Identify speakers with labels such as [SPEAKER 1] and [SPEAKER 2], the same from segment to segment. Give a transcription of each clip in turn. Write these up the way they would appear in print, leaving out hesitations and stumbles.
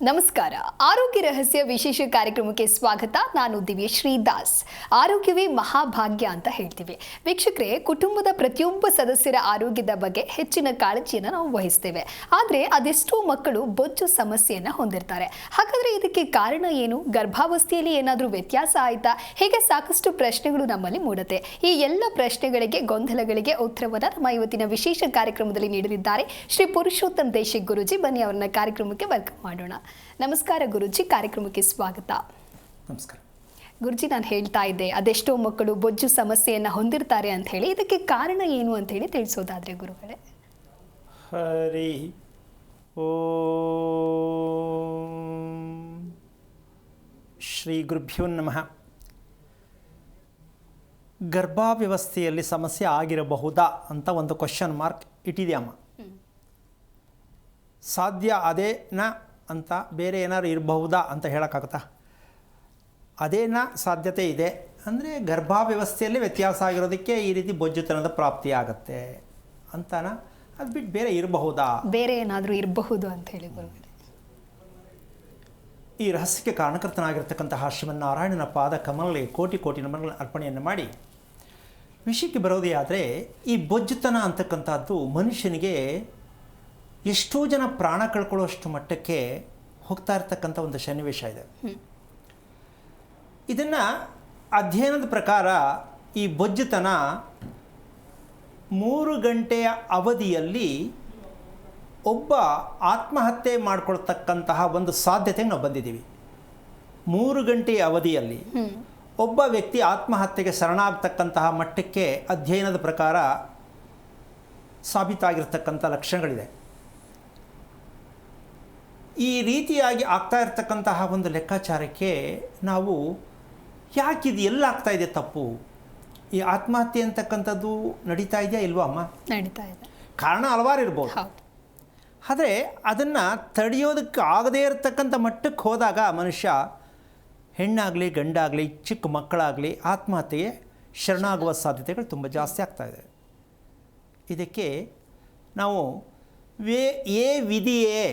[SPEAKER 1] ನಮಸ್ಕಾರ. ಆರೋಗ್ಯ ರಹಸ್ಯ ವಿಶೇಷ ಕಾರ್ಯಕ್ರಮಕ್ಕೆ ಸ್ವಾಗತ. ನಾನು ದಿವ್ಯಶ್ರೀ ದಾಸ್. ಆರೋಗ್ಯವೇ ಮಹಾಭಾಗ್ಯ ಅಂತ ಹೇಳ್ತೀವಿ. ವೀಕ್ಷಕರೇ, ಕುಟುಂಬದ ಪ್ರತಿಯೊಬ್ಬ ಸದಸ್ಯರ ಆರೋಗ್ಯದ ಬಗ್ಗೆ ಹೆಚ್ಚಿನ ಕಾಳಜಿಯನ್ನು ನಾವು ವಹಿಸ್ತೇವೆ. ಆದರೆ ಅದೆಷ್ಟೋ ಮಕ್ಕಳು ಬೊಜ್ಜು ಸಮಸ್ಯೆಯನ್ನು ಹೊಂದಿರ್ತಾರೆ. ಹಾಗಾದರೆ ಇದಕ್ಕೆ ಕಾರಣ ಏನು? ಗರ್ಭಾವಸ್ಥೆಯಲ್ಲಿ ಏನಾದರೂ ವ್ಯತ್ಯಾಸ ಆಯಿತಾ? ಹೀಗೆ ಸಾಕಷ್ಟು ಪ್ರಶ್ನೆಗಳು ನಮ್ಮಲ್ಲಿ ಮೂಡುತ್ತೆ. ಈ ಎಲ್ಲ ಪ್ರಶ್ನೆಗಳಿಗೆ, ಗೊಂದಲಗಳಿಗೆ ಉತ್ತರವನ್ನು ನಮ್ಮ ಇವತ್ತಿನ ವಿಶೇಷ ಕಾರ್ಯಕ್ರಮದಲ್ಲಿ ನೀಡಲಿದ್ದಾರೆ ಶ್ರೀ ಪುರುಷೋತ್ತಮ್ ದೇಶಿಕ್ ಗುರೂಜಿ. ಬನ್ನಿ ಅವರನ್ನ ಕಾರ್ಯಕ್ರಮಕ್ಕೆ ವೆಲ್ಕಮ್ ಮಾಡೋಣ. ನಮಸ್ಕಾರ ಗುರುಜಿ, ಕಾರ್ಯಕ್ರಮಕ್ಕೆ ಸ್ವಾಗತ.
[SPEAKER 2] ನಮಸ್ಕಾರ
[SPEAKER 1] ಗುರುಜಿ, ನಾನು ಹೇಳ್ತಾ ಇದ್ದೆ ಅದೆಷ್ಟೋ ಮಕ್ಕಳು ಬೊಜ್ಜು ಸಮಸ್ಯೆಯನ್ನು ಹೊಂದಿರ್ತಾರೆ ಅಂತ ಹೇಳಿ. ಇದಕ್ಕೆ ಕಾರಣ ಏನು ಅಂತ ಹೇಳಿ ತಿಳಿಸೋದಾದ್ರೆ ಗುರುಗಳೇ.
[SPEAKER 2] ಹರಿ ಓಂ ಶ್ರೀ ಗುರುಭ್ಯೋ ನಮಃ. ಗರ್ಭಾವ್ಯವಸ್ಥೆಯಲ್ಲಿ ಸಮಸ್ಯೆ ಆಗಿರಬಹುದಾ ಅಂತ ಒಂದು ಕ್ವಶನ್ ಮಾರ್ಕ್ ಇಟ್ಟಿದೆಯಮ್ಮ. ಸಾಧ್ಯ ಅದೇನಾ ಅಂತ ಬೇರೆ ಏನಾದ್ರು ಇರಬಹುದಾ ಅಂತ ಹೇಳೋಕ್ಕಾಗುತ್ತಾ? ಅದೇನಾ ಸಾಧ್ಯತೆ ಇದೆ ಅಂದರೆ ಗರ್ಭಾವ್ಯವಸ್ಥೆಯಲ್ಲಿ ವ್ಯತ್ಯಾಸ ಆಗಿರೋದಕ್ಕೆ ಈ ರೀತಿ ಬೊಜ್ಜುತನದ ಪ್ರಾಪ್ತಿ ಆಗುತ್ತೆ ಅಂತಾನ? ಅದು ಬಿಟ್ಟು ಬೇರೆ ಇರಬಹುದಾ?
[SPEAKER 1] ಬೇರೆ ಏನಾದರೂ ಇರಬಹುದು ಅಂತ ಹೇಳಿ ಗುರುಗಳೇ.
[SPEAKER 2] ಈ ರಹಸ್ಯಕ್ಕೆ ಕಾರಣಕರ್ತನಾಗಿರ್ತಕ್ಕಂತಹ ಶ್ರೀಮನ್ನಾರಾಯಣನ ಪಾದ ಕಮಲಲ್ಲಿ ಕೋಟಿ ಕೋಟಿ ನಮನಗಳ ಅರ್ಪಣೆಯನ್ನು ಮಾಡಿ ವಿಷಯಕ್ಕೆ ಬರೋದೇ ಆದರೆ, ಈ ಬೊಜ್ಜುತನ ಅಂತಕ್ಕಂಥದ್ದು ಮನುಷ್ಯನಿಗೆ ಎಷ್ಟೋ ಜನ ಪ್ರಾಣ ಕಳ್ಕೊಳ್ಳೋಷ್ಟು ಮಟ್ಟಕ್ಕೆ ಹೋಗ್ತಾ ಇರ್ತಕ್ಕಂಥ ಒಂದು ಸನ್ನಿವೇಶ ಇದೆ. ಇದನ್ನು ಅಧ್ಯಯನದ ಪ್ರಕಾರ ಈ ಬೊಜ್ಜುತನ 3 ಗಂಟೆಯ ಅವಧಿಯಲ್ಲಿ ಒಬ್ಬ ಆತ್ಮಹತ್ಯೆ ಮಾಡ್ಕೊಳ್ತಕ್ಕಂತಹ ಒಂದು ಸಾಧ್ಯತೆಗೆ ನಾವು ಬಂದಿದ್ದೀವಿ. 3 ಗಂಟೆಯ ಅವಧಿಯಲ್ಲಿ ಒಬ್ಬ ವ್ಯಕ್ತಿ ಆತ್ಮಹತ್ಯೆಗೆ ಶರಣಾಗ್ತಕ್ಕಂತಹ ಮಟ್ಟಕ್ಕೆ ಅಧ್ಯಯನದ ಪ್ರಕಾರ ಸಾಬೀತಾಗಿರ್ತಕ್ಕಂಥ ಲಕ್ಷಣಗಳಿದೆ. ಈ ರೀತಿಯಾಗಿ ಆಗ್ತಾ ಇರ್ತಕ್ಕಂತಹ ಒಂದು ಲೆಕ್ಕಾಚಾರಕ್ಕೆ ನಾವು ಯಾಕಿದು ಎಲ್ಲ ಆಗ್ತಾ ಇದೆ ತಪ್ಪು? ಈ ಆತ್ಮಹತ್ಯೆ ಅಂತಕ್ಕಂಥದ್ದು ನಡೀತಾ ಇದೆಯಾ ಇಲ್ವಾ ಅಮ್ಮ?
[SPEAKER 1] ನಡೀತಾ ಇದೆ.
[SPEAKER 2] ಕಾರಣ ಹಲವಾರು ಇರ್ಬೋದು. ಆದರೆ ಅದನ್ನು ತಡೆಯೋದಕ್ಕೆ ಆಗದೇ ಇರತಕ್ಕಂಥ ಮಟ್ಟಕ್ಕೆ ಹೋದಾಗ ಮನುಷ್ಯ, ಹೆಣ್ಣಾಗಲಿ ಗಂಡಾಗಲಿ ಚಿಕ್ಕ ಮಕ್ಕಳಾಗಲಿ ಆತ್ಮಹತ್ಯೆಗೆ ಶರಣಾಗುವ ಸಾಧ್ಯತೆಗಳು ತುಂಬ ಜಾಸ್ತಿ ಆಗ್ತಾಯಿದೆ. ಇದಕ್ಕೆ ನಾವು ಏ ವಿಧಿಯೇ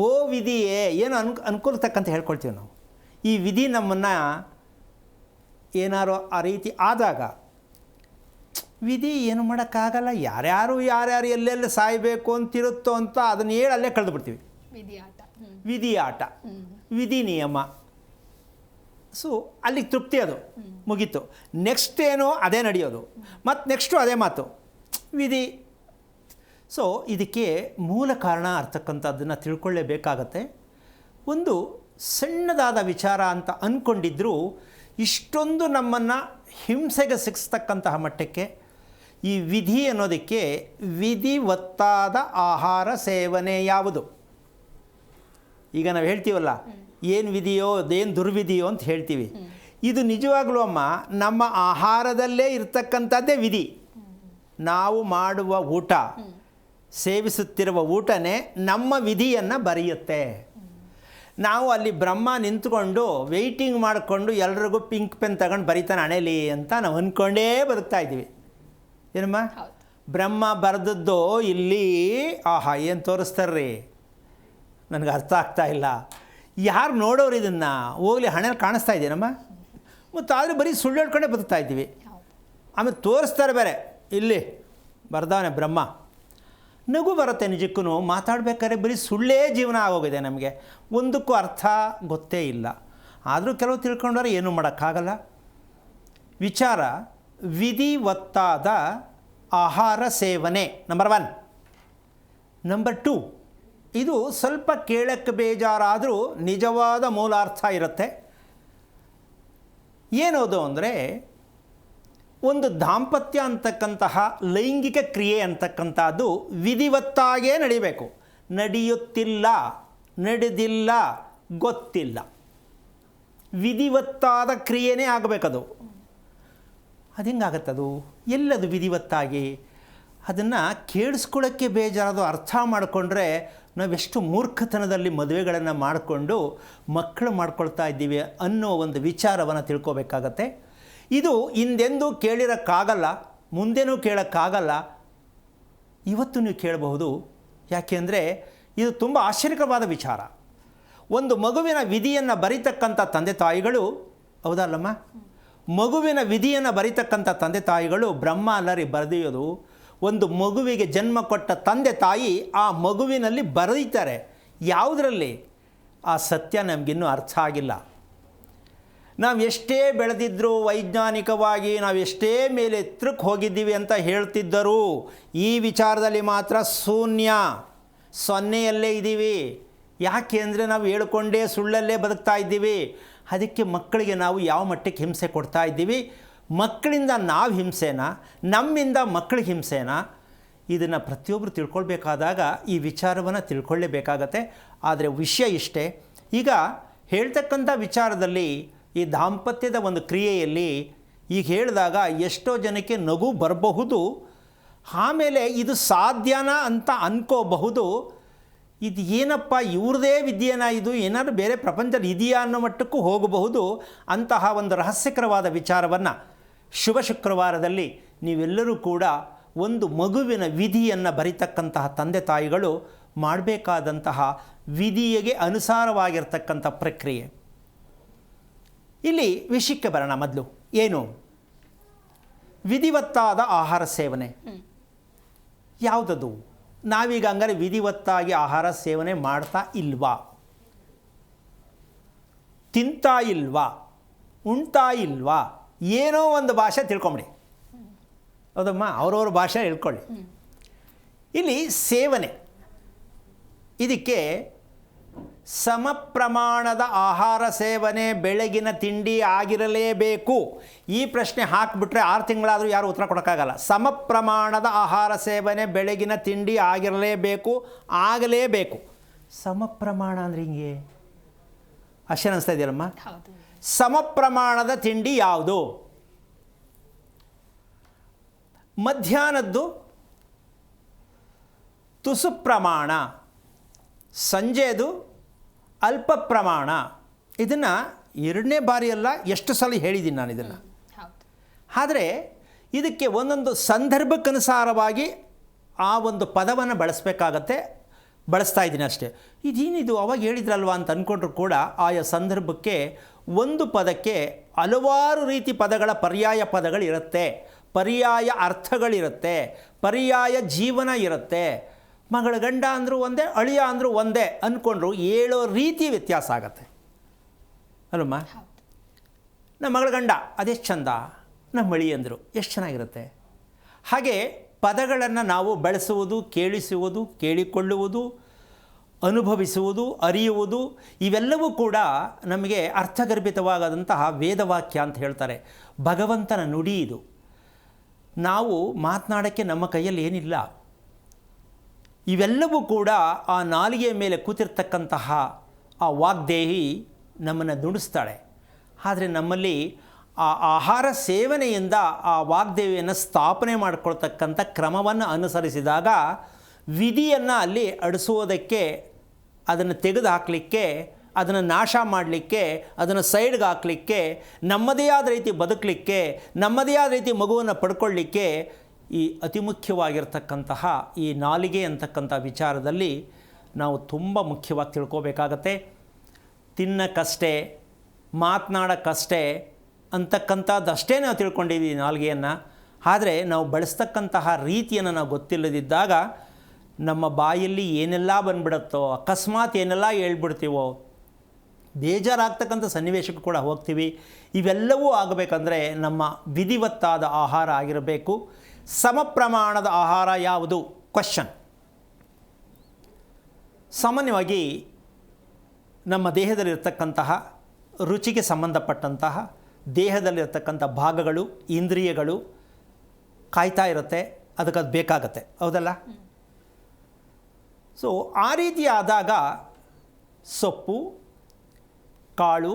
[SPEAKER 2] ಓ ವಿಧಿಯೇ ಏನು ಅನ್ಕೊಳ್ತಕ್ಕಂತ ಹೇಳ್ಕೊಳ್ತೀವಿ ನಾವು. ಈ ವಿಧಿ ನಮ್ಮನ್ನು ಏನಾರು ಆ ರೀತಿ ಆದಾಗ ವಿಧಿ ಏನು ಮಾಡೋಕ್ಕಾಗಲ್ಲ. ಯಾರ್ಯಾರು ಎಲ್ಲೆಲ್ಲಿ ಸಾಯಬೇಕು ಅಂತಿರುತ್ತೋ ಅಂತ ಅದನ್ನು ಹೇಳಿ ಅಲ್ಲೇ ಕಳೆದು ಬಿಡ್ತೀವಿ. ವಿಧಿ ಆಟ, ವಿಧಿ ನಿಯಮ. ಸೊ ಅಲ್ಲಿಗೆ ತೃಪ್ತಿ, ಅದು ಮುಗೀತು. ನೆಕ್ಸ್ಟ್ ಏನೋ ಅದೇ ನಡೆಯೋದು, ಮತ್ತು ನೆಕ್ಸ್ಟು ಅದೇ ಮಾತು, ವಿಧಿ. ಸೊ ಇದಕ್ಕೆ ಮೂಲ ಕಾರಣ ಅಂತಕ್ಕಂಥದ್ದನ್ನು ತಿಳ್ಕೊಳ್ಳೇಬೇಕಾಗತ್ತೆ. ಒಂದು ಸಣ್ಣದಾದ ವಿಚಾರ ಅಂತ ಅಂದ್ಕೊಂಡಿದ್ದರೂ ಇಷ್ಟೊಂದು ನಮ್ಮನ್ನು ಹಿಂಸೆಗೆ ಸಿಗಿಸ್ತಕ್ಕಂತಹ ಮಟ್ಟಕ್ಕೆ ಈ ವಿಧಿ ಅನ್ನೋದಕ್ಕೆ ವಿಧಿವತ್ತಾದ ಆಹಾರ ಸೇವನೆ ಯಾವುದು? ಈಗ ನಾವು ಹೇಳ್ತೀವಲ್ಲ, ಏನು ವಿಧಿಯೋ ಅದೇನು ದುರ್ವಿಧಿಯೋ ಅಂತ ಹೇಳ್ತೀವಿ. ಇದು ನಿಜವಾಗ್ಲೂ ಅಮ್ಮ ನಮ್ಮ ಆಹಾರದಲ್ಲೇ ಇರ್ತಕ್ಕಂಥದ್ದೇ ವಿಧಿ. ನಾವು ಮಾಡುವ ಊಟ, ಸೇವಿಸುತ್ತಿರುವ ಊಟನೇ ನಮ್ಮ ವಿಧಿಯನ್ನು ಬರೆಯುತ್ತೆ. ನಾವು ಅಲ್ಲಿ ಬ್ರಹ್ಮ ನಿಂತ್ಕೊಂಡು ವೆಯ್ಟಿಂಗ್ ಮಾಡಿಕೊಂಡು ಎಲ್ರಿಗೂ ಪಿಂಕ್ ಪೆನ್ ತಗೊಂಡು ಬರೀತಾನೆ ಹಣೆಲಿ ಅಂತ ನಾವು ಅಂದ್ಕೊಂಡೇ ಬದುಕ್ತಾ ಇದ್ದೀವಿ. ಏನಮ್ಮ, ಬ್ರಹ್ಮ ಬರೆದದ್ದು ಇಲ್ಲಿ ಆಹಾ ಏನು ತೋರಿಸ್ತಾರ್ರಿ, ನನಗೆ ಅರ್ಥ ಆಗ್ತಾ ಇಲ್ಲ. ಯಾರು ನೋಡೋರು ಇದನ್ನು ಹೋಗಲಿ ಹಣೆಯಲ್ಲಿ ಕಾಣಿಸ್ತಾ ಇದೆಯೇನಮ್ಮ? ಮತ್ತು ಆದರೆ ಬರೀ ಸುಳ್ಳು ಹೇಳ್ಕೊಂಡೇ ಬದುಕ್ತಾ ಇದ್ದೀವಿ. ಆಮೇಲೆ ತೋರಿಸ್ತಾರೆ ಬೇರೆ, ಇಲ್ಲಿ ಬರ್ದವನೇ ಬ್ರಹ್ಮ. ನಗು ಬರುತ್ತೆ ನಿಜಕ್ಕೂ. ಮಾತಾಡ್ಬೇಕಾದ್ರೆ ಬರೀ ಸುಳ್ಳೇ ಜೀವನ ಆಗೋಗಿದೆ ನಮಗೆ. ಒಂದಕ್ಕೂ ಅರ್ಥ ಗೊತ್ತೇ ಇಲ್ಲ. ಆದರೂ ಕೆಲವು ತಿಳ್ಕೊಂಡ್ರೆ ಏನೂ ಮಾಡೋಕ್ಕಾಗಲ್ಲ. ವಿಚಾರ ವಿಧಿವತ್ತಾದ ಆಹಾರ ಸೇವನೆ ನಂಬರ್ 1. ನಂಬರ್ 2, ಇದು ಸ್ವಲ್ಪ ಕೇಳಕ್ಕೆ ಬೇಜಾರಾದರೂ ನಿಜವಾದ ಮೂಲಾರ್ಥ ಇರುತ್ತೆ. ಏನೋದು ಅಂದರೆ, ಒಂದು ದಾಂಪತ್ಯ ಅಂತಕ್ಕಂತಹ ಲೈಂಗಿಕ ಕ್ರಿಯೆ ಅಂತಕ್ಕಂಥದ್ದು ವಿಧಿವತ್ತಾಗೇ ನಡಿಬೇಕು. ನಡೆಯುತ್ತಿಲ್ಲ, ನಡೆದಿಲ್ಲ, ಗೊತ್ತಿಲ್ಲ. ವಿಧಿವತ್ತಾದ ಕ್ರಿಯೆನೇ ಆಗಬೇಕದು. ಅದು ಹೆಂಗಾಗತ್ತದು? ಎಲ್ಲದು ವಿಧಿವತ್ತಾಗಿ? ಅದನ್ನು ಕೇಳಿಸ್ಕೊಳ್ಳೋಕ್ಕೆ ಬೇಜಾರದು. ಅರ್ಥ ಮಾಡಿಕೊಂಡ್ರೆ ನಾವೆಷ್ಟು ಮೂರ್ಖತನದಲ್ಲಿ ಮದುವೆಗಳನ್ನು ಮಾಡಿಕೊಂಡು ಮಕ್ಕಳು ಮಾಡ್ಕೊಳ್ತಾ ಇದ್ದೀವಿ ಅನ್ನೋ ಒಂದು ವಿಚಾರವನ್ನು ತಿಳ್ಕೊಬೇಕಾಗತ್ತೆ. ಇದು ಹಿಂದೆಂದೂ ಕೇಳಿರೋಕ್ಕಾಗಲ್ಲ, ಮುಂದೆನೂ ಕೇಳೋಕ್ಕಾಗಲ್ಲ, ಇವತ್ತು ನೀವು ಕೇಳಬಹುದು. ಯಾಕೆಂದರೆ ಇದು ತುಂಬ ಆಶ್ಚರ್ಯಕರವಾದ ವಿಚಾರ. ಒಂದು ಮಗುವಿನ ವಿಧಿಯನ್ನು ಬರೀತಕ್ಕಂಥ ತಂದೆ ತಾಯಿಗಳು, ಹೌದಲ್ಲಮ್ಮ? ಮಗುವಿನ ವಿಧಿಯನ್ನು ಬರೀತಕ್ಕಂಥ ತಂದೆ ತಾಯಿಗಳು ಬ್ರಹ್ಮ ಅಲ್ಲರಿ ಬರೆದಿಯೋದು. ಒಂದು ಮಗುವಿಗೆ ಜನ್ಮ ಕೊಟ್ಟ ತಂದೆ ತಾಯಿ ಆ ಮಗುವಿನಲ್ಲಿ ಬರೀತಾರೆ. ಯಾವುದರಲ್ಲಿ? ಆ ಸತ್ಯ ನಮಗಿನ್ನೂ ಅರ್ಥ ಆಗಿಲ್ಲ. ನಾವು ಎಷ್ಟೇ ಬೆಳೆದಿದ್ದರೂ, ವೈಜ್ಞಾನಿಕವಾಗಿ ನಾವು ಎಷ್ಟೇ ಮೇಲೆ ಎತ್ತರಕ್ಕೆ ಹೋಗಿದ್ದೀವಿ ಅಂತ ಹೇಳ್ತಿದ್ದರೂ ಈ ವಿಚಾರದಲ್ಲಿ ಮಾತ್ರ ಶೂನ್ಯ, ಸೊನ್ನೆಯಲ್ಲೇ ಇದ್ದೀವಿ. ಯಾಕೆ ಅಂದರೆ ನಾವು ಹೇಳ್ಕೊಂಡೇ ಸುಳ್ಳಲ್ಲೇ ಬದುಕ್ತಾ ಇದ್ದೀವಿ. ಅದಕ್ಕೆ ಮಕ್ಕಳಿಗೆ ನಾವು ಯಾವ ಮಟ್ಟಕ್ಕೆ ಹಿಂಸೆ ಕೊಡ್ತಾ ಇದ್ದೀವಿ? ಮಕ್ಕಳಿಂದ ನಾವು ಹಿಂಸೆನಾ, ನಮ್ಮಿಂದ ಮಕ್ಕಳಿಗೆ ಹಿಂಸೆನಾ? ಇದನ್ನು ಪ್ರತಿಯೊಬ್ಬರು ತಿಳ್ಕೊಳ್ಬೇಕಾದಾಗ ಈ ವಿಚಾರವನ್ನು ತಿಳ್ಕೊಳ್ಳೇಬೇಕಾಗತ್ತೆ. ಆದರೆ ವಿಷಯ ಇಷ್ಟೇ, ಈಗ ಹೇಳ್ತಕ್ಕಂಥ ವಿಚಾರದಲ್ಲಿ ಈ ದಾಂಪತ್ಯದ ಒಂದು ಕ್ರಿಯೆಯಲ್ಲಿ ಈಗ ಹೇಳಿದಾಗ ಎಷ್ಟೋ ಜನಕ್ಕೆ ನಗು ಬರಬಹುದು, ಆಮೇಲೆ ಇದು ಸಾಧ್ಯನಾ ಅಂತ ಅನ್ಕೋಬಹುದು. ಇದು ಏನಪ್ಪ ಇವ್ರದೇ ವಿದ್ಯೆನಾ, ಇದು ಏನಾದರೂ ಬೇರೆ ಪ್ರಪಂಚದಲ್ಲಿ ಇದೆಯಾ ಅನ್ನೋ ಮಟ್ಟಕ್ಕೂ ಹೋಗಬಹುದು. ಅಂತಹ ಒಂದು ರಹಸ್ಯಕರವಾದ ವಿಚಾರವನ್ನು ಶುಭ ಶುಕ್ರವಾರದಲ್ಲಿ ನೀವೆಲ್ಲರೂ ಕೂಡ ಒಂದು ಮಗುವಿನ ವಿಧಿಯನ್ನು ಬರಿತಕ್ಕಂತಹ ತಂದೆ ತಾಯಿಗಳು ಮಾಡಬೇಕಾದಂತಹ ವಿಧಿಗೆ ಅನುಸಾರವಾಗಿರ್ತಕ್ಕಂಥ ಪ್ರಕ್ರಿಯೆ. ಇಲ್ಲಿ ವಿಷಯಕ್ಕೆ ಬರೋಣ. ಮೊದಲು ಏನು? ವಿಧಿವತ್ತಾದ ಆಹಾರ ಸೇವನೆ ಯಾವುದದು? ನಾವೀಗ ಹಂಗಾರೆ ವಿಧಿವತ್ತಾಗಿ ಆಹಾರ ಸೇವನೆ ಮಾಡ್ತಾ ಇಲ್ವಾ? ತಿಂತಾ ಇಲ್ವಾ? ಉಣ್ತಾ ಇಲ್ವಾ? ಏನೋ ಒಂದು ಭಾಷೆ ತಿಳ್ಕೊಂಬಿಡಿ, ಹೌದಮ್ಮ? ಅವ್ರವ್ರ ಭಾಷೆ ಹೇಳ್ಕೊಳ್ಳಿ. ಇಲ್ಲಿ ಸೇವನೆ, ಇದಕ್ಕೆ ಸಮ ಪ್ರಮಾಣದ ಆಹಾರ ಸೇವನೆ, ಬೆಳಗಿನ ತಿಂಡಿ ಆಗಿರಲೇಬೇಕು. ಈ ಪ್ರಶ್ನೆ ಹಾಕಿಬಿಟ್ರೆ 6 ತಿಂಗಳಾದರೂ ಯಾರು ಉತ್ತರ ಕೊಡೋಕ್ಕಾಗಲ್ಲ. ಸಮ ಪ್ರಮಾಣದ ಆಹಾರ ಸೇವನೆ, ಬೆಳಗಿನ ತಿಂಡಿ ಆಗಿರಲೇಬೇಕು, ಆಗಲೇಬೇಕು. ಸಮ ಪ್ರಮಾಣ ಅಂದರೆ ಹಿಂಗೆ ಅಷ್ಟೇ ಅನಿಸ್ತಾ ಇದೆಯಲ್ಲಮ್ಮ? ಸಮ ಪ್ರಮಾಣದ ತಿಂಡಿ ಯಾವುದು? ಮಧ್ಯಾಹ್ನದ್ದು ತುಸು ಪ್ರಮಾಣ, ಸಂಜೆದು ಅಲ್ಪ ಪ್ರಮಾಣ. ಇದನ್ನು 2ನೇ ಬಾರಿಯಲ್ಲ, ಎಷ್ಟು ಸಲ ಹೇಳಿದ್ದೀನಿ ನಾನು ಇದನ್ನು. ಆದರೆ ಇದಕ್ಕೆ ಒಂದೊಂದು ಸಂದರ್ಭಕ್ಕನುಸಾರವಾಗಿ ಆ ಒಂದು ಪದವನ್ನು ಬಳಸಬೇಕಾಗತ್ತೆ. ಬಳಸ್ತಾ ಇದ್ದೀನಿ ಅಷ್ಟೇ. ಇದೇನಿದು ಅವಾಗ ಹೇಳಿದ್ರಲ್ವ ಅಂತ ಅಂದ್ಕೊಂಡ್ರು ಕೂಡ ಆಯಾ ಸಂದರ್ಭಕ್ಕೆ ಒಂದು ಪದಕ್ಕೆ ಹಲವಾರು ರೀತಿ ಪದಗಳ ಪರ್ಯಾಯ ಪದಗಳಿರುತ್ತೆ, ಪರ್ಯಾಯ ಅರ್ಥಗಳಿರುತ್ತೆ, ಪರ್ಯಾಯ ಜೀವನ ಇರುತ್ತೆ. ಮಗಳ ಗಂಡ ಅಂದರೂ ಒಂದೇ, ಅಳಿಯ ಅಂದರೂ ಒಂದೇ ಅಂದ್ಕೊಂಡ್ರು ಹೇಳೋ ರೀತಿ ವ್ಯತ್ಯಾಸ ಆಗತ್ತೆ ಅಲ್ಲಮ್ಮ? ನಮ್ಮ ಮಗಳ ಗಂಡ ಅದೆಷ್ಟು ಚಂದ, ನಮ್ಮ ಅಳಿ ಅಂದರು ಎಷ್ಟು ಚೆನ್ನಾಗಿರುತ್ತೆ. ಹಾಗೆ ಪದಗಳನ್ನು ನಾವು ಬಳಸುವುದು, ಕೇಳಿಸುವುದು, ಕೇಳಿಕೊಳ್ಳುವುದು, ಅನುಭವಿಸುವುದು, ಅರಿಯುವುದು, ಇವೆಲ್ಲವೂ ಕೂಡ ನಮಗೆ ಅರ್ಥಗರ್ಭಿತವಾದಂತಹ ವೇದವಾಕ್ಯ ಅಂತ ಹೇಳ್ತಾರೆ. ಭಗವಂತನ ನುಡಿ ಇದು. ನಾವು ಮಾತನಾಡೋಕ್ಕೆ ನಮ್ಮ ಕೈಯಲ್ಲಿ ಏನಿಲ್ಲ. ಇವೆಲ್ಲವೂ ಕೂಡ ಆ ನಾಲಿಗೆಯ ಮೇಲೆ ಕೂತಿರ್ತಕ್ಕಂತಹ ಆ ವಾಗ್ದೇಹಿ ನಮ್ಮನ್ನು ನುಡಿಸ್ತಾಳೆ. ಆದರೆ ನಮ್ಮಲ್ಲಿ ಆ ಆಹಾರ ಸೇವನೆಯಿಂದ ಆ ವಾಗ್ದೇವಿಯನ್ನು ಸ್ಥಾಪನೆ ಮಾಡಿಕೊಳ್ತಕ್ಕಂಥ ಕ್ರಮವನ್ನು ಅನುಸರಿಸಿದಾಗ ವಿಧಿಯನ್ನು ಅಲ್ಲಿ ಅಡಿಸೋದಕ್ಕೆ, ಅದನ್ನು ತೆಗೆದು ಹಾಕಲಿಕ್ಕೆ, ಅದನ್ನು ನಾಶ ಮಾಡಲಿಕ್ಕೆ, ಅದನ್ನು ಸೈಡ್ಗೆ ಹಾಕಲಿಕ್ಕೆ, ನಮ್ಮದೇ ಆದ ರೀತಿ ಬದುಕಲಿಕ್ಕೆ, ನಮ್ಮದೇ ಆದ ರೀತಿ ಮಗುವನ್ನು ಪಡ್ಕೊಳ್ಳಿಕ್ಕೆ ಈ ಅತಿ ಮುಖ್ಯವಾಗಿರ್ತಕ್ಕಂತಹ ಈ ನಾಲಿಗೆ ಅಂತಕ್ಕಂಥ ವಿಚಾರದಲ್ಲಿ ನಾವು ತುಂಬ ಮುಖ್ಯವಾಗಿ ತಿಳ್ಕೋಬೇಕಾಗತ್ತೆ. ತಿನ್ನಕ್ಕಷ್ಟೇ, ಮಾತನಾಡೋಕ್ಕಷ್ಟೇ ಅಂತಕ್ಕಂಥದ್ದಷ್ಟೇ ನಾವು ತಿಳ್ಕೊಂಡಿದ್ದೀವಿ ನಾಲಿಗೆಯನ್ನು. ಆದರೆ ನಾವು ಬಳಸ್ತಕ್ಕಂತಹ ರೀತಿಯನ್ನು ನಾವು ಗೊತ್ತಿಲ್ಲದಿದ್ದಾಗ ನಮ್ಮ ಬಾಯಲ್ಲಿ ಏನೆಲ್ಲ ಬಂದ್ಬಿಡುತ್ತೋ, ಅಕಸ್ಮಾತ್ ಏನೆಲ್ಲ ಹೇಳ್ಬಿಡ್ತೀವೋ, ಬೇಜಾರಾಗ್ತಕ್ಕಂಥ ಸನ್ನಿವೇಶಕ್ಕೂ ಕೂಡ ಹೋಗ್ತೀವಿ. ಇವೆಲ್ಲವೂ ಆಗಬೇಕಂದ್ರೆ ನಮ್ಮ ವಿಧಿವತ್ತಾದ ಆಹಾರ ಆಗಿರಬೇಕು. ಸಮ ಪ್ರಮಾಣದ ಆಹಾರ ಯಾವುದು? ಕ್ವಶನ್. ಸಾಮಾನ್ಯವಾಗಿ ನಮ್ಮ ದೇಹದಲ್ಲಿರ್ತಕ್ಕಂತಹ ರುಚಿಗೆ ಸಂಬಂಧಪಟ್ಟಂತಹ ದೇಹದಲ್ಲಿರ್ತಕ್ಕಂಥ ಭಾಗಗಳು, ಇಂದ್ರಿಯಗಳು ಕಾಯ್ತಾ ಇರುತ್ತೆ, ಅದಕ್ಕೆ ಅದು ಬೇಕಾಗತ್ತೆ, ಹೌದಲ್ಲ? ಸೊ ಆ ರೀತಿ ಆದಾಗ ಸೊಪ್ಪು, ಕಾಳು,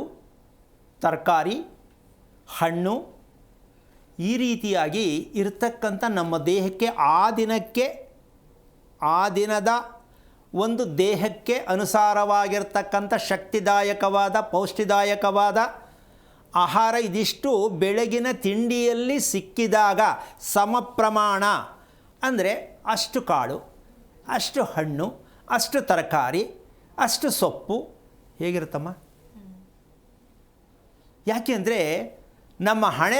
[SPEAKER 2] ತರಕಾರಿ, ಹಣ್ಣು ಈ ರೀತಿಯಾಗಿ ಇರ್ತಕ್ಕಂಥ ನಮ್ಮ ದೇಹಕ್ಕೆ ಆ ದಿನದ ಒಂದು ದೇಹಕ್ಕೆ ಅನುಸಾರವಾಗಿರ್ತಕ್ಕಂಥ ಶಕ್ತಿದಾಯಕವಾದ, ಪೌಷ್ಟಿದಾಯಕವಾದ ಆಹಾರ ಇದಿಷ್ಟು ಬೆಳಗಿನ ತಿಂಡಿಯಲ್ಲಿ ಸಿಕ್ಕಿದಾಗ ಸಮ ಪ್ರಮಾಣ ಅಂದರೆ ಅಷ್ಟು ಕಾಳು, ಅಷ್ಟು ಹಣ್ಣು, ಅಷ್ಟು ತರಕಾರಿ, ಅಷ್ಟು ಸೊಪ್ಪು, ಹೇಗಿರುತ್ತಮ್ಮ? ಯಾಕೆ ಅಂದರೆ ನಮ್ಮ ಹಣೆ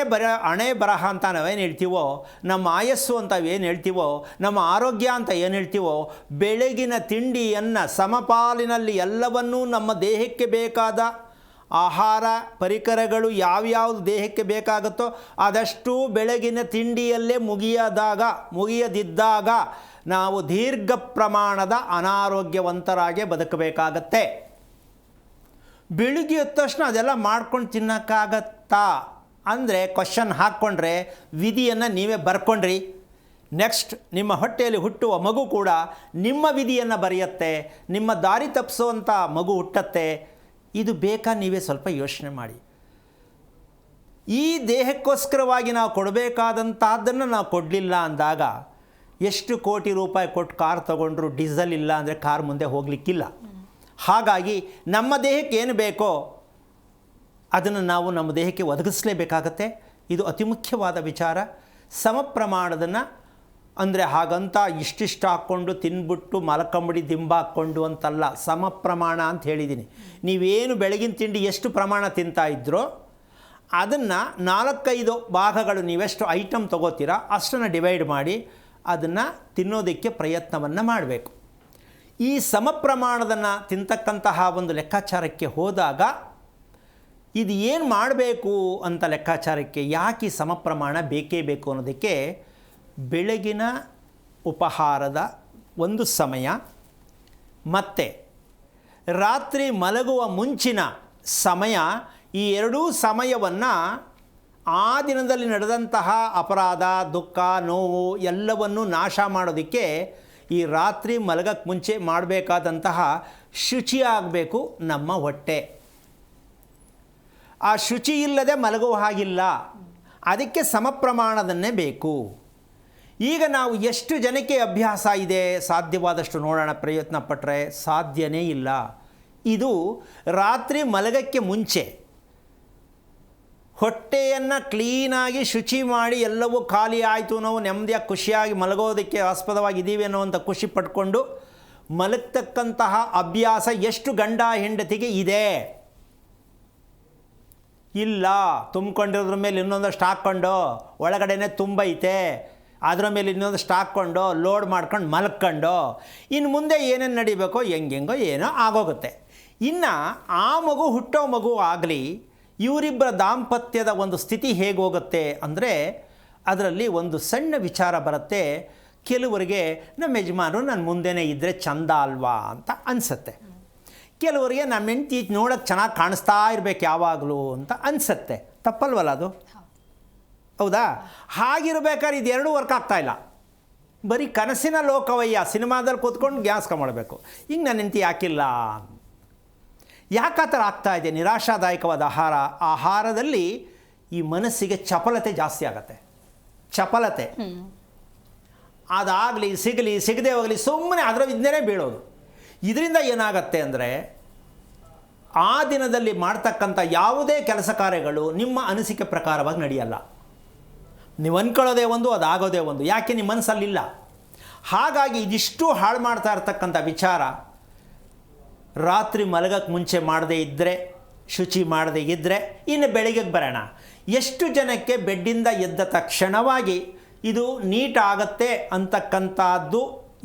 [SPEAKER 2] ಬರಹ ಅಂತ ನಾವೇನು ಹೇಳ್ತೀವೋ, ನಮ್ಮ ಆಯಸ್ಸು ಅಂತ ಏನು ಹೇಳ್ತೀವೋ, ನಮ್ಮ ಆರೋಗ್ಯ ಅಂತ ಏನು ಹೇಳ್ತೀವೋ, ಬೆಳಗಿನ ತಿಂಡಿಯನ್ನು ಸಮಪಾಲಿನಲ್ಲಿ ಎಲ್ಲವನ್ನೂ ನಮ್ಮ ದೇಹಕ್ಕೆ ಬೇಕಾದ ಆಹಾರ ಪರಿಕರಗಳು ಯಾವ್ಯಾವುದು ದೇಹಕ್ಕೆ ಬೇಕಾಗುತ್ತೋ ಅದಷ್ಟು ಬೆಳಗಿನ ತಿಂಡಿಯಲ್ಲೇ ಮುಗಿಯದಿದ್ದಾಗ ನಾವು ದೀರ್ಘ ಪ್ರಮಾಣದ ಅನಾರೋಗ್ಯವಂತರಾಗಿ ಬದುಕಬೇಕಾಗತ್ತೆ. ಬೆಳಿಗ್ಗೆ ಎದ್ದ ತಕ್ಷಣ ಅದೆಲ್ಲ ಮಾಡ್ಕೊಂಡು ತಿನ್ನೋಕ್ಕಾಗತ್ತಾ ಅಂದರೆ ಕ್ವಶನ್ ಹಾಕ್ಕೊಂಡ್ರೆ ವಿಧಿಯನ್ನು ನೀವೇ ಬರ್ಕೊಂಡ್ರಿ. ನೆಕ್ಸ್ಟ್ ನಿಮ್ಮ ಹೊಟ್ಟೆಯಲ್ಲಿ ಹುಟ್ಟುವ ಮಗು ಕೂಡ ನಿಮ್ಮ ವಿಧಿಯನ್ನು ಬರೆಯುತ್ತೆ, ನಿಮ್ಮ ದಾರಿ ತಪ್ಪಿಸುವಂಥ ಮಗು ಹುಟ್ಟತ್ತೆ. ಇದು ಬೇಕಾ? ನೀವೇ ಸ್ವಲ್ಪ ಯೋಚನೆ ಮಾಡಿ. ಈ ದೇಹಕ್ಕೋಸ್ಕರವಾಗಿ ನಾವು ಕೊಡಬೇಕಾದಂಥದ್ದನ್ನು ನಾವು ಕೊಡಲಿಲ್ಲ ಅಂದಾಗ ಎಷ್ಟು ಕೋಟಿ ರೂಪಾಯಿ ಕೊಟ್ಟು ಕಾರ್ ತೊಗೊಂಡ್ರು ಡೀಸೆಲ್ ಇಲ್ಲ ಅಂದರೆ ಕಾರ್ ಮುಂದೆ ಹೋಗಲಿಕ್ಕಿಲ್ಲ. ಹಾಗಾಗಿ ನಮ್ಮ ದೇಹಕ್ಕೆ ಏನು ಬೇಕೋ ಅದನ್ನು ನಾವು ನಮ್ಮ ದೇಹಕ್ಕೆ ಒದಗಿಸಲೇಬೇಕಾಗತ್ತೆ. ಇದು ಅತಿ ಮುಖ್ಯವಾದ ವಿಚಾರ. ಸಮ ಪ್ರಮಾಣದನ್ನು ಅಂದರೆ ಹಾಗಂತ ಇಷ್ಟಿಷ್ಟು ಹಾಕ್ಕೊಂಡು ತಿನ್ಬಿಟ್ಟು ಮಲಕಂಬಡಿ ದಿಂಬ ಹಾಕ್ಕೊಂಡು ಅಂತಲ್ಲ, ಸಮ ಪ್ರಮಾಣ ಅಂತ ಹೇಳಿದ್ದೀನಿ. ನೀವೇನು ಬೆಳಗಿನ ತಿಂಡಿ ಎಷ್ಟು ಪ್ರಮಾಣ ತಿಂತಾಯಿದ್ರೋ ಅದನ್ನು 4-5 ಭಾಗಗಳು ನೀವೆಷ್ಟು ಐಟಮ್ ತೊಗೋತೀರಾ ಅಷ್ಟನ್ನು ಡಿವೈಡ್ ಮಾಡಿ ಅದನ್ನು ತಿನ್ನೋದಕ್ಕೆ ಪ್ರಯತ್ನವನ್ನು ಮಾಡಬೇಕು. ಈ ಸಮ ಪ್ರಮಾಣದನ್ನು ತಿಂತಕ್ಕಂತಹ ಒಂದು ಲೆಕ್ಕಾಚಾರಕ್ಕೆ ಹೋದಾಗ ಇದು ಏನು ಮಾಡಬೇಕು ಅಂತ ಲೆಕ್ಕಾಚಾರಕ್ಕೆ ಯಾಕೆ ಈ ಸಮ ಪ್ರಮಾಣ ಬೇಕೇ ಬೇಕು ಅನ್ನೋದಕ್ಕೆ ಬೆಳಗಿನ ಉಪಹಾರದ ಒಂದು ಸಮಯ ಮತ್ತು ರಾತ್ರಿ ಮಲಗುವ ಮುಂಚಿನ ಸಮಯ, ಈ ಎರಡೂ ಸಮಯವನ್ನು ಆ ದಿನದಲ್ಲಿ ನಡೆದಂತಹ ಅಪರಾಧ, ದುಃಖ, ನೋವು ಎಲ್ಲವನ್ನೂ ನಾಶ ಮಾಡೋದಕ್ಕೆ ಈ ರಾತ್ರಿ ಮಲಗಕ್ಕೆ ಮುಂಚೆ ಮಾಡಬೇಕಾದಂತಹ ಶುಚಿಯಾಗಬೇಕು ನಮ್ಮ ಹೊಟ್ಟೆ. ಆ ಶುಚಿ ಇಲ್ಲದೆ ಮಲಗುವ ಹಾಗಿಲ್ಲ. ಅದಕ್ಕೆ ಸಮ ಪ್ರಮಾಣದನ್ನೇ ಬೇಕು. ಈಗ ನಾವು ಎಷ್ಟು ಜನಕ್ಕೆ ಅಭ್ಯಾಸ ಇದೆ ಸಾಧ್ಯವಾದಷ್ಟು ನೋಡೋಣ ಪ್ರಯತ್ನ ಪಟ್ಟರೆ ಸಾಧ್ಯನೇ ಇಲ್ಲ. ಇದು ರಾತ್ರಿ ಮಲಗಕ್ಕೆ ಮುಂಚೆ ಹೊಟ್ಟೆಯನ್ನು ಕ್ಲೀನಾಗಿ ಶುಚಿ ಮಾಡಿ ಎಲ್ಲವೂ ಖಾಲಿ ಆಯಿತು, ನಾವು ನೆಮ್ಮದಿಯಾಗಿ ಖುಷಿಯಾಗಿ ಮಲಗೋದಕ್ಕೆ ಆಸ್ಪದವಾಗಿದ್ದೀವಿ ಅನ್ನೋವಂಥ ಖುಷಿ ಪಟ್ಕೊಂಡು ಮಲಗ್ತಕ್ಕಂತಹ ಅಭ್ಯಾಸ ಎಷ್ಟು ಗಂಡ ಹೆಂಡತಿಗೆ ಇದೆ? ಇಲ್ಲ. ತುಂಬಿಕೊಂಡಿರೋದ್ರ ಮೇಲೆ ಇನ್ನೊಂದಷ್ಟು ಹಾಕ್ಕೊಂಡು ಒಳಗಡೆನೇ ತುಂಬೈತೆ, ಅದರ ಮೇಲೆ ಇನ್ನೊಂದಷ್ಟು ಹಾಕ್ಕೊಂಡು ಲೋಡ್ ಮಾಡ್ಕೊಂಡು ಮಲ್ಕೊಂಡು ಇನ್ನು ಮುಂದೆ ಏನೇನು ನಡಿಬೇಕೋ ಹೆಂಗೆಂಗೋ ಏನೋ ಆಗೋಗುತ್ತೆ. ಇನ್ನು ಆ ಮಗು ಹುಟ್ಟೋ ಮಗು ಆಗಲಿ ಇವರಿಬ್ಬರ ದಾಂಪತ್ಯದ ಒಂದು ಸ್ಥಿತಿ ಹೇಗೆ ಹೋಗುತ್ತೆ ಅಂದರೆ ಅದರಲ್ಲಿ ಒಂದು ಸಣ್ಣ ವಿಚಾರ ಬರುತ್ತೆ. ಕೆಲವರಿಗೆ ನಮ್ಮ ಯಜಮಾನರು ನನ್ನ ಮುಂದೆನೇ ಇದ್ದರೆ ಚಂದ ಅಲ್ವಾ ಅಂತ ಅನಿಸುತ್ತೆ. ಕೆಲವರಿಗೆ ನಮ್ಮ ಹೆಂಡತಿ ನೋಡೋಕ್ಕೆ ಚೆನ್ನಾಗಿ ಕಾಣಿಸ್ತಾ ಇರಬೇಕು ಯಾವಾಗಲೂ ಅಂತ ಅನಿಸುತ್ತೆ. ತಪ್ಪಲ್ವಲ್ಲ ಅದು? ಹೌದಾ? ಹಾಗಿರ್ಬೇಕಾದ್ರೆ ಇದೆರಡೂ ವರ್ಕ್ ಆಗ್ತಾಯಿಲ್ಲ. ಬರೀ ಕನಸಿನ ಲೋಕವಯ್ಯ, ಸಿನಿಮಾದಲ್ಲಿ ಕೂತ್ಕೊಂಡು ಗ್ಯಾಸ್ಕ ಮಾಡಬೇಕು. ಈಗ ನನ್ನ ಹೆಂಡತಿ ಯಾಕಿಲ್ಲ? ಯಾಕೆ ಆ ಥರ ಆಗ್ತಾಯಿದೆ? ನಿರಾಶಾದಾಯಕವಾದ ಆಹಾರದಲ್ಲಿ ಈ ಮನಸ್ಸಿಗೆ ಚಪಲತೆ ಜಾಸ್ತಿ ಆಗುತ್ತೆ. ಚಪಲತೆ ಅದಾಗಲಿ ಸಿಗಲಿ ಸಿಗದೆ ಹೋಗಲಿ ಸುಮ್ಮನೆ ಅದರ ವಿದ್ಯೆನೇ ಬೀಳೋದು. ಇದರಿಂದ ಏನಾಗತ್ತೆ ಅಂದರೆ ಆ ದಿನದಲ್ಲಿ ಮಾಡ್ತಕ್ಕಂಥ ಯಾವುದೇ ಕೆಲಸ ಕಾರ್ಯಗಳು ನಿಮ್ಮ ಅನಿಸಿಕೆ ಪ್ರಕಾರವಾಗಿ ನಡೆಯಲ್ಲ. ನೀವು ಅಂದ್ಕೊಳ್ಳೋದೇ ಒಂದು, ಅದಾಗೋದೇ ಒಂದು. ಯಾಕೆ? ನಿಮ್ಮ ಮನಸ್ಸಲ್ಲಿಲ್ಲ. ಹಾಗಾಗಿ ಇದಿಷ್ಟು ಹಾಳು ಮಾಡ್ತಾ ಇರ್ತಕ್ಕಂಥ ವಿಚಾರ ರಾತ್ರಿ ಮಲಗಕ್ಕೆ ಮುಂಚೆ ಮಾಡದೇ ಇದ್ದರೆ, ಶುಚಿ ಮಾಡದೇ ಇದ್ದರೆ, ಇನ್ನು ಬೆಳಿಗ್ಗೆಗೆ ಬರೋಣ. ಎಷ್ಟು ಜನಕ್ಕೆ ಬೆಡ್ಡಿಂದ ಎದ್ದ ತಕ್ಷಣವಾಗಿ ಇದು ನೀಟ್ ಆಗುತ್ತೆ ಅಂತಕ್ಕಂಥದ್ದು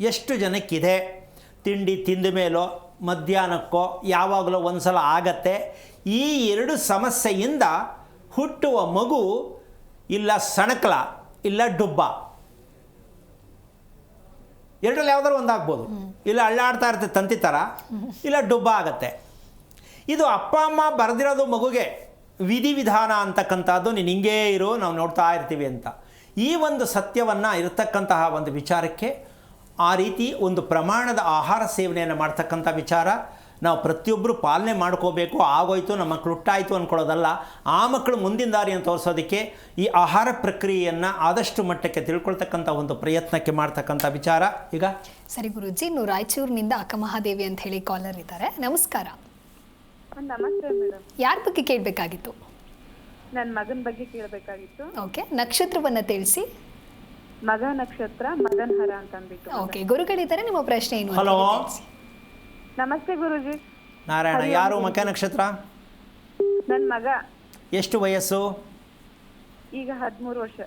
[SPEAKER 2] ಎಷ್ಟು ಜನಕ್ಕಿದೆ? ತಿಂಡಿ ತಿಂದ ಮೇಲೋ ಮಧ್ಯಾಹ್ನಕ್ಕೋ ಯಾವಾಗಲೂ ಒಂದು ಸಲ ಆಗತ್ತೆ. ಈ ಎರಡು ಸಮಸ್ಯೆಯಿಂದ ಹುಟ್ಟುವ ಮಗು ಇಲ್ಲ ಸಣಕಲ ಇಲ್ಲ ಡುಬ್ಬ, ಎರಡರಲ್ಲಿ ಯಾವ್ದಾರು ಒಂದು ಆಗ್ಬೋದು. ಇಲ್ಲ ಅಳ್ಳಾಡ್ತಾ ಇರುತ್ತೆ ತಂತಿ ಥರ, ಇಲ್ಲ ಡುಬ್ಬ ಆಗತ್ತೆ. ಇದು ಅಪ್ಪ ಅಮ್ಮ ಬರೆದಿರೋದು ಮಗುಗೆ ವಿಧಿವಿಧಾನ ಅಂತಕ್ಕಂಥದ್ದು. ನೀನು ಹಿಂಗೇ ಇರು, ನಾವು ನೋಡ್ತಾ ಇರ್ತೀವಿ ಅಂತ. ಈ ಒಂದು ಸತ್ಯವನ್ನು ಇರತಕ್ಕಂತಹ ಒಂದು ವಿಚಾರಕ್ಕೆ ಆ ರೀತಿ ಒಂದು ಪ್ರಮಾಣದ ಆಹಾರ ಸೇವನೆಯನ್ನು ಮಾಡ್ತಕ್ಕಂಥ ವಿಚಾರ ನಾವು ಪ್ರತಿಯೊಬ್ಬರು ಪಾಲನೆ ಮಾಡ್ಕೋಬೇಕು. ಆಗೋಯ್ತು ನಮ್ಮ ಮಕ್ಕಳು ಹುಟ್ಟಾಯಿತು ಅಂದ್ಕೊಳ್ಳೋದಲ್ಲ. ಆ ಮಕ್ಕಳು ಮುಂದಿನ ದಾರಿಯನ್ನು ತೋರಿಸೋದಕ್ಕೆ ಈ ಆಹಾರ ಪ್ರಕ್ರಿಯೆಯನ್ನು ಆದಷ್ಟು ಮಟ್ಟಕ್ಕೆ ತಿಳ್ಕೊಳ್ತಕ್ಕಂಥ ಒಂದು ಪ್ರಯತ್ನಕ್ಕೆ ಮಾಡ್ತಕ್ಕಂಥ ವಿಚಾರ. ಈಗ
[SPEAKER 1] ಸರಿ ಗುರುಜಿ, ಇನ್ನು ರಾಯಚೂರಿನಿಂದ ಅಕ್ಕಮಹಾದೇವಿ ಅಂತ ಹೇಳಿ ಕಾಲರ್ ಇದ್ದಾರೆ. ನಮಸ್ಕಾರ.
[SPEAKER 3] ನಮಸ್ತೆ ಮೇಡಮ್.
[SPEAKER 1] ಯಾರ ಬಗ್ಗೆ ಕೇಳಬೇಕಾಗಿತ್ತು?
[SPEAKER 3] ನನ್ನ ಮಗನ ಬಗ್ಗೆ ಕೇಳಬೇಕಾಗಿತ್ತು.
[SPEAKER 1] ಓಕೆ, ನಕ್ಷತ್ರವನ್ನ ತಿಳಿಸಿ.
[SPEAKER 3] ಮಗ ನಕ್ಷತ್ರ ಮದನ್ಹರ ಅಂತ ಅಂದ್ಬಿಟ್ಟು.
[SPEAKER 1] ಓಕೆ, ಗುರುಗಳಿದ್ದಾರೆ, ನಿಮ್ಮ ಪ್ರಶ್ನೆ ಏನು?
[SPEAKER 2] ಹಲೋ.
[SPEAKER 3] ನಮಸ್ತೆ ಗುರುಜಿ.
[SPEAKER 2] ನಾರಾಯಣ. ಯಾರು ಮಕ ನಕ್ಷತ್ರ?
[SPEAKER 3] ನನ್ನ ಮಗ
[SPEAKER 2] ಎಷ್ಟು ವಯಸ್ಸು?
[SPEAKER 3] ಈಗ 13 ವರ್ಷ.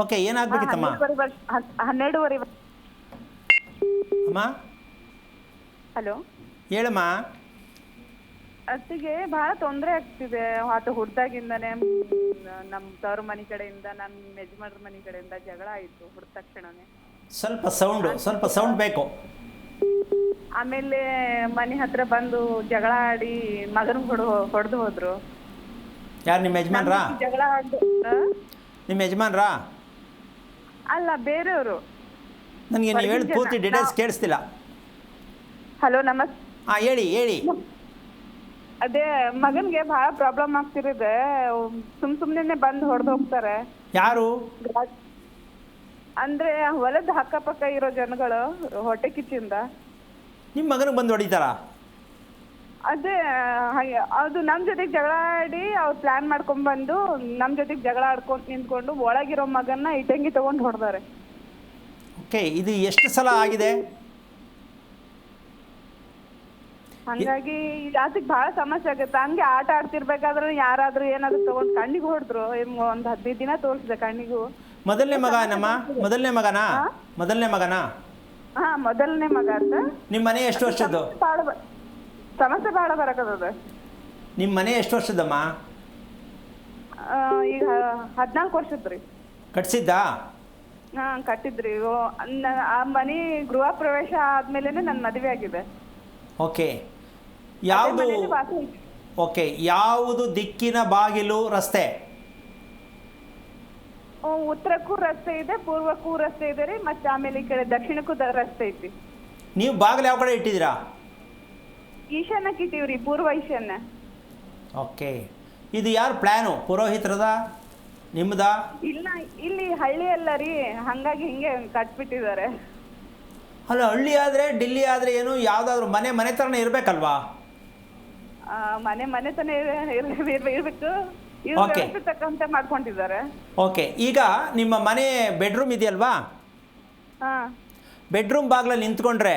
[SPEAKER 2] ಓಕೆ, ಏನಾಗಬೇಕಿತ್ತಮ್ಮ?
[SPEAKER 3] 12 ವರ್ಷ.
[SPEAKER 2] ಅಮ್ಮ
[SPEAKER 3] ಹಲೋ,
[SPEAKER 2] ಹೇಳಮ್ಮ.
[SPEAKER 3] ಅತ್ತಿಗೆ ಭಾಳ ತೊಂದರೆ ಆಗ್ತಿದೆ. ಆತ ಹುಡ್ದಾಗಿಂದಾನೆ ನಮ್ಮ ತವ್ರ ಮನೆ ಕಡೆಯಿಂದ, ನಮ್ಮ ಯಜಮಾನ್ರ ಮನೆ ಕಡೆಯಿಂದ ಜಗಳ ಆಯಿತು ಹುಡ್ದ ತಕ್ಷಣನೇ.
[SPEAKER 2] ಸ್ವಲ್ಪ ಸೌಂಡ್ ಬೇಕು.
[SPEAKER 3] ಆಮೇಲೆ ಮನೆ ಹತ್ರ ಬಂದು ಜಗಳ ಆಡಿ ಮಗನ ಹೊಡೆದು ಹೋದ್ರು.
[SPEAKER 2] ಯಾರು, ನಿಮ್ಮ ಯಜಮಾನ್ರಾ?
[SPEAKER 3] ಜಗಳ ಆಡಿ
[SPEAKER 2] ನಿಮ್ಮ ಯಜಮಾನ್ರಾ?
[SPEAKER 3] ಅಲ್ಲ, ಬೇರೆಯವರು.
[SPEAKER 2] ನನಗೆ ನೀವು ಹೇಳಿ ಪೂರ್ತಿ ಡೀಟೇಲ್ಸ್ ಕೇಳಿಸ್ತಿಲ್ಲ.
[SPEAKER 3] ಹಲೋ, ನಮಸ್ತೆ.
[SPEAKER 2] ಹಾಂ, ಹೇಳಿ.
[SPEAKER 3] ಅದೇ ಮಗನ್ಗೆ ಬಹಳ ಪ್ರಾಬ್ಲಮ್ ಆಗ್ತಿರೋದೆ. ಸುಮ್ನೆ ಬಂದು ಹೊಡೆದು ಹೋಗ್ತಾರೆ.
[SPEAKER 2] ಯಾರು?
[SPEAKER 3] ಅಂದ್ರೆ ಹೊಲದ ಅಕ್ಕಪಕ್ಕ ಇರೋ ಜನಗಳು ಹೊಟ್ಟೆ ಕಿಚ್ಚಿಂದ.
[SPEAKER 2] ನಿಮ್ಮ ಮಗನಿಗೆ ಬಂದು ಹೊಡಿತಾರಾ?
[SPEAKER 3] ಅದೇ ಅದು ನಮ್ಮ ಜೊತೆಗೆ ಜಗಳ ಆಡಿ ಅವ್ರು ಪ್ಲಾನ್ ಮಾಡ್ಕೊಂಡ್ ಬಂದು ನಮ್ಮ ಜೊತೆಗೆ ಜಗಳ ಆಡ್ಕೊಂಡು ನಿಂತ್ಕೊಂಡು ಒಳಗಿರೋ ಮಗನ್ನ ಇಟಂಗಿ ತಗೊಂಡು ಹೊಡೆದಾರೆ.
[SPEAKER 2] ಓಕೆ, ಇದು ಎಷ್ಟು ಸಲ ಆಗಿದೆ?
[SPEAKER 3] ಹಂಗಾಗಿ ಅದಕ್ಕೆ ಬಹಳ ಸಮಸ್ಯೆ ಆಗುತ್ತೆ. ಹಂಗೆ ಆಟ ಆಡ್ತಿರ್ಬೇಕಾದ್ರೆ ಯಾರಾದ್ರೂ ಏನಾದ್ರು ತಗೊಂಡ್ ಕಣ್ಣಿಗೆ ಹೊಡೆದ್ರು. ಒಂದ್ 15 ದಿನ ತೋರಿಸಿದೆ ಕಣ್ಣಿಗೂ.
[SPEAKER 2] ಮೊದಲನೇ ಮಗನಾ?
[SPEAKER 3] ಹಾ, ಮೊದಲನೇ ಮಗ ಅಂತ.
[SPEAKER 2] ನಿಮ್ಮ ಮನೆ ಎಷ್ಟು ವರ್ಷದ್ದು?
[SPEAKER 3] ಸಮಸ್ಯೆ ಬಹಳ ಬರಕದ.
[SPEAKER 2] ನಿಮ್ಮ ಮನೆ ಎಷ್ಟು ವರ್ಷದಮ್ಮ?
[SPEAKER 3] ಈಗ 14 ವರ್ಷದ್ರಿ.
[SPEAKER 2] ಕಟ್ಸಿದ್ದಾ?
[SPEAKER 3] ಹಾ, ಕಟ್ಟಿದ್ರಿ. ಆ ಮನೆ ಗೃಹ ಪ್ರವೇಶ ಆದ್ಮೇಲೆನೆ ನನ್ನ ಮದುವೆ ಆಗಿದೆ.
[SPEAKER 2] ಓಕೆ, ಯಾವುದು ದಿಕ್ಕಿನ ಬಾಗಿಲು ರಸ್ತೆ?
[SPEAKER 3] ಉತ್ತರಕ್ಕೂ ರಸ್ತೆ ಇದೆ, ಪೂರ್ವಕ್ಕೂ ರಸ್ತೆ ಇದೆ ರೀ. ಮತ್ತೆ ಆಮೇಲೆ ಈ ಕಡೆ ದಕ್ಷಿಣಕ್ಕೂ ರಸ್ತೆ ಐತಿ.
[SPEAKER 2] ನೀವು ಬಾಗಿಲು ಯಾವ ಕಡೆ ಇಟ್ಟಿದ್ದೀರಾ?
[SPEAKER 3] ಈಶಾನ್ಯಕ್ಕೆ ಇಟ್ಟಿವ್ರಿ, ಪೂರ್ವ ಈಶಾನ್ಯ.
[SPEAKER 2] ಓಕೆ, ಇದು ಯಾರು ಪ್ಲ್ಯಾನು? ಪುರೋಹಿತರದ, ನಿಮ್ಮದ?
[SPEAKER 3] ಇಲ್ಲ, ಇಲ್ಲಿ ಹಳ್ಳಿ ಅಲ್ಲ ರೀ, ಹಂಗಾಗಿ ಹಿಂಗೆ ಕಟ್ಬಿಟ್ಟಿದ್ದಾರೆ.
[SPEAKER 2] ಅಲ್ಲ, ಹಳ್ಳಿ ಆದರೆ ಡಿಲ್ಲಿ ಆದರೆ ಏನು, ಯಾವುದಾದ್ರೂ ಮನೆ ಥರನೇ ಇರಬೇಕಲ್ವಾ?
[SPEAKER 3] ಮನೆತನ ಇರಬೇಕು.
[SPEAKER 2] ಓಕೆ,
[SPEAKER 3] ತಕ್ಕಂತೆ ಮಾಡ್ಕೊಂಡಿದ್ದಾರೆ.
[SPEAKER 2] ಓಕೆ. ಈಗ ನಿಮ್ಮ ಮನೆ ಬೆಡ್ರೂಮ್ ಇದೆಯಲ್ವಾ?
[SPEAKER 3] ಹಾಂ,
[SPEAKER 2] ಬೆಡ್ರೂಮ್ ಬಾಗಿಲಲ್ಲಿ ನಿಂತ್ಕೊಂಡ್ರೆ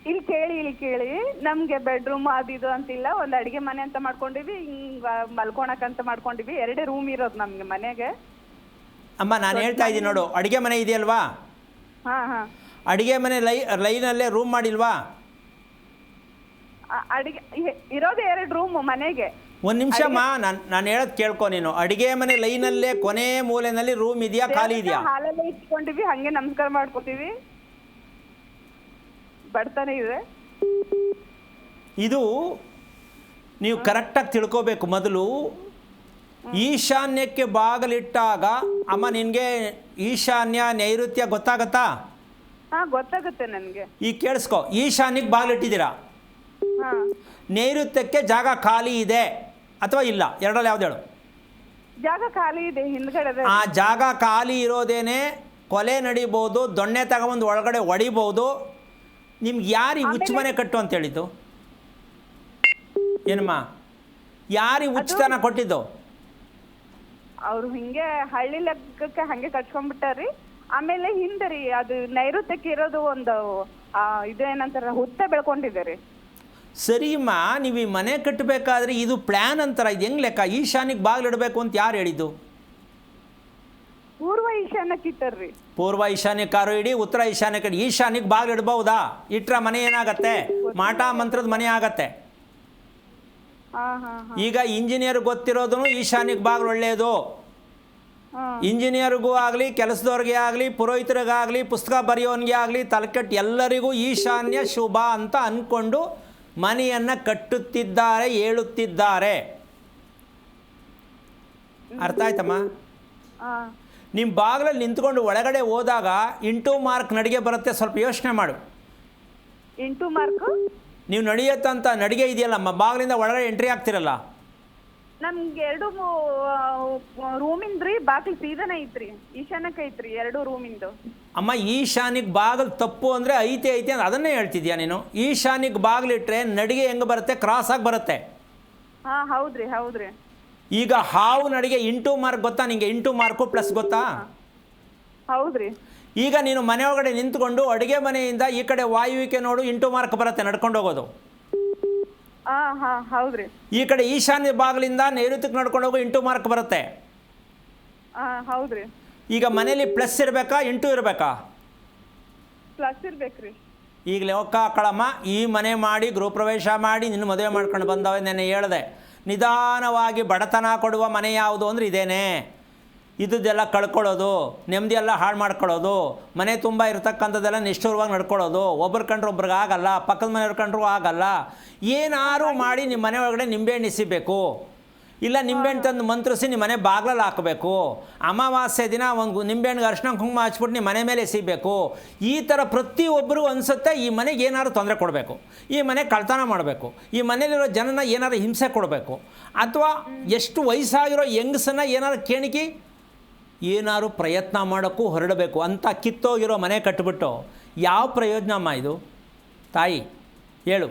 [SPEAKER 3] ಇಲ್ಲಿ ಕೇಳಿ ನಮ್ಗೆ ಬೆಡ್ರೂಮ್ ಅದು ಅಂತಿಲ್ಲ. ಒಂದು ಅಡಿಗೆ ಮನೆ ಅಂತ ಮಾಡ್ಕೊಂಡಿವಿ, ಹಿಂಗ ಮಲ್ಕೊಳಕಂತ ಮಾಡ್ಕೊಂಡಿವಿ. 2 ರೂಮ್ ಇರೋದು ನಮ್ಗೆ ಮನೆಗೆ.
[SPEAKER 2] ಅಮ್ಮ, ನಾನು ಹೇಳ್ತಾ ಇದ್ದೀನಿ ನೋಡು, ಅಡುಗೆ ಮನೆ ಇದೆಯಲ್ವಾ?
[SPEAKER 3] ಹಾಂ.
[SPEAKER 2] ಅಡುಗೆ ಮನೆ ಲೈನಲ್ಲೇ ರೂಮ್ ಮಾಡಿಲ್ವಾ?
[SPEAKER 3] ಅಡಿಗೆ ಇರೋದು 2 ರೂಮ್ ಮನೆಗೆ.
[SPEAKER 2] ಒಂದು ನಿಮಿಷಮ್ಮ, ನಾನು ಹೇಳೋದು ಕೇಳ್ಕೊ ನೀನು. ಅಡುಗೆ ಮನೆ ಲೈನಲ್ಲೇ ಕೊನೆ ಮೂಲೆಯಲ್ಲಿ ರೂಮ್ ಇದೆಯಾ, ಖಾಲಿ ಇದೆಯಾ?
[SPEAKER 3] ಹಾಲಲ್ಲೇ ಇಟ್ಕೊಂಡಿವಿ, ಹಂಗೆ ನಮಸ್ಕಾರ ಮಾಡ್ಕೋತೀವಿ. ಬಡತನ ಇದೆ.
[SPEAKER 2] ಇದು ನೀವು ಕರೆಕ್ಟಾಗಿ ತಿಳ್ಕೋಬೇಕು. ಮೊದಲು ಈಶಾನ್ಯಕ್ಕೆ ಬಾಗಿಲಿಟ್ಟಾಗ, ಅಮ್ಮ ನಿನಗೆ ಈಶಾನ್ಯ ನೈಋತ್ಯ ಗೊತ್ತಾಗತ್ತಾ?
[SPEAKER 3] ಹಾಂ, ಗೊತ್ತಾಗುತ್ತೆ ನನಗೆ.
[SPEAKER 2] ಈಗ ಕೇಳಿಸ್ಕೊ, ಈಶಾನ್ಯಕ್ಕೆ ಬಾಗಿಲಿಟ್ಟಿದ್ದೀರಾ,
[SPEAKER 3] ಹಾಂ.
[SPEAKER 2] ನೈಋತ್ಯಕ್ಕೆ ಜಾಗ ಖಾಲಿ ಇದೆ ಅಥವಾ ಇಲ್ಲ? ಎರಡರಲ್ಲಿ ಯಾವ್ದು ಹೇಳು?
[SPEAKER 3] ಜಾಗ ಖಾಲಿ ಇದೆ ಹಿಂದ್ಗಡೆ.
[SPEAKER 2] ಆ ಜಾಗ ಖಾಲಿ ಇರೋದೇನೆ ಕೊಲೆ ನಡಿಬೋದು, ದೊಣ್ಣೆ ತಗೊಂಬಂದು ಒಳಗಡೆ ಹೊಡಿಬೋದು. ನಿಮ್ಗೆ ಯಾರು ಈ ಹುಚ್ಚು ಮನೆ ಕಟ್ಟು ಅಂತ ಹೇಳಿದ್ದು? ಏನಮ್ಮ, ಯಾರು ಈ ಹುಚ್ಚುತನ ಕೊಟ್ಟಿದ್ದು?
[SPEAKER 3] ಅವರು ಹಿಂಗೆ ಹಳ್ಳಿ ಲೆಕ್ಕಕ್ಕೆ ಹಂಗೆ ಕಟ್ಕೊಂಡ್ಬಿಟ್ಟಾರಿ. ಆಮೇಲೆ ಹಿಂದೆ ರೀ, ಅದು ನೈಋತ್ಯಕ್ಕೆ ಇರೋದು ಒಂದು ಇದೇನಂತಾರ, ಹುತ್ತ ಬೆಳ್ಕೊಂಡಿದೆ ರೀ.
[SPEAKER 2] ಸರಿಮ್ಮ, ನೀವು ಈ ಮನೆ ಕಟ್ಟಬೇಕಾದ್ರೆ ಇದು ಪ್ಲ್ಯಾನ್ ಅಂತಾರ, ಇದು ಹೆಂಗೆ ಲೆಕ್ಕ? ಈಶಾನ್ಯಕ್ಕೆ ಬಾಗಿಲಿಡಬೇಕು ಅಂತ ಯಾರು ಹೇಳಿದ್ದು?
[SPEAKER 3] ಪೂರ್ವ ಈಶಾನ್ಯಕ್ಕೆ ಇಟ್ಟಾರ್ರಿ.
[SPEAKER 2] ಪೂರ್ವ ಈಶಾನ್ಯಕ್ಕಾರು ಇಡಿ, ಉತ್ತರ ಈಶಾನ್ಯಕ್ಕೆ ಇಡಿ. ಈಶಾನ್ಯಕ್ಕೆ ಬಾಗಿಲು ಇಡ್ಬಹುದಾ? ಇಟ್ರ ಮನೆ ಏನಾಗತ್ತೆ? ಮಾಟ ಮಂತ್ರದ ಮನೆ ಆಗತ್ತೆ. ಈಗ ಇಂಜಿನಿಯರ್ ಗೊತ್ತಿರೋದು ಈಶಾನ್ಯಕ್ಕೆ ಬಾಗಿಲು ಒಳ್ಳೆಯದು. ಇಂಜಿನಿಯರ್ಗೂ ಆಗಲಿ, ಕೆಲಸದವ್ರಿಗೆ ಆಗಲಿ, ಪುರೋಹಿತರಿಗಾಗಲಿ, ಪುಸ್ತಕ ಬರೆಯೋನಿಗೆ ಆಗಲಿ, ತಲೆಕೆಟ್ಟು ಎಲ್ಲರಿಗೂ ಈಶಾನ್ಯ ಶುಭ ಅಂತ ಅಂದ್ಕೊಂಡು ಮನೆಯನ್ನು ಕಟ್ಟುತ್ತಿದ್ದಾರೆ, ಹೇಳುತ್ತಿದ್ದಾರೆ. ಅರ್ಥ ಆಯ್ತಮ್ಮ? ನಿಮ್ಮ ಬಾಗಿಲಲ್ಲಿ ನಿಂತ್ಕೊಂಡು ಒಳಗಡೆ ಹೋದಾಗ ಇಂಟು ಮಾರ್ಕ್ ನಡಿಗೆ ಬರುತ್ತೆ, ಸ್ವಲ್ಪ ಯೋಚನೆ ಮಾಡು.
[SPEAKER 3] Into mark?
[SPEAKER 2] ನೀವು ನಡೆಯತ್ತಂತ ನಡಿಗೆ ಇದೆಯಲ್ಲಮ್ಮ, ಬಾಗಿಲಿಂದ ಒಳಗಡೆ ಎಂಟ್ರಿ ಆಗ್ತಿರಲ್ಲ.
[SPEAKER 3] ನಮ್ಗೆ 2 ರೂಮಿಂದ್ರಿ ಬಾಗಿಲು ಸೀದಾನೆ ಐತ್ರಿ, ಈಶಾನ್ಯಕ್ಕೆ ಐತ್ರಿ 2 ರೂಮಿಂದು.
[SPEAKER 2] ಅಮ್ಮ, ಈಶಾನ್ಯಕ್ಕೆ ಬಾಗಿಲು ತಪ್ಪು ಅಂದರೆ ಐತೆ ಅಂತ ಅದನ್ನೇ ಹೇಳ್ತಿದ್ಯಾ ನೀನು? ಈಶಾನ್ಯಕ್ಕೆ ಬಾಗಿಲಿಟ್ರೆ ನಡಿಗೆ ಹೆಂಗೆ ಬರುತ್ತೆ? ಕ್ರಾಸಾಗಿ ಬರುತ್ತೆ.
[SPEAKER 3] ಹಾಂ, ಹೌದ್ರಿ.
[SPEAKER 2] ಈಗ ಹಾವು ನಡಿಗೆ ಇಂಟು ಮಾರ್ಕ್ ಗೊತ್ತಾ ನಿಂಗೆ? ಇಂಟು ಮಾರ್ಕು ಪ್ಲಸ್ ಗೊತ್ತಾ?
[SPEAKER 3] ಹೌದ್ರಿ.
[SPEAKER 2] ಈಗ ನೀನು ಮನೆ ಒಳಗಡೆ ನಿಂತ್ಕೊಂಡು ಅಡುಗೆ ಮನೆಯಿಂದ ಈ ಕಡೆ ವಾಯುವಿಕೆ ನೋಡು, ಇಂಟು ಮಾರ್ಕ್ ಬರುತ್ತೆ ನಡ್ಕೊಂಡು ಹೋಗೋದು.
[SPEAKER 3] ಹಾ ಹೌದ್ರಿ.
[SPEAKER 2] ಈ ಕಡೆ ಈಶಾನ್ಯ ಭಾಗದಿಂದ ನೈಋತ್ಯಕ್ಕೆ ನಡ್ಕೊಂಡು ಹೋಗೋ ಇಂಟು ಮಾರ್ಕ್ ಬರುತ್ತೆ.
[SPEAKER 3] ಹೌದ್ರಿ.
[SPEAKER 2] ಈಗ ಮನೇಲಿ ಪ್ಲಸ್ ಇರಬೇಕಾ ಇಂಟು ಇರಬೇಕಾ?
[SPEAKER 3] ಪ್ಲಸ್ ಇರ್ಬೇಕ್ರಿ.
[SPEAKER 2] ಈಗಲೇ ಕಳಮ್ಮ ಈ ಮನೆ ಮಾಡಿ ಗೃಹಪ್ರವೇಶ ಮಾಡಿ ನಿನ್ನ ಮದುವೆ ಮಾಡ್ಕೊಂಡು ಬಂದವ ನೆನ್ನೆ ಹೇಳಿದೆ. ನಿಧಾನವಾಗಿ ಬಡತನ ಕೊಡುವ ಮನೆ ಯಾವುದು ಅಂದರೆ ಇದೇನೇ. ಇದ್ದದ್ದೆಲ್ಲ ಕಳ್ಕೊಳ್ಳೋದು, ನೆಮ್ಮದಿಯೆಲ್ಲ ಹಾಳು ಮಾಡ್ಕೊಳ್ಳೋದು, ಮನೆ ತುಂಬ ಇರ್ತಕ್ಕಂಥದ್ದೆಲ್ಲ ನಿಷ್ಠುರವಾಗಿ ನಡ್ಕೊಳ್ಳೋದು, ಒಬ್ರು ಕಂಡ್ರೆ ಒಬ್ರಿಗೆ ಆಗಲ್ಲ, ಪಕ್ಕದ ಮನೆಯವ್ರು ಕಂಡ್ರೂ ಆಗಲ್ಲ. ಏನಾರು ಮಾಡಿ ನಿಮ್ಮ ಮನೆ ಒಳಗಡೆ ನಿಂಬೆಹಣ್ಣು ಇಸಿಬೇಕು, ಇಲ್ಲ ನಿಂಬೆಹಣ್ಣು ತಂದು ಮಂತ್ರಿಸಿ ನಿಮ್ಮ ಮನೆ ಬಾಗ್ಲಲ್ಲಿ ಹಾಕಬೇಕು. ಅಮಾವಾಸ್ಯೆ ದಿನ ಒಂದು ನಿಂಬೆಹಣ್ಣಿಗೆ ಅರಿಶಿನ ಕುಂಕುಮ ಹಚ್ಬಿಟ್ಟು ನಿಮ್ಮ ಮನೆ ಮೇಲೆ ಎಸಿಬೇಕು. ಈ ಥರ ಪ್ರತಿಯೊಬ್ಬರಿಗೂ ಅನಿಸುತ್ತೆ ಈ ಮನೆಗೆ ಏನಾದ್ರು ತೊಂದರೆ ಕೊಡಬೇಕು, ಈ ಮನೆ ಕಳ್ತನ ಮಾಡಬೇಕು, ಈ ಮನೇಲಿರೋ ಜನನ ಏನಾರು ಹಿಂಸೆ ಕೊಡಬೇಕು, ಅಥವಾ ಎಷ್ಟು ವಯಸ್ಸಾಗಿರೋ ಹೆಂಗಸನ್ನ ಏನಾರು ಕೇಣಿಕಿ ಏನಾದ್ರು ಪ್ರಯತ್ನ ಮಾಡೋಕ್ಕೂ ಹೊರಡಬೇಕು ಅಂತ ಕಿತ್ತೋಗಿರೋ ಮನೆ ಕಟ್ಟಿಬಿಟ್ಟು ಯಾವ ಪ್ರಯೋಜನಮ್ಮ ಇದು? ತಾಯಿ ಹೇಳು.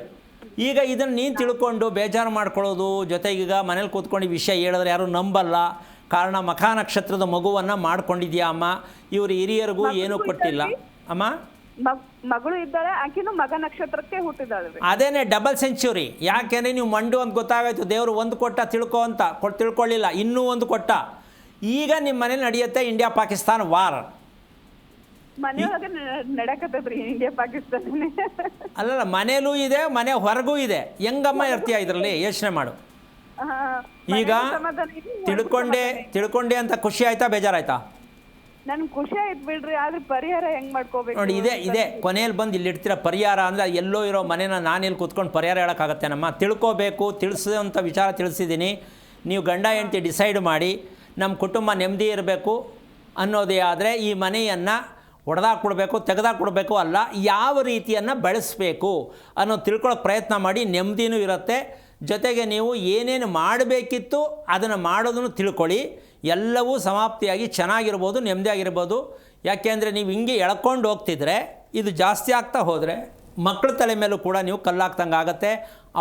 [SPEAKER 2] ಈಗ ಇದನ್ನು ನೀನು ತಿಳ್ಕೊಂಡು ಬೇಜಾರು ಮಾಡ್ಕೊಳ್ಳೋದು, ಜೊತೆಗೀಗ ಮನೇಲಿ ಕೂತ್ಕೊಂಡು ವಿಷಯ ಹೇಳಿದ್ರೆ ಯಾರು ನಂಬಲ್ಲ. ಕಾರಣ ಮಖ ನಕ್ಷತ್ರದ ಮಗುವನ್ನು ಮಾಡ್ಕೊಂಡಿದ್ಯಾ ಅಮ್ಮ. ಇವರು ಹಿರಿಯರಿಗೂ ಏನೂ ಕೊಟ್ಟಿಲ್ಲ ಅಮ್ಮ.
[SPEAKER 3] ಮಗಳು ಇದ್ದಾಳೆ, ಆಕಿನೂ ಮಗ ನಕ್ಷತ್ರಕ್ಕೆ ಹುಟ್ಟಿದಾಳೆ.
[SPEAKER 2] ಅದೇನೇ ಡಬಲ್ ಸೆಂಚುರಿ. ಯಾಕೆಂದರೆ ನೀವು ಮಂಡು ಅಂತ ಗೊತ್ತಾಗಾಯ್ತು, ದೇವರು ಒಂದು ಕೊಟ್ಟ ತಿಳ್ಕೊ ಅಂತ ತಿಳ್ಕೊಳ್ಳಿಲ್ಲ, ಇನ್ನೂ ಒಂದು ಕೊಟ್ಟ. ಈಗ ನಿಮ್ಮ ಮನೇಲಿ ನಡೆಯುತ್ತೆ ಇಂಡಿಯಾ ಪಾಕಿಸ್ತಾನ ವಾರ್.
[SPEAKER 3] ಮನೆಯೊಳಗೆ ನಡಕತ್ತದ್ರಿ ಇಂಡಿಯಾ ಪಾಕಿಸ್ತಾನ.
[SPEAKER 2] ಅಲ್ಲಲ್ಲ, ಮನೇಲೂ ಇದೆ, ಮನೆ ಹೊರಗೂ ಇದೆ. ಹೆಂಗಮ್ಮ ಇರ್ತೀಯ ಇದರಲ್ಲಿ? ಯೋಚನೆ ಮಾಡು. ಈಗ ತಿಳ್ಕೊಂಡೆ ಅಂತ ಖುಷಿ ಆಯ್ತಾ ಬೇಜಾರಾಯ್ತಾ?
[SPEAKER 3] ನನ್ಗೆ ಖುಷಿ ಆಯ್ತು ಬಿಡ್ರಿ, ಆದ್ರೆ ಪರಿಹಾರ ಹೆಂಗ್ ಮಾಡ್ಕೋಬೇಕು
[SPEAKER 2] ನೋಡಿ. ಇದೆ ಕೊನೆಯಲ್ಲಿ ಬಂದು ಇಲ್ಲಿ ಇಡ್ತೀರ ಪರಿಹಾರ ಅಂದರೆ ಎಲ್ಲೋ ಇರೋ ಮನೇನ ನಾನಿಲ್ಲಿ ಕೂತ್ಕೊಂಡು ಪರಿಹಾರ ಹೇಳೋಕ್ಕಾಗತ್ತೆ ನಮ್ಮ? ತಿಳ್ಕೋಬೇಕು, ತಿಳಿಸೋಂಥ ವಿಚಾರ ತಿಳಿಸಿದ್ದೀನಿ. ನೀವು ಗಂಡ ಹೆಂಡತಿ ಡಿಸೈಡ್ ಮಾಡಿ ನಮ್ಮ ಕುಟುಂಬ ನೆಮ್ಮದಿ ಇರಬೇಕು ಅನ್ನೋದೇ ಆದರೆ ಈ ಮನೆಯನ್ನು ಹೊಡೆದಾಕ್ಬಿಡ್ಬೇಕು, ತೆಗೆದಾಕ್ಬಿಡ್ಬೇಕು ಅಲ್ಲ, ಯಾವ ರೀತಿಯನ್ನು ಬೆಳೆಸಬೇಕು ಅನ್ನೋದು ತಿಳ್ಕೊಳ್ಳೋಕೆ ಪ್ರಯತ್ನ ಮಾಡಿ. ನೆಮ್ಮದಿನೂ ಇರುತ್ತೆ. ಜೊತೆಗೆ ನೀವು ಏನೇನು ಮಾಡಬೇಕಿತ್ತು ಅದನ್ನು ಮಾಡೋದನ್ನು ತಿಳ್ಕೊಳ್ಳಿ. ಎಲ್ಲವೂ ಸಮಾಪ್ತಿಯಾಗಿ ಚೆನ್ನಾಗಿರ್ಬೋದು, ನೆಮ್ಮದಿಯಾಗಿರ್ಬೋದು. ಯಾಕೆಂದರೆ ನೀವು ಹಿಂಗೆ ಎಳ್ಕೊಂಡು ಹೋಗ್ತಿದ್ರೆ ಇದು ಜಾಸ್ತಿ ಆಗ್ತಾ ಹೋದರೆ ಮಕ್ಕಳ ತಲೆ ಮೇಲೂ ಕೂಡ ನೀವು ಕಲ್ಲಾಕ್ದಂಗೆ ಆಗುತ್ತೆ.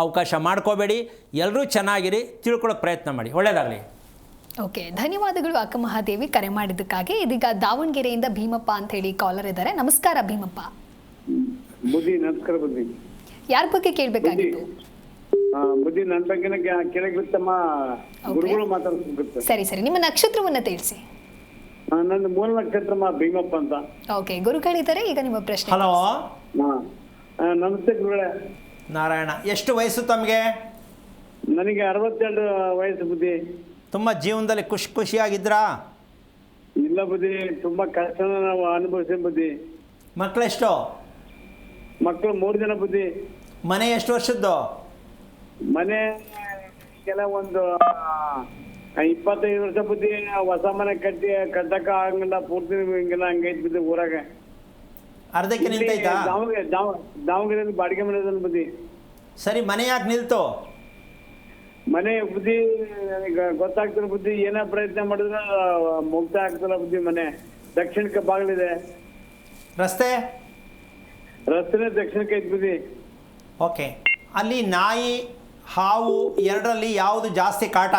[SPEAKER 2] ಅವಕಾಶ ಮಾಡ್ಕೋಬೇಡಿ. ಎಲ್ಲರೂ ಚೆನ್ನಾಗಿರಿ, ತಿಳ್ಕೊಳ್ಳೋಕೆ ಪ್ರಯತ್ನ ಮಾಡಿ. ಒಳ್ಳೆಯದಾಗಲಿ.
[SPEAKER 1] ಓಕೆ, ಧನ್ಯವಾದಗಳು ಅಕ್ಕ ಮಹಾದೇವಿ ಕರೆ ಮಾಡಿದ್ದಕ್ಕಾಗಿ. ಇದೀಗ ದಾವಣಗೆರೆಯಿಂದ ಭೀಮಪ್ಪ ಅಂತ ಹೇಳಿ ಕಾಲರ್ ಇದ್ದಾರೆ. ನಮಸ್ಕಾರ ಭೀಮಪ್ಪ.
[SPEAKER 4] ಬುದ್ಧಿ ನಮಸ್ಕಾರ. ಬುದ್ಧಿ
[SPEAKER 1] ಯಾರ ಬಗ್ಗೆ ಕೇಳಬೇಕಾಗಿತ್ತು?
[SPEAKER 4] ಬುದ್ಧಿ ನನ್ನ ಬಗ್ಗೆ ಕೇಳಕ್ಕಿತ್ತಮ್ಮ, ಗುರುಗಳು ಮಾತಾಡ್ಬೇಕು.
[SPEAKER 1] ಸರಿ, ನಿಮ್ಮ ನಕ್ಷತ್ರವನ್ನ ತಿಳಿಸಿ.
[SPEAKER 4] ನನ್ನ ಮೂಲ ನಕ್ಷತ್ರಮ್ಮ ಭೀಮಪ್ಪ ಅಂತ.
[SPEAKER 1] ಓಕೆ, ಗುರುಗಳಿದ್ದಾರೆ. ಈಗ ನಿಮ್ಮ ಪ್ರಶ್ನೆ.
[SPEAKER 2] ಹಲೋ,
[SPEAKER 4] ನಮಸ್ತೆ ಗುರುಗಳೇ.
[SPEAKER 2] ನಾರಾಯಣ. ಎಷ್ಟು ವಯಸ್ಸು ತಮಗೆ?
[SPEAKER 4] ನನಗೆ 62 ವಯಸ್ಸು ಬುದ್ಧಿ.
[SPEAKER 2] ತುಂಬ ಜೀವನದಲ್ಲಿ ಖುಷಿಯಾಗಿದ್ರಾ?
[SPEAKER 4] ಇಲ್ಲ ಬುದ್ಧಿ, ತುಂಬಾ ಕಷ್ಟನ ನಾವು ಅನುಭವಿಸಿ ಬುದ್ಧಿ.
[SPEAKER 2] ಮಕ್ಕಳೆಷ್ಟು?
[SPEAKER 4] ಮಕ್ಕಳು 3 ಜನ ಬುದ್ಧಿ.
[SPEAKER 2] ಮನೆ ಎಷ್ಟು ವರ್ಷದ್ದು?
[SPEAKER 4] ಮನೆ ಕೆಲ ಒಂದು 25 ವರ್ಷ ಬುದ್ಧಿ. ಹೊಸ ಮನೆ ಕಟ್ಟಕ್ಕ ಆಗಂಗಿಲ್ಲ, ಪೂರ್ತಿ ಹಿಂಗೆಲ್ಲ ಹಂಗೈತ್ ಬುದ್ಧಿ. ಊರಾಗ
[SPEAKER 2] ಅರ್ಧಕ್ಕೆ ನಿಲ್ತೈತಾ?
[SPEAKER 4] ದಾವಣಗೆರೆಯಲ್ಲಿ ಬಾಡಿಗೆ ಮನೆ ಇದನ್ನ ಬುದ್ಧಿ.
[SPEAKER 2] ಸರಿ, ಮನೆ ಯಾಕೆ ನಿಲ್ತು?
[SPEAKER 4] ಮನೆ ಬುದ್ಧಿ ನನಗೆ ಗೊತ್ತಾಗ್ತಿಲ್ಲ ಬುದ್ಧಿ. ಏನೇ ಪ್ರಯತ್ನ ಮಾಡಿದ್ರೆ ಮುಕ್ತ ಆಗ್ತಿಲ್ಲ ಬುದ್ಧಿ. ಮನೆ ದಕ್ಷಿಣಕ್ಕೆ ಬಾಗಿಲಿದೆ, ರಸ್ತೆನೇ ದಕ್ಷಿಣಕ್ಕೆ ಐತಿ ಬುದ್ಧಿ.
[SPEAKER 2] ಓಕೆ, ಅಲ್ಲಿ ನಾಯಿ ಹಾವು ಎರಡರಲ್ಲಿ ಯಾವುದು ಜಾಸ್ತಿ ಕಾಟ?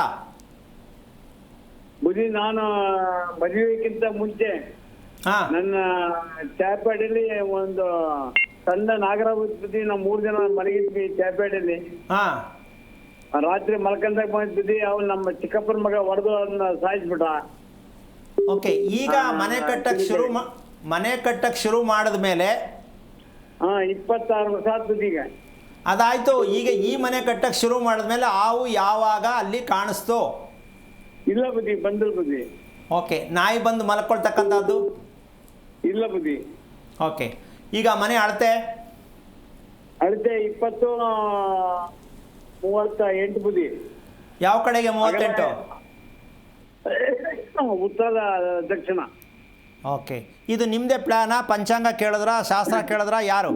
[SPEAKER 4] ಬುದ್ಧಿ ನಾನು ಮದುವೆಗಿಂತ ಮುಂಚೆ ನನ್ನ ಚಾಪೇಟೆಯಲ್ಲಿ ಒಂದು ಸಣ್ಣ ನಾಗರ ಬುದ್ಧಿ. ನಾವು 3 ಜನ ಮನೆಗಿದ್ವಿ ಚಾಪೇಟೆಯಲ್ಲಿ. ರಾತ್ರಿ ಮಲ್ಕಂದಾಗ ಬಂದಿದ್ವಿ. ಅವ್ನು ನಮ್ಮ ಚಿಕ್ಕಪ್ಪನ ಮಗ ಹೊಡೆದು ಅದನ್ನ ಸಾಯಿಸ್ಬಿಟ್ಟ.
[SPEAKER 2] ಓಕೆ, ಈಗ ಮನೆ ಕಟ್ಟಕ್ಕೆ ಶುರು ಮಾಡಿದ ಮೇಲೆ
[SPEAKER 4] 26 ವರ್ಷ ಆಯ್ತು ಈಗ.
[SPEAKER 2] ಅದಾಯ್ತು. ಈಗ ಈ ಮನೆ ಕಟ್ಟಕ್ಕೆ ಶುರು ಮಾಡಿದ್ಮೇಲೆ ಹಾವು ಯಾವಾಗ ಅಲ್ಲಿ ಕಾಣಿಸ್ತು?
[SPEAKER 4] ಇಲ್ಲ ಬುದ್ಧಿ, ಬಂದಿಲ್ಲ ಬುದ್ಧಿ. ಓಕೆ,
[SPEAKER 2] ನಾಯಿ ಬಂದು ಮಲ್ಕೊಳ್ತಕ್ಕಂಥದ್ದು?
[SPEAKER 4] ಇಲ್ಲ ಬುದ್ಧಿ.
[SPEAKER 2] ಓಕೆ, ಈಗ ಮನೆ ಅಳತೆ
[SPEAKER 4] 38 ಬುದ್ಧಿ.
[SPEAKER 2] ಯಾವ ಕಡೆಗೆ 38?
[SPEAKER 4] ಉತ್ತರ ದಕ್ಷಿಣ.
[SPEAKER 2] ಓಕೆ, ಇದು ನಿಮ್ಮದೇ ಪ್ಲಾನಾ? ಪಂಚಾಂಗ ಕೇಳಿದ್ರ, ಶಾಸ್ತ್ರ ಕೇಳಿದ್ರ, ಯಾರು?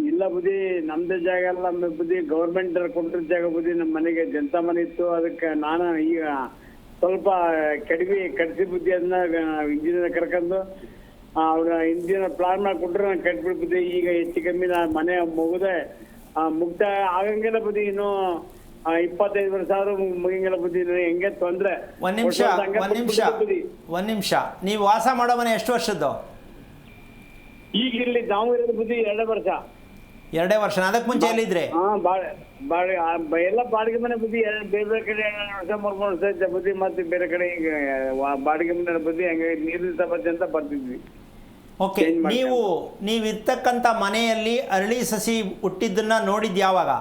[SPEAKER 4] ಇಲ್ಲ ಬುದ್ಧಿ, ನಮ್ದೇ ಜಾಗ ಅಲ್ಲ ಬುದ್ಧಿ. ಗೌರ್ಮೆಂಟ್ ಕೊಟ್ಟಿದ್ದ ಜಾಗ ಬುದ್ಧಿ. ನಮ್ಮ ಮನೆಗೆ ಜನತಾ ಮನೆ ಇತ್ತು, ಅದಕ್ಕೆ ನಾನು ಈಗ ಸ್ವಲ್ಪ ಕಟ್ಸಿ ಬುದ್ಧಿ. ಅದನ್ನ ಇಂಜಿನಿಯರ್ ಕರ್ಕೊಂಡು ಅವ್ರ ಇಂಜಿನಿಯರ್ ಪ್ಲಾನ್ ಮಾಡಿಕೊಟ್ರೆ ನಾನು ಕಟ್ಬಿಡ್ ಬುದ್ಧಿ. ಈಗ ಹೆಚ್ಚು ಕಮ್ಮಿ ಮನೆ ಮುಗಿದೆ ಮುಕ್ತಾಯ ಆಗಂಗಿಲ್ಲ ಬುದ್ಧಿ. ಇನ್ನು 25 ವರ್ಷ ಆದ್ರೂ ಮುಗಿಂಗಿಲ್ಲ ಬುದ್ಧಿ. ಹೆಂಗೆ ತೊಂದ್ರೆ.
[SPEAKER 2] ಒಂದ್ ನಿಮಿಷ. ನೀವು ವಾಸ ಮಾಡೋ ಮನೆ ಎಷ್ಟು ವರ್ಷದ್ದು?
[SPEAKER 4] ಈಗ ಇಲ್ಲಿ ದಾವಣಗೆರೆ ಬುದ್ಧಿ 2 ವರ್ಷ.
[SPEAKER 2] 2 ವರ್ಷ. ಅದಕ್ಕೆ ಮುಂಚೆ ಎಲ್ಲಿದ್ರಿ?
[SPEAKER 4] ಎಲ್ಲ ಬಾಡಿಗೆ ಮನೆ ಬುದ್ಧಿ ಬೇರೆ ಬೇರೆ ಕಡೆ 2 ವರ್ಷ 3 ವರ್ಷ ಇದ್ದ ಬುದ್ಧಿ, ಮತ್ತೆ ಬೇರೆ ಕಡೆ ಈಗ ಬಾಡಿಗೆ ಮನೆ ಬುದ್ಧಿ ಹಂಗೆ ನೀರಿನ ಸಮಸ್ಯೆ ಅಂತ ಬರ್ತಿದ್ವಿ.
[SPEAKER 2] ಓಕೆ, ನೀವು ಇರ್ತಕ್ಕಂಥ ಮನೆಯಲ್ಲಿ ಅರಳಿ ಸಸಿ ಹುಟ್ಟಿದ್ದನ್ನ ನೋಡಿದ್ದು ಯಾವಾಗ?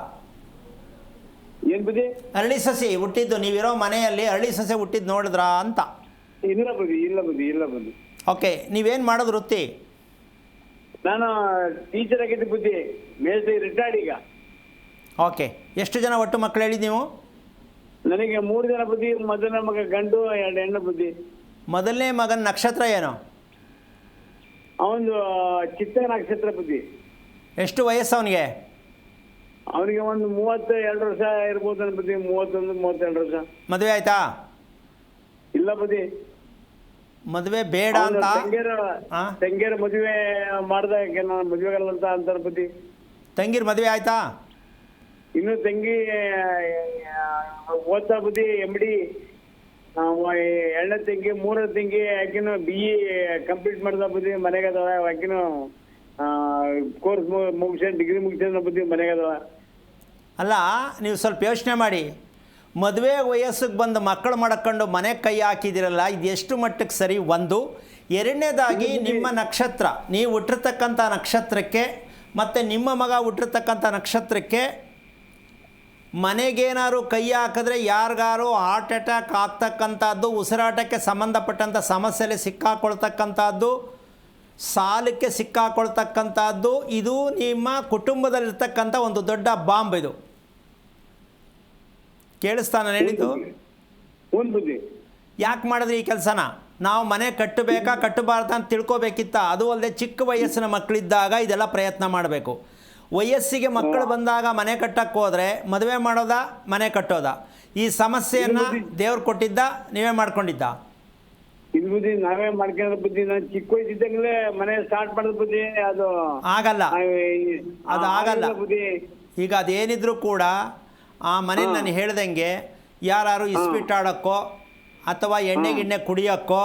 [SPEAKER 4] ಏನ್ ಬುದ್ಧಿ?
[SPEAKER 2] ಅರಳಿ ಸಸಿ ಹುಟ್ಟಿದ್ದು ನೀವಿರೋ ಮನೆಯಲ್ಲಿ ಅರಳಿ ಸಸಿ ಹುಟ್ಟಿದ್ದು ನೋಡಿದ್ರಾ ಅಂತ?
[SPEAKER 4] ಇಲ್ಲ ಬುದ್ಧಿ.
[SPEAKER 2] ಓಕೆ, ನೀವೇನು ಮಾಡೋದು ವೃತ್ತಿ?
[SPEAKER 4] ನಾನು ಟೀಚರ್ ಆಗಿದ್ದೆ ಬುದ್ಧಿ, ಮೇಸ್ತ್ರಿ ರಿಟೈರ್ಡ್ ಈಗ.
[SPEAKER 2] ಓಕೆ, ಎಷ್ಟು ಜನ ಒಟ್ಟು ಮಕ್ಕಳು ಹೇಳಿ ನೀವು?
[SPEAKER 4] ನನಗೆ 3 ಜನ ಬುದ್ಧಿ. ಮೊದಲನೇ ಮಗ ಗಂಡು, 2 ಹೆಣ್ಣು ಬುದ್ಧಿ.
[SPEAKER 2] ಮೊದಲನೇ ಮಗನ ನಕ್ಷತ್ರ ಏನು?
[SPEAKER 4] ಅವನು ಚಿತ್ರ ನಕ್ಷತ್ರ ಬುದ್ಧಿ.
[SPEAKER 2] ಎಷ್ಟು ವಯಸ್ಸು ಅವನಿಗೆ?
[SPEAKER 4] ಅವನಿಗೆ ಒಂದು 32 ವರ್ಷ ಇರ್ಬೋದು ನನ್ನ ಬುದ್ಧಿ, 31-32 ವರ್ಷ.
[SPEAKER 2] ಮದುವೆ ಆಯ್ತಾ?
[SPEAKER 4] ಇಲ್ಲ ಬುದ್ಧಿ.
[SPEAKER 2] ಮದುವೆ ಬೇಡ ಅಂತ
[SPEAKER 4] ತಂಗಿಯರ ಮದುವೆ ಮಾಡ್ದಾಗ ನಾನು ಮದುವೆಗಲ್ಲ ಅಂತ ಅಂತಾರೆ ಬುದ್ಧಿ.
[SPEAKER 2] ತಂಗಿರ ಮದುವೆ ಆಯ್ತಾ?
[SPEAKER 4] ಇನ್ನು ತಂಗಿ ಓದ್ತಾ ಬುದ್ಧಿ, MD. 2ನೇ ತಂಗಿ, 3ನೇ ತಂಗಿ ಆಕಿನೂ BE ಕಂಪ್ಲೀಟ್ ಮಾಡ್ದ ಬುದ್ಧಿ, ಮನೆಗದವ. ಆಕಿನೂ ಕೋರ್ಸ್ ಮುಗಿಸ್ಕೊಂಡು ಡಿಗ್ರಿ ಮುಗಿಸ್ಕೊಂಡು ಬುದ್ಧಿ, ಮನೆಗದವ.
[SPEAKER 2] ಅಲ್ಲ, ನೀವು ಸ್ವಲ್ಪ ಯೋಚನೆ ಮಾಡಿ. ಮದುವೆ ವಯಸ್ಸಿಗೆ ಬಂದು ಮಕ್ಕಳು ಮಾಡ್ಕೊಂಡು ಮನೆಗೆ ಕೈ ಹಾಕಿದಿರಲ್ಲ, ಇದು ಎಷ್ಟು ಮಟ್ಟಕ್ಕೆ ಸರಿ? ಒಂದು. ಎರಡನೇದಾಗಿ ನಿಮ್ಮ ನಕ್ಷತ್ರ, ನೀವು ಹುಟ್ಟಿರ್ತಕ್ಕಂಥ ನಕ್ಷತ್ರಕ್ಕೆ ಮತ್ತು ನಿಮ್ಮ ಮಗ ಹುಟ್ಟಿರ್ತಕ್ಕಂಥ ನಕ್ಷತ್ರಕ್ಕೆ ಮನೆಗೇನಾದ್ರು ಕೈ ಹಾಕಿದ್ರೆ ಯಾರಿಗಾರು ಹಾರ್ಟ್ ಅಟ್ಯಾಕ್ ಆಗ್ತಕ್ಕಂಥದ್ದು, ಉಸಿರಾಟಕ್ಕೆ ಸಂಬಂಧಪಟ್ಟಂಥ ಸಮಸ್ಯೆಯಲ್ಲಿ ಸಿಕ್ಕಾಕೊಳ್ತಕ್ಕಂಥದ್ದು, ಸಾಲಕ್ಕೆ ಸಿಕ್ಕಾಕೊಳ್ತಕ್ಕಂಥದ್ದು, ಇದು ನಿಮ್ಮ ಕುಟುಂಬದಲ್ಲಿರ್ತಕ್ಕಂಥ ಒಂದು ದೊಡ್ಡ ಬಾಂಬ್. ಇದು ಕೇಳಿಸ್ತಾ ನಾನು ಹೇಳಿದ್ದು? ಯಾಕೆ ಮಾಡಿದ್ರಿ ಈ ಕೆಲಸನ? ನಾವು ಮನೆ ಕಟ್ಟಬೇಕಾ ಕಟ್ಟಬಾರ್ದು ಅಂತ ತಿಳ್ಕೊಬೇಕಿತ್ತ? ಅದು ಅಲ್ಲದೆ ಚಿಕ್ಕ ವಯಸ್ಸಿನ ಮಕ್ಕಳಿದ್ದಾಗ ಇದೆಲ್ಲ ಪ್ರಯತ್ನ ಮಾಡಬೇಕು. ವಯಸ್ಸಿಗೆ ಮಕ್ಕಳು ಬಂದಾಗ ಮನೆ ಕಟ್ಟಕ್ಕೆ ಹೋದರೆ ಮದುವೆ ಮಾಡೋದಾ ಮನೆ ಕಟ್ಟೋದಾ? ಈ ಸಮಸ್ಯೆಯನ್ನು ದೇವ್ರು ಕೊಟ್ಟಿದ್ದ, ನೀವೇ ಮಾಡ್ಕೊಂಡಿದ್ದ?
[SPEAKER 4] ಇದು ಬುದ್ಧಿ ನಾವೇ ಮಾಡ್ಕೊಂಡ್ರೆ ಬುದ್ಧಿ. ನಾನು ಚಿಕ್ಕ ವಯಸ್ಸಿದ್ದಾಗಲೇ ಮನೆ ಸ್ಟಾರ್ಟ್ ಮಾಡಿದ ಬುದ್ಧಿ. ಅದು
[SPEAKER 2] ಆಗಲ್ಲ, ಅದು ಆಗಲ್ಲ
[SPEAKER 4] ಬುದ್ಧಿ.
[SPEAKER 2] ಈಗ ಅದೇನಿದ್ರು ಕೂಡ ಆ ಮನೇಲಿ ನಾನು ಹೇಳ್ದಂಗೆ ಯಾರು ಇಸ್ಪಿಟ್ಟಾಡೋಕ್ಕೋ ಅಥವಾ ಎಣ್ಣೆ ಗಿಣ್ಣೆ ಕುಡಿಯೋಕ್ಕೋ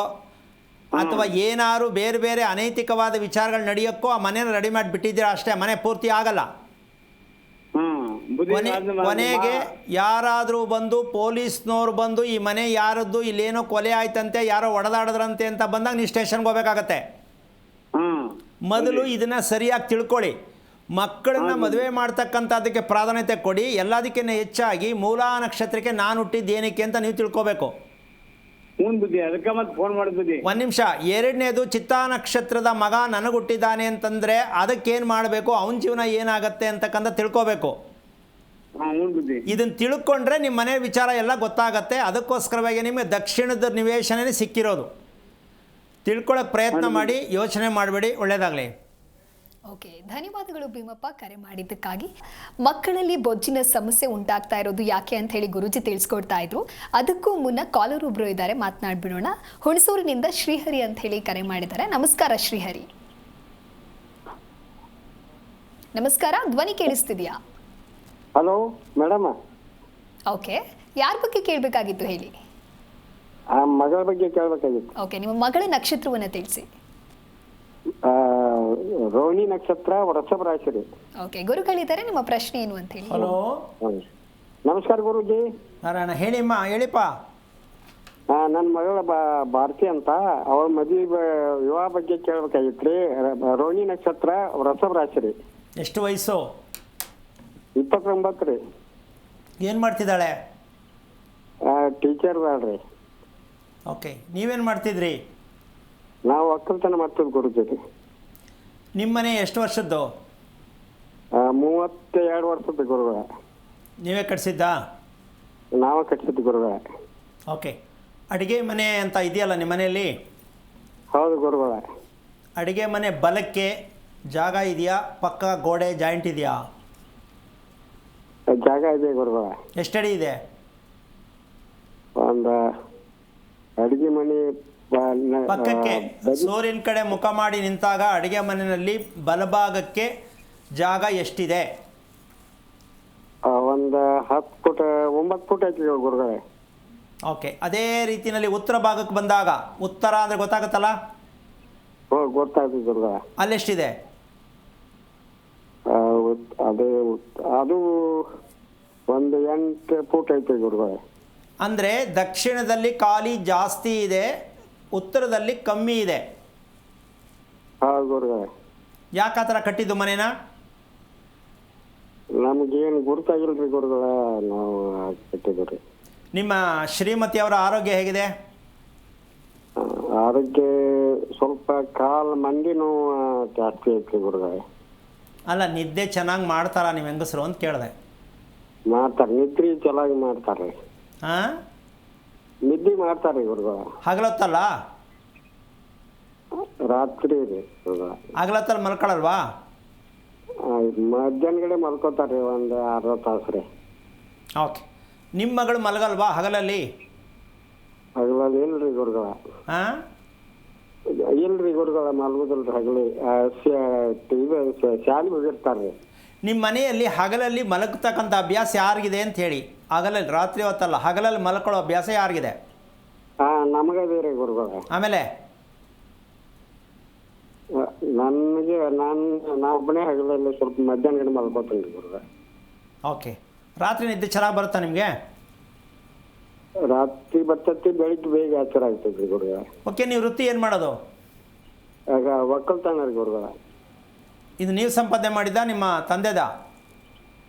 [SPEAKER 2] ಅಥವಾ ಏನಾದ್ರು ಬೇರೆ ಬೇರೆ ಅನೈತಿಕವಾದ ವಿಚಾರಗಳು ನಡೆಯೋಕ್ಕೋ ಆ ಮನೇನ ರೆಡಿ ಮಾಡಿ ಬಿಟ್ಟಿದ್ದೀರಾ ಅಷ್ಟೇ. ಮನೆ ಪೂರ್ತಿ ಆಗಲ್ಲ. ಕೊನೆಗೆ ಯಾರಾದರೂ ಬಂದು ಪೊಲೀಸ್ನವ್ರು ಬಂದು ಈ ಮನೆ ಯಾರದ್ದು, ಇಲ್ಲೇನೋ ಕೊಲೆ ಆಯ್ತಂತೆ, ಯಾರೋ ಹೊಡೆದಾಡಿದ್ರಂತೆ ಅಂತ ಬಂದಾಗ ನೀವು ಸ್ಟೇಷನ್ಗೆ ಹೋಗ್ಬೇಕಾಗತ್ತೆ. ಮೊದಲು ಇದನ್ನು ಸರಿಯಾಗಿ ತಿಳ್ಕೊಳ್ಳಿ. ಮಕ್ಕಳನ್ನ ಮದುವೆ ಮಾಡ್ತಕ್ಕಂಥದ್ದಕ್ಕೆ ಪ್ರಾಧಾನ್ಯತೆ ಕೊಡಿ. ಎಲ್ಲದಕ್ಕಿಂತ ಹೆಚ್ಚಾಗಿ ಮೂಲಾ ನಕ್ಷತ್ರಕ್ಕೆ ನಾನು ಹುಟ್ಟಿದ್ದು ಏನಕ್ಕೆ ಅಂತ ನೀವು ತಿಳ್ಕೋಬೇಕು. ಒಂದು ನಿಮಿಷ. ಎರಡನೇದು, ಚಿತ್ತಾ ನಕ್ಷತ್ರದ ಮಗ ನನಗೆ ಹುಟ್ಟಿದ್ದಾನೆ ಅಂತಂದರೆ ಅದಕ್ಕೇನು ಮಾಡಬೇಕು, ಅವನ ಜೀವನ ಏನಾಗತ್ತೆ ಅಂತಕ್ಕಂಥ ತಿಳ್ಕೋಬೇಕು. ಇದನ್ನು ತಿಳ್ಕೊಂಡ್ರೆ ನಿಮ್ಮ ಮನೆ ವಿಚಾರ ಎಲ್ಲ ಗೊತ್ತಾಗತ್ತೆ. ಅದಕ್ಕೋಸ್ಕರವಾಗಿ ನಿಮಗೆ ದಕ್ಷಿಣದ ನಿವೇಶನೇ ಸಿಕ್ಕಿರೋದು. ತಿಳ್ಕೊಳ್ಳೋಕೆ ಪ್ರಯತ್ನ ಮಾಡಿ, ಯೋಚನೆ ಮಾಡಬೇಡಿ. ಒಳ್ಳೆಯದಾಗಲಿ.
[SPEAKER 1] ಓಕೆ, ಧನ್ಯವಾದಗಳು ಭೀಮಪ್ಪ ಕರೆ ಮಾಡಿದ್ದಕ್ಕಾಗಿ. ಮಕ್ಕಳಲ್ಲಿ ಬೊಜ್ಜಿನ ಸಮಸ್ಯೆ ಉಂಟಾಗ್ತಾ ಇರೋದು ಯಾಕೆ ಅಂತ ಹೇಳಿ ಗುರೂಜಿ ತಿಳಿಸ್ಕೊಡ್ತಾ ಇದ್ರು. ಅದಕ್ಕೂ ಮುನ್ನ ಕಾಲರ್ ಒಬ್ರು ಇದ್ದಾರೆ, ಮಾತನಾಡ್ಬಿಡೋಣ. ಹುಣಸೂರಿನಿಂದ ಶ್ರೀಹರಿ ಅಂತ ಹೇಳಿ ಕರೆ ಮಾಡಿದ್ದಾರೆ. ನಮಸ್ಕಾರ ಶ್ರೀಹರಿ. ನಮಸ್ಕಾರ, ಧ್ವನಿ ಕೇಳಿಸ್ತಿದ್ಯಾ?
[SPEAKER 5] Hello madam.
[SPEAKER 1] ಓಕೆ, ಯಾರ ಬಗ್ಗೆ ಕೇಳಬೇಕಾಗಿತ್ತು ಹೇಳಿ?
[SPEAKER 5] ಮಗಳ ಬಗ್ಗೆ ಕೇಳಬೇಕಾಗಿತ್ತು.
[SPEAKER 1] ಓಕೆ, ನಿಮ್ಮ ಮಗಳ ನಕ್ಷತ್ರವನ್ನು ತಿಳಿಸಿ.
[SPEAKER 5] ರೋಹಿಣಿ ನಕ್ಷತ್ರ, ವೃಷಭ ರಾಶಿ.
[SPEAKER 1] ಓಕೆ, ಗುರುಗಳಿದ್ದಾರೆ, ನಿಮ್ಮ ಪ್ರಶ್ನೆ ಏನು ಅಂತ ಹೇಳಿ.
[SPEAKER 2] ಹಲೋ,
[SPEAKER 5] ನಮಸ್ಕಾರ ಗುರುಜಿ.
[SPEAKER 2] ನಾರಾಯಣ, ಹೇಳಿಮ್ಮ, ಹೇಳಿಪ್ಪ.
[SPEAKER 5] ನನ್ನ ಮಗಳ ಭಾರತಿ ಅಂತ, ಅವಳ ಮದುವೆ ವಿವಾಹ ಬಗ್ಗೆ ಕೇಳಬೇಕಾಗಿತ್ರಿ. ರೋಹಿಣಿ ನಕ್ಷತ್ರ, ವೃಷಭ ರಾಶಿ.
[SPEAKER 2] ಎಷ್ಟು ವಯಸ್ಸು?
[SPEAKER 5] 29 ರೀ.
[SPEAKER 2] ಏನು ಮಾಡ್ತಿದ್ದಾಳೆ?
[SPEAKER 5] ಟೀಚರ್ ಅಲ್ರಿ.
[SPEAKER 2] ಓಕೆ, ನೀವೇನು ಮಾಡ್ತಿದ್ರಿ?
[SPEAKER 5] ನಾವು ಒಕ್ಕಲ್ತನ ಮಾಡ್ತೀವಿ ಗುರುಜಿ.
[SPEAKER 2] ನಿಮ್ಮನೆ ಎಷ್ಟು ವರ್ಷದ್ದು?
[SPEAKER 5] 32 ವರ್ಷದ ಗುರುಗಳ.
[SPEAKER 2] ನೀವೇ ಕಟ್ಸಿದ್ದಾ?
[SPEAKER 5] ನಾವೇ ಕಟ್ಸಿದ್ದು ಗುರುಗಳ.
[SPEAKER 2] ಓಕೆ, ಅಡುಗೆ ಮನೆ ಅಂತ ಇದೆಯಲ್ಲ ನಿಮ್ಮ ಮನೆಯಲ್ಲಿ?
[SPEAKER 5] ಹೌದು ಗುರುಗಳ.
[SPEAKER 2] ಅಡುಗೆ ಮನೆ ಬಲಕ್ಕೆ ಜಾಗ ಇದೆಯಾ? ಪಕ್ಕ ಗೋಡೆ ಜಾಯಿಂಟ್ ಇದೆಯಾ?
[SPEAKER 5] ಜಾಗ ಇದೆ ಗುರುಗಳ.
[SPEAKER 2] ಎಷ್ಟಡಿ ಇದೆ?
[SPEAKER 5] ಒಂದು ಅಡುಗೆ ಮನೆ
[SPEAKER 2] ಪಕ್ಕಕ್ಕೆ ಸೂರ್ಯನ ಕಡೆ ಮುಖ ಮಾಡಿ ನಿಂತಾಗ ಅಡುಗೆ ಮನೆಯಲ್ಲಿ ಬಲಭಾಗಕ್ಕೆ ಜಾಗ ಎಷ್ಟಿದೆ?
[SPEAKER 5] ಒಂದು 10 ಫುಟ್ 9 ಫುಟ್ ಐತಿ ಗುರುಗಳೇ.
[SPEAKER 2] ಓಕೆ, ಅದೇ ರೀತಿಯಲ್ಲಿ ಉತ್ತರ ಭಾಗಕ್ಕೆ ಬಂದಾಗ, ಉತ್ತರ ಅಂದರೆ ಗೊತ್ತಾಗುತ್ತಲ್ಲ?
[SPEAKER 5] ಗೊತ್ತಾಗ್ತದೆ ಗುರುಗಳ.
[SPEAKER 2] ಅಲ್ಲೆಷ್ಟಿದೆ?
[SPEAKER 5] ಅದು ಅದು ಒಂದು 8 ಫೂಟ್ ಐತೆ ಗುರುಗಳೇ.
[SPEAKER 2] ಅಂದರೆ ದಕ್ಷಿಣದಲ್ಲಿ ಖಾಲಿ ಜಾಸ್ತಿ ಇದೆ, ಉತ್ತರದಲ್ಲಿ ಕಮ್ಮಿ ಇದೆ.
[SPEAKER 5] ಹೌದು ಗುರುಗಳೇ.
[SPEAKER 2] ಯಾಕೆ ಆ ಥರ ಕಟ್ಟಿದ್ದು ಮನೇನ?
[SPEAKER 5] ನಮಗೇನು ಗುರುತಾಗಿಲ್ರಿ ಗುರುಗಳೇ, ನಾವು ಕಟ್ಟಿದ್ರಿ.
[SPEAKER 2] ನಿಮ್ಮ ಶ್ರೀಮತಿಯವರ ಆರೋಗ್ಯ ಹೇಗಿದೆ?
[SPEAKER 5] ಆರೋಗ್ಯ ಸ್ವಲ್ಪ ಕಾಲು ಮಂಡಿ ನೋವು ಜಾಸ್ತಿ ಐತಿ ಗುರುಗಳೇ.
[SPEAKER 2] ಅಲ್ಲ, ನಿದ್ದೆ ಚೆನ್ನಾಗಿ ಮಾಡ್ತಾರಾ ನಿಮ್ಮ ಹೆಂಗಸರು ಅಂತ ಕೇಳಿದೆ.
[SPEAKER 5] ಮಾಡ್ತಾರೆ, ನಿದ್ರಿ ಚೆನ್ನಾಗಿ ಮಾಡ್ತಾರೆ.
[SPEAKER 2] ಹಾಂ,
[SPEAKER 5] ನಿದ್ದೆ ಮಾಡ್ತಾರೆ ಗುರುಗಳೇ.
[SPEAKER 2] ಹಗಲೊತ್ತಲ್ಲ?
[SPEAKER 5] ರಾತ್ರಿ ರೀ ಗುರುಗಳೇ.
[SPEAKER 2] ಹಗಲತ್ತಲ್ಲಿ ಮಲ್ಕೊಳ್ಳಲ್ವಾ?
[SPEAKER 5] ಮಧ್ಯಾಹ್ನಗಡೆ ಮಲ್ಕೋತಾರೆ ಒಂದು 60 ತಾಸು ರೀ.
[SPEAKER 2] ಓಕೆ. ನಿಮ್ಮ ಮಗಳು ಮಲಗಲ್ವಾ ಹಗಲಲ್ಲಿ?
[SPEAKER 5] ಹಗಲಲ್ಲಿ ಇಲ್ರಿ ಗುರುಗಳ.
[SPEAKER 2] ಹಾಂ,
[SPEAKER 5] ಇಲ್ರಿ ಗುರುಗಳ, ಮಲ್ಗೋದಿಲ್ರಿ ಹಗಲಿ. ಇದು ಶಾಲೆ ಹೋಗಿರ್ತಾರ್ರಿ.
[SPEAKER 2] ನಿಮ್ಮ ಮನೆಯಲ್ಲಿ ಹಗಲಲ್ಲಿ ಮಲಗತಕ್ಕಂಥ ಅಭ್ಯಾಸ ಯಾರಿಗಿದೆ ಅಂತ ಹೇಳಿ. ಹಗಲಲ್ಲಿ, ರಾತ್ರಿ ಹೊತ್ತಲ್ಲ, ಹಗಲಲ್ಲಿ ಮಲ್ಕೊಳ್ಳೋ ಅಭ್ಯಾಸ ಯಾರಿಗಿದೆ?
[SPEAKER 5] ನಮಗದೇ ರೀ ಗುರುಗಳ.
[SPEAKER 2] ಆಮೇಲೆ
[SPEAKER 5] ನನಗೆ ನಾ ಒಬ್ಬನೇ ಹಗಲಲ್ಲಿ ಸ್ವಲ್ಪ ಮಧ್ಯಾಹ್ನಗಡೆ ಮಲ್ಕೋತೀನಿ ಗುರುಗಳ.
[SPEAKER 2] ಓಕೆ. ರಾತ್ರಿ ನಿದ್ದೆ ಚೆನ್ನಾಗಿ ಬರುತ್ತಾ ನಿಮಗೆ?
[SPEAKER 5] ರಾತ್ರಿ ಬರ್ತೈತಿ, ಬೆಳಿಗ್ಗೆ ಬೇಗ ಎಚ್ಚರ ಆಗ್ತೈತ್ರಿ ಗುರುಗಳ.
[SPEAKER 2] ಓಕೆ. ನೀವು ವೃತ್ತಿ ಏನು ಮಾಡೋದು?
[SPEAKER 5] ಆಗ ಒಕ್ಕಲ್ತನ ರೀ ಗುರುಗಳ.
[SPEAKER 2] ಇದು ನೀವು ಸಂಪಾದನೆ ಮಾಡಿದ್ದ ನಿಮ್ಮ ತಂದೆದ?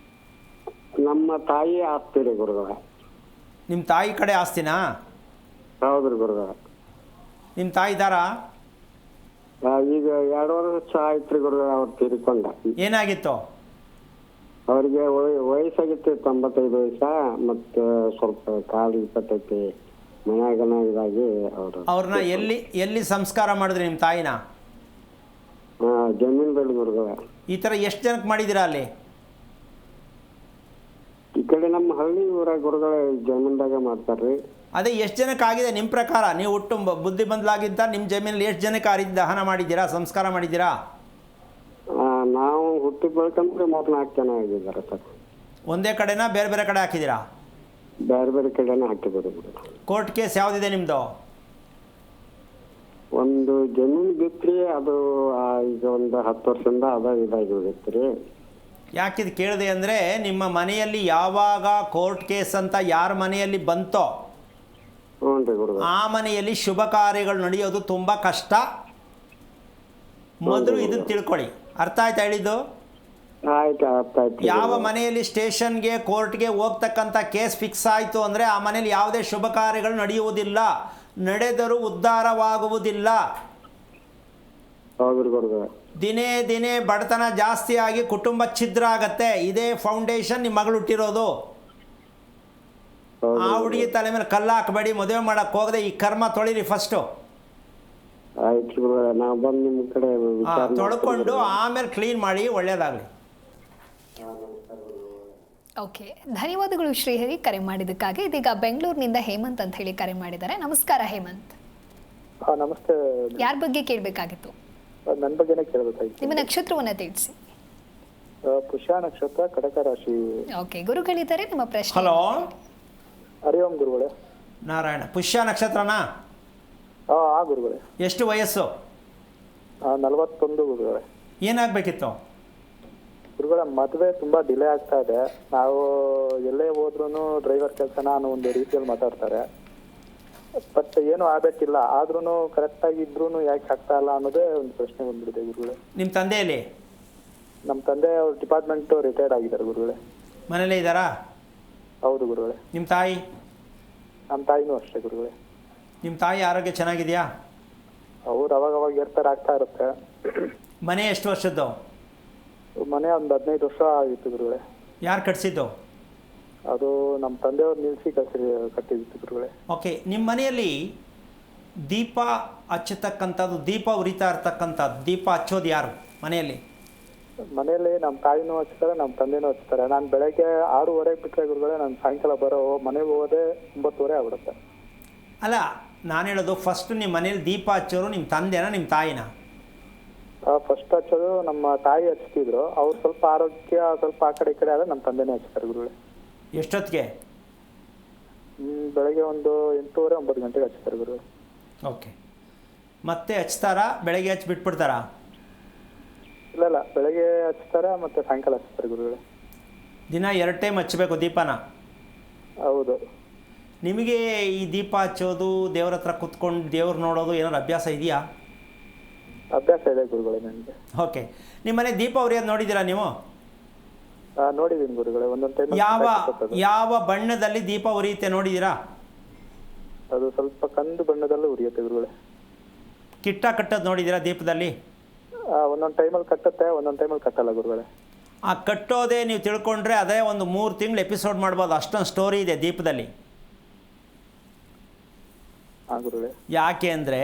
[SPEAKER 5] ನಮ್ಮ ತಾಯಿ ಆಸ್ತಿ ರೀ ಗುರುಗಳ.
[SPEAKER 2] ನಿಮ್ಮ ತಾಯಿ ಕಡೆ ಆಸ್ತಿನಾ?
[SPEAKER 5] ಹೌದ್ರಿ ಗುರುಗಳ.
[SPEAKER 2] ನಿಮ್ಮ ತಾಯಿ ಇದ್ದಾರಾ?
[SPEAKER 5] ಈಗ 2 ವರ್ಷ ಆಯ್ತ್ರಿ ಗುರುಗಳ, ಅವ್ರು ತೀರಿಕೊಂಡ.
[SPEAKER 2] ಏನಾಗಿತ್ತು
[SPEAKER 5] ಅವ್ರಿಗೆ? ವಯಸ್ಸಾಗಿತ್ತು 95 ವಯಸ್ಸ. ಮತ್ತು ಸ್ವಲ್ಪ ಕಾಲು ಇಪ್ಪತ್ತೈತಿ, ಮನ್ಯಾಗನ ಇದಾಗಿ
[SPEAKER 2] ಅವ್ರನ್ನ ಎಲ್ಲಿ ಸಂಸ್ಕಾರ ಮಾಡಿದ್ರಿ ನಿಮ್ಮ ತಾಯಿನ?
[SPEAKER 5] ಜಮೀನ್ ಬೆಳೆ ಗುರುಗಳ.
[SPEAKER 2] ಈ ಥರ ಎಷ್ಟು ಜನಕ್ಕೆ ಮಾಡಿದ್ದೀರಾ ಅಲ್ಲಿ?
[SPEAKER 5] ಈ ಕಡೆ ನಮ್ಮ ಹಳ್ಳಿ ಊರ ಗುರುಗಳ ಜಮೀನ್ದಾಗ ಮಾಡ್ತಾರ್ರಿ.
[SPEAKER 2] ಅದೇ ಎಷ್ಟು ಜನಕ್ಕೆ ಆಗಿದೆ ನಿಮ್ಮ ಪ್ರಕಾರ? ನೀವು ಒಟ್ಟು ಬುದ್ಧಿ ಬಂದಲಾಗಿದ್ದ ನಿಮ್ಮ ಜಮೀನಲ್ಲಿ ಎಷ್ಟು ಜನಕ್ಕೆ ದಹನ ಮಾಡಿದ್ದೀರಾ, ಸಂಸ್ಕಾರ ಮಾಡಿದ್ದೀರಾ?
[SPEAKER 5] ನಾವು ಹುಟ್ಟಿ ಬೆಳ್ಕಂದ್ರೆ 34 ಜನ ಆಗಿದ್ದಾರೆ ಸರ್.
[SPEAKER 2] ಒಂದೇ ಕಡೆನಾ ಬೇರೆ ಬೇರೆ ಕಡೆ ಹಾಕಿದ್ದೀರಾ?
[SPEAKER 5] ಬೇರೆ ಬೇರೆ ಕಡೆನೇ ಹಾಕಿದ್ದಾರೆ.
[SPEAKER 2] ಕೋರ್ಟ್ ಕೇಸ್ ಯಾವುದಿದೆ ನಿಮ್ಮದು?
[SPEAKER 5] ಒಂದು ಜಮೀನು ಬಿತ್ರಿ, ಅದು ಈಗ ಒಂದು 10 ವರ್ಷದಿಂದ ಇದಾಗಿ ಹೋಗಿತ್ತು.
[SPEAKER 2] ಯಾಕಿದು ಕೇಳಿದೆ ಅಂದರೆ, ನಿಮ್ಮ ಮನೆಯಲ್ಲಿ ಯಾವಾಗ ಕೋರ್ಟ್ ಕೇಸ್ ಅಂತ ಯಾರ ಮನೆಯಲ್ಲಿ ಬಂತೋ
[SPEAKER 5] ಹ್ಞೂ ರೀ ಗುರು,
[SPEAKER 2] ಆ ಮನೆಯಲ್ಲಿ ಶುಭ ಕಾರ್ಯಗಳು ನಡೆಯೋದು ತುಂಬ ಕಷ್ಟ. ಮೊದಲು ಇದನ್ನು ತಿಳ್ಕೊಳ್ಳಿ. ಅರ್ಥ ಆಯ್ತಾ ಹೇಳಿದ್ದು?
[SPEAKER 5] ಆಯ್ತು, ಅರ್ಥ ಆಯ್ತು.
[SPEAKER 2] ಯಾವ ಮನೆಯಲ್ಲಿ ಸ್ಟೇಷನ್ಗೆ ಕೋರ್ಟ್ಗೆ ಹೋಗ್ತಕ್ಕಂಥ ಕೇಸ್ ಫಿಕ್ಸ್ ಆಯಿತು ಅಂದರೆ ಆ ಮನೆಯಲ್ಲಿ ಯಾವುದೇ ಶುಭ ಕಾರ್ಯಗಳು ನಡೆಯುವುದಿಲ್ಲ, ನಡೆದರೂ ಉದ್ಧಾರವಾಗುವುದಿಲ್ಲ.
[SPEAKER 5] ಹೌದ್ರಿ ಗುರು.
[SPEAKER 2] ದಿನೇ ದಿನೇ ಬಡತನ ಜಾಸ್ತಿ ಆಗಿ ಕುಟುಂಬ ಛಿದ್ರ ಆಗತ್ತೆ. ಇದೇ ಫೌಂಡೇಶನ್ ನಿಮ್ಮ ಮಗಳು ಹುಟ್ಟಿರೋದು. ಆ ಹುಡುಗಿ ತಲೆ ಮೇಲೆ ಕಲ್ಲು ಹಾಕಬೇಡಿ, ಮದುವೆ ಮಾಡಕ್ಕೆ ಹೋಗದೆ ಈ ಕರ್ಮ ತೊಳಿರಿ ಫಸ್ಟು.
[SPEAKER 5] ಆಯ್ತು ಗುರು, ನಾವು ಬಂದು ನಿಮ್ಮ ಕಡೆ
[SPEAKER 2] ತೊಳ್ಕೊಂಡು ಆಮೇಲೆ ಕ್ಲೀನ್ ಮಾಡಿ, ಒಳ್ಳೆಯದಾಗಲಿ.
[SPEAKER 1] ಓಕೆ, ಧನ್ಯವಾದಗಳು ಶ್ರೀಹರಿ ಕರೆ ಮಾಡಿದ್ದಕ್ಕಾಗಿ. ಇದೀಗ ಬೆಂಗಳೂರಿನಿಂದ ಹೇಮಂತ್ ಅಂತ ಹೇಳಿ ಕರೆ ಮಾಡಿದ್ದಾರೆ. ನಮಸ್ಕಾರ ಹೇಮಂತ್.
[SPEAKER 6] ನಮಸ್ತೆ.
[SPEAKER 1] ಯಾರ ಬಗ್ಗೆ ಕೇಳಬೇಕಾಗಿತ್ತು?
[SPEAKER 6] ನನ್ನ ಬಗ್ಗೆನೇ ಕೇಳಬೇಕಾಗಿತ್ತು.
[SPEAKER 1] ನಿಮ್ಮ ನಕ್ಷತ್ರವನ್ನ ತಿಳಿಸಿ.
[SPEAKER 6] ಪುಷ್ಯ ನಕ್ಷತ್ರ, ಕಟಕ ರಾಶಿ.
[SPEAKER 1] ಓಕೆ, ಗುರುಗಳಿದ್ದಾರೆ, ನಿಮ್ಮ ಪ್ರಶ್ನೆ.
[SPEAKER 2] ಹಲೋ,
[SPEAKER 6] ಹರಿ ಓಂ ಗುರುಗಳೇ.
[SPEAKER 2] ನಾರಾಯಣ. ಪುಷ್ಯ ನಕ್ಷತ್ರನಾ?
[SPEAKER 6] ಗುರುಗಳೇ.
[SPEAKER 2] ಎಷ್ಟು ವಯಸ್ಸು?
[SPEAKER 6] 41 ಗುರುಗಳೇ.
[SPEAKER 2] ಏನಾಗಬೇಕಿತ್ತು?
[SPEAKER 6] ಗುರುಗಳ ಮದುವೆ ತುಂಬಾ ಡಿಲೇ ಆಗ್ತಾ ಇದೆ. ನಾವು ಎಲ್ಲೇ ಹೋದ್ರೂ ಡ್ರೈವರ್ ಕೆಲಸನ ಅನ್ನೋ ಒಂದು ರೀತಿಯಲ್ಲಿ ಮಾತಾಡ್ತಾರೆ. ಬಟ್ ಏನು ಆಗಬೇಕಿಲ್ಲ, ಆದ್ರೂ ಕರೆಕ್ಟಾಗಿ ಇದ್ರೂ ಯಾಕೆ ಆಗ್ತಾ ಇಲ್ಲ ಅನ್ನೋದೇ ಒಂದು ಪ್ರಶ್ನೆ ಬಂದ್ಬಿಟ್ಟಿದೆ ಗುರುಗಳೇ.
[SPEAKER 2] ನಿಮ್ಮ ತಂದೆಯಲ್ಲಿ?
[SPEAKER 6] ನಮ್ಮ ತಂದೆ ಅವ್ರ ಡಿಪಾರ್ಟ್ಮೆಂಟ್ ರಿಟೈರ್ಡ್ ಆಗಿದ್ದಾರೆ ಗುರುಗಳೇ.
[SPEAKER 2] ಮನೇಲೇ ಇದ್ದಾರಾ?
[SPEAKER 6] ಹೌದು ಗುರುಗಳೇ.
[SPEAKER 2] ನಿಮ್ಮ ತಾಯಿ?
[SPEAKER 6] ನಮ್ಮ ತಾಯಿನೂ ಅಷ್ಟೇ ಗುರುಗಳೇ.
[SPEAKER 2] ನಿಮ್ಮ ತಾಯಿ ಆರೋಗ್ಯ ಚೆನ್ನಾಗಿದೆಯಾ?
[SPEAKER 6] ಅವ್ರು ಅವಾಗ ಏರ್ತಾರೆ, ಆಗ್ತಾ ಇರುತ್ತೆ.
[SPEAKER 2] ಮನೆ ಎಷ್ಟು ವರ್ಷದ್ದು?
[SPEAKER 6] ಮನೆ ಒಂದು 15 ವರ್ಷ ಆಗಿತ್ತು ಗುರುಗಳೇ.
[SPEAKER 2] ಯಾರು ಕಟ್ಸಿದ್ದು?
[SPEAKER 6] ಅದು ನಮ್ಮ ತಂದೆಯವ್ರು ನಿಲ್ಲಿಸಿ ಕಟ್ಟಿದ್ದು ಗುರುಗಳೇ.
[SPEAKER 2] ಓಕೆ. ನಿಮ್ಮ ಮನೆಯಲ್ಲಿ ದೀಪ ಹಚ್ಚತಕ್ಕಂಥದ್ದು, ದೀಪ ಉರಿತಾ ಇರ್ತಕ್ಕಂಥದ್ದು, ದೀಪ ಹಚ್ಚೋದು ಯಾರು ಮನೆಯಲ್ಲಿ?
[SPEAKER 6] ಮನೆಯಲ್ಲಿ ನಮ್ಮ ತಾಯಿನೂ ಹಚ್ತಾರೆ, ನಮ್ಮ ತಂದೆನೂ ಹಚ್ತಾರೆ. ನಾನು ಬೆಳಗ್ಗೆ 6:30 ಬಿಟ್ಟರೆ ಗುರುಗಳೇ, ನಾನು ಸಾಯಂಕಾಲ ಮನೆಗೆ ಹೋಗೋದೇ 9:30 ಆಗ್ಬಿಡುತ್ತೆ.
[SPEAKER 2] ಅಲ್ಲ, ನಾನು ಹೇಳೋದು ಫಸ್ಟ್ ನಿಮ್ಮ ಮನೇಲಿ ದೀಪ ಹಚ್ಚೋರು ನಿಮ್ಮ ತಂದೆನಾ ನಿಮ್ಮ ತಾಯಿನ?
[SPEAKER 6] ಫಸ್ಟ್ ಹಚ್ಚೋದು ನಮ್ಮ ತಾಯಿ ಹಚ್ತಿದ್ರು. ಅವ್ರು ಸ್ವಲ್ಪ ಆರೋಗ್ಯ ಸ್ವಲ್ಪ ಆ ಕಡೆ ಈ ಕಡೆ ಆದ್ರೆ ನಮ್ಮ ತಂದೆನೇ ಹಚ್ತಾರೆ ಗುರುಗಳೇ.
[SPEAKER 2] ಎಷ್ಟೊತ್ತಿಗೆ?
[SPEAKER 6] ಬೆಳಗ್ಗೆ ಒಂದು 8:30 9 ಗಂಟೆಗೆ ಹಚ್ತಾರೆ ಗುರುಗಳೇ.
[SPEAKER 2] ಓಕೆ. ಮತ್ತೆ ಹಚ್ತಾರಾ? ಬೆಳಗ್ಗೆ ಹಚ್ಚಿ ಬಿಟ್ಬಿಡ್ತಾರಾ?
[SPEAKER 6] ಇಲ್ಲ ಬೆಳಗ್ಗೆ ಹಚ್ತಾರೆ ಮತ್ತೆ ಸಾಯಂಕಾಲ ಹಚ್ತಾರೆ ಗುರುಗಳೇ.
[SPEAKER 2] ದಿನ 2 ಟೈಮ್ ಹಚ್ಚಬೇಕು ದೀಪನ.
[SPEAKER 6] ಹೌದು.
[SPEAKER 2] ನಿಮಗೆ ಈ ದೀಪ ಹಚ್ಚೋದು, ದೇವ್ರ ಹತ್ರ ಕುತ್ಕೊಂಡು ದೇವ್ರು ನೋಡೋದು ಏನಾದ್ರು ಅಭ್ಯಾಸ ಇದೆಯಾ?
[SPEAKER 6] ಅಭ್ಯಾಸ ಇದೆ ಗುರುಗಳೇ ನನಗೆ.
[SPEAKER 2] ಓಕೆ. ನಿಮ್ಮ ಮನೆ ದೀಪ ಉರಿಯೋದು ನೋಡಿದ್ದೀರಾ ನೀವು?
[SPEAKER 6] ನೋಡಿದ್ದೀನಿ ಗುರುಗಳೇ, ಒಂದೊಂದು ಟೈಮ್.
[SPEAKER 2] ಯಾವ ಬಣ್ಣದಲ್ಲಿ ದೀಪ ಉರಿಯುತ್ತೆ ನೋಡಿದ್ದೀರಾ?
[SPEAKER 6] ಅದು ಸ್ವಲ್ಪ ಕಂದು ಬಣ್ಣದಲ್ಲೂ ಉರಿಯುತ್ತೆ ಗುರುಗಳೇ.
[SPEAKER 2] ಕಿಟ್ಟ ಕಟ್ಟೋದು ನೋಡಿದ್ದೀರಾ ದೀಪದಲ್ಲಿ?
[SPEAKER 6] ಒಂದೊಂದು ಟೈಮಲ್ಲಿ ಕಟ್ಟುತ್ತೆ, ಒಂದೊಂದು ಟೈಮಲ್ಲಿ ಕಟ್ಟಲ್ಲ ಗುರುಗಳೇ.
[SPEAKER 2] ಆ ಕಟ್ಟೋದೇ ನೀವು ತಿಳ್ಕೊಂಡ್ರೆ ಅದೇ ಒಂದು 3 ತಿಂಗಳು ಎಪಿಸೋಡ್ ಮಾಡ್ಬೋದು, ಅಷ್ಟೊಂದು ಸ್ಟೋರಿ ಇದೆ ದೀಪದಲ್ಲಿ.
[SPEAKER 6] ಗುರುಗಳೇ.
[SPEAKER 2] ಯಾಕೆ ಅಂದರೆ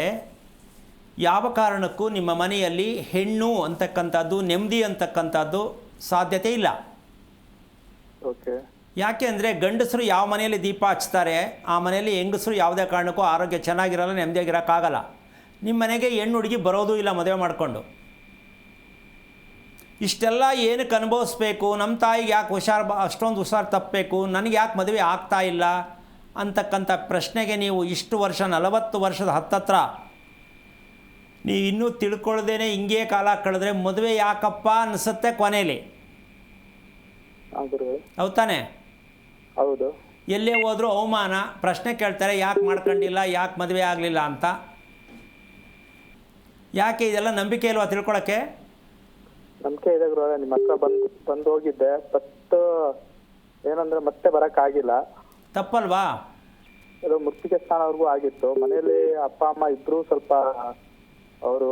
[SPEAKER 2] ಯಾವ ಕಾರಣಕ್ಕೂ ನಿಮ್ಮ ಮನೆಯಲ್ಲಿ ಹೆಣ್ಣು ಅಂತಕ್ಕಂಥದ್ದು, ನೆಮ್ಮದಿ ಅಂತಕ್ಕಂಥದ್ದು ಸಾಧ್ಯತೆ ಇಲ್ಲ.
[SPEAKER 6] ಓಕೆ.
[SPEAKER 2] ಯಾಕೆ ಅಂದರೆ ಗಂಡಸರು ಯಾವ ಮನೆಯಲ್ಲಿ ದೀಪ ಹಚ್ತಾರೆ ಆ ಮನೆಯಲ್ಲಿ ಹೆಂಗಸರು ಯಾವುದೇ ಕಾರಣಕ್ಕೂ ಆರೋಗ್ಯ ಚೆನ್ನಾಗಿರಲ್ಲ, ನೆಮ್ಮದಿಯಾಗಿರೋಕ್ಕಾಗಲ್ಲ. ನಿಮ್ಮ ಮನೆಗೆ ಹೆಣ್ಣು ಹುಡುಗಿ ಬರೋದೂ ಇಲ್ಲ ಮದುವೆ ಮಾಡಿಕೊಂಡು. ಇಷ್ಟೆಲ್ಲ ಏನಕ್ಕೆ ಅನುಭವಿಸ್ಬೇಕು, ನಮ್ಮ ತಾಯಿಗೆ ಯಾಕೆ ಅಷ್ಟೊಂದು ಹುಷಾರು ತಪ್ಪಬೇಕು, ನನಗೆ ಯಾಕೆ ಮದುವೆ ಆಗ್ತಾ ಇಲ್ಲ ಅಂತಕ್ಕಂಥ ಪ್ರಶ್ನೆಗೆ ನೀವು ಇಷ್ಟು ವರ್ಷ 40 ವರ್ಷದ ಹತ್ತತ್ರ ನೀವು ಇನ್ನೂ ತಿಳ್ಕೊಳ್ದೇನೆ ಹಿಂಗೆ ಕಾಲ ಕಳೆದ್ರೆ ಮದುವೆ ಯಾಕಪ್ಪ ಅನಿಸುತ್ತೆ ಕೊನೆಯಲ್ಲಿ. ಹೌದು ತಾನೆ?
[SPEAKER 6] ಹೌದು.
[SPEAKER 2] ಎಲ್ಲೇ ಹೋದರೂ ಅವಮಾನ, ಪ್ರಶ್ನೆ ಕೇಳ್ತಾರೆ, ಯಾಕೆ ಮಾಡ್ಕೊಂಡಿಲ್ಲ, ಯಾಕೆ ಮದುವೆ ಆಗಲಿಲ್ಲ ಅಂತ. ಯಾಕೆ ಇದೆಲ್ಲ ನಂಬಿಕೆ ಇಲ್ವಾ ತಿಳ್ಕೊಳಕ್ಕೆ?
[SPEAKER 6] ನಂಬಿಕೆ ಇದೆ ಗುರುಗಳೇ, ನಿಮ್ಮ ಹತ್ರ ಬಂದು ಹೋಗಿದ್ದೆ, ಬಟ್ ಏನಂದ್ರೆ ಮತ್ತೆ ಬರೋಕ್ಕಾಗಿಲ್ಲ.
[SPEAKER 2] ತಪ್ಪಲ್ವಾ?
[SPEAKER 6] ಇದು ಮುತ್ತಿಗೆ ಸ್ಥಾನವರೆಗೂ ಆಗಿತ್ತು. ಮನೆಯಲ್ಲಿ ಅಪ್ಪ ಅಮ್ಮ ಇಬ್ರು ಸ್ವಲ್ಪ ಅವರು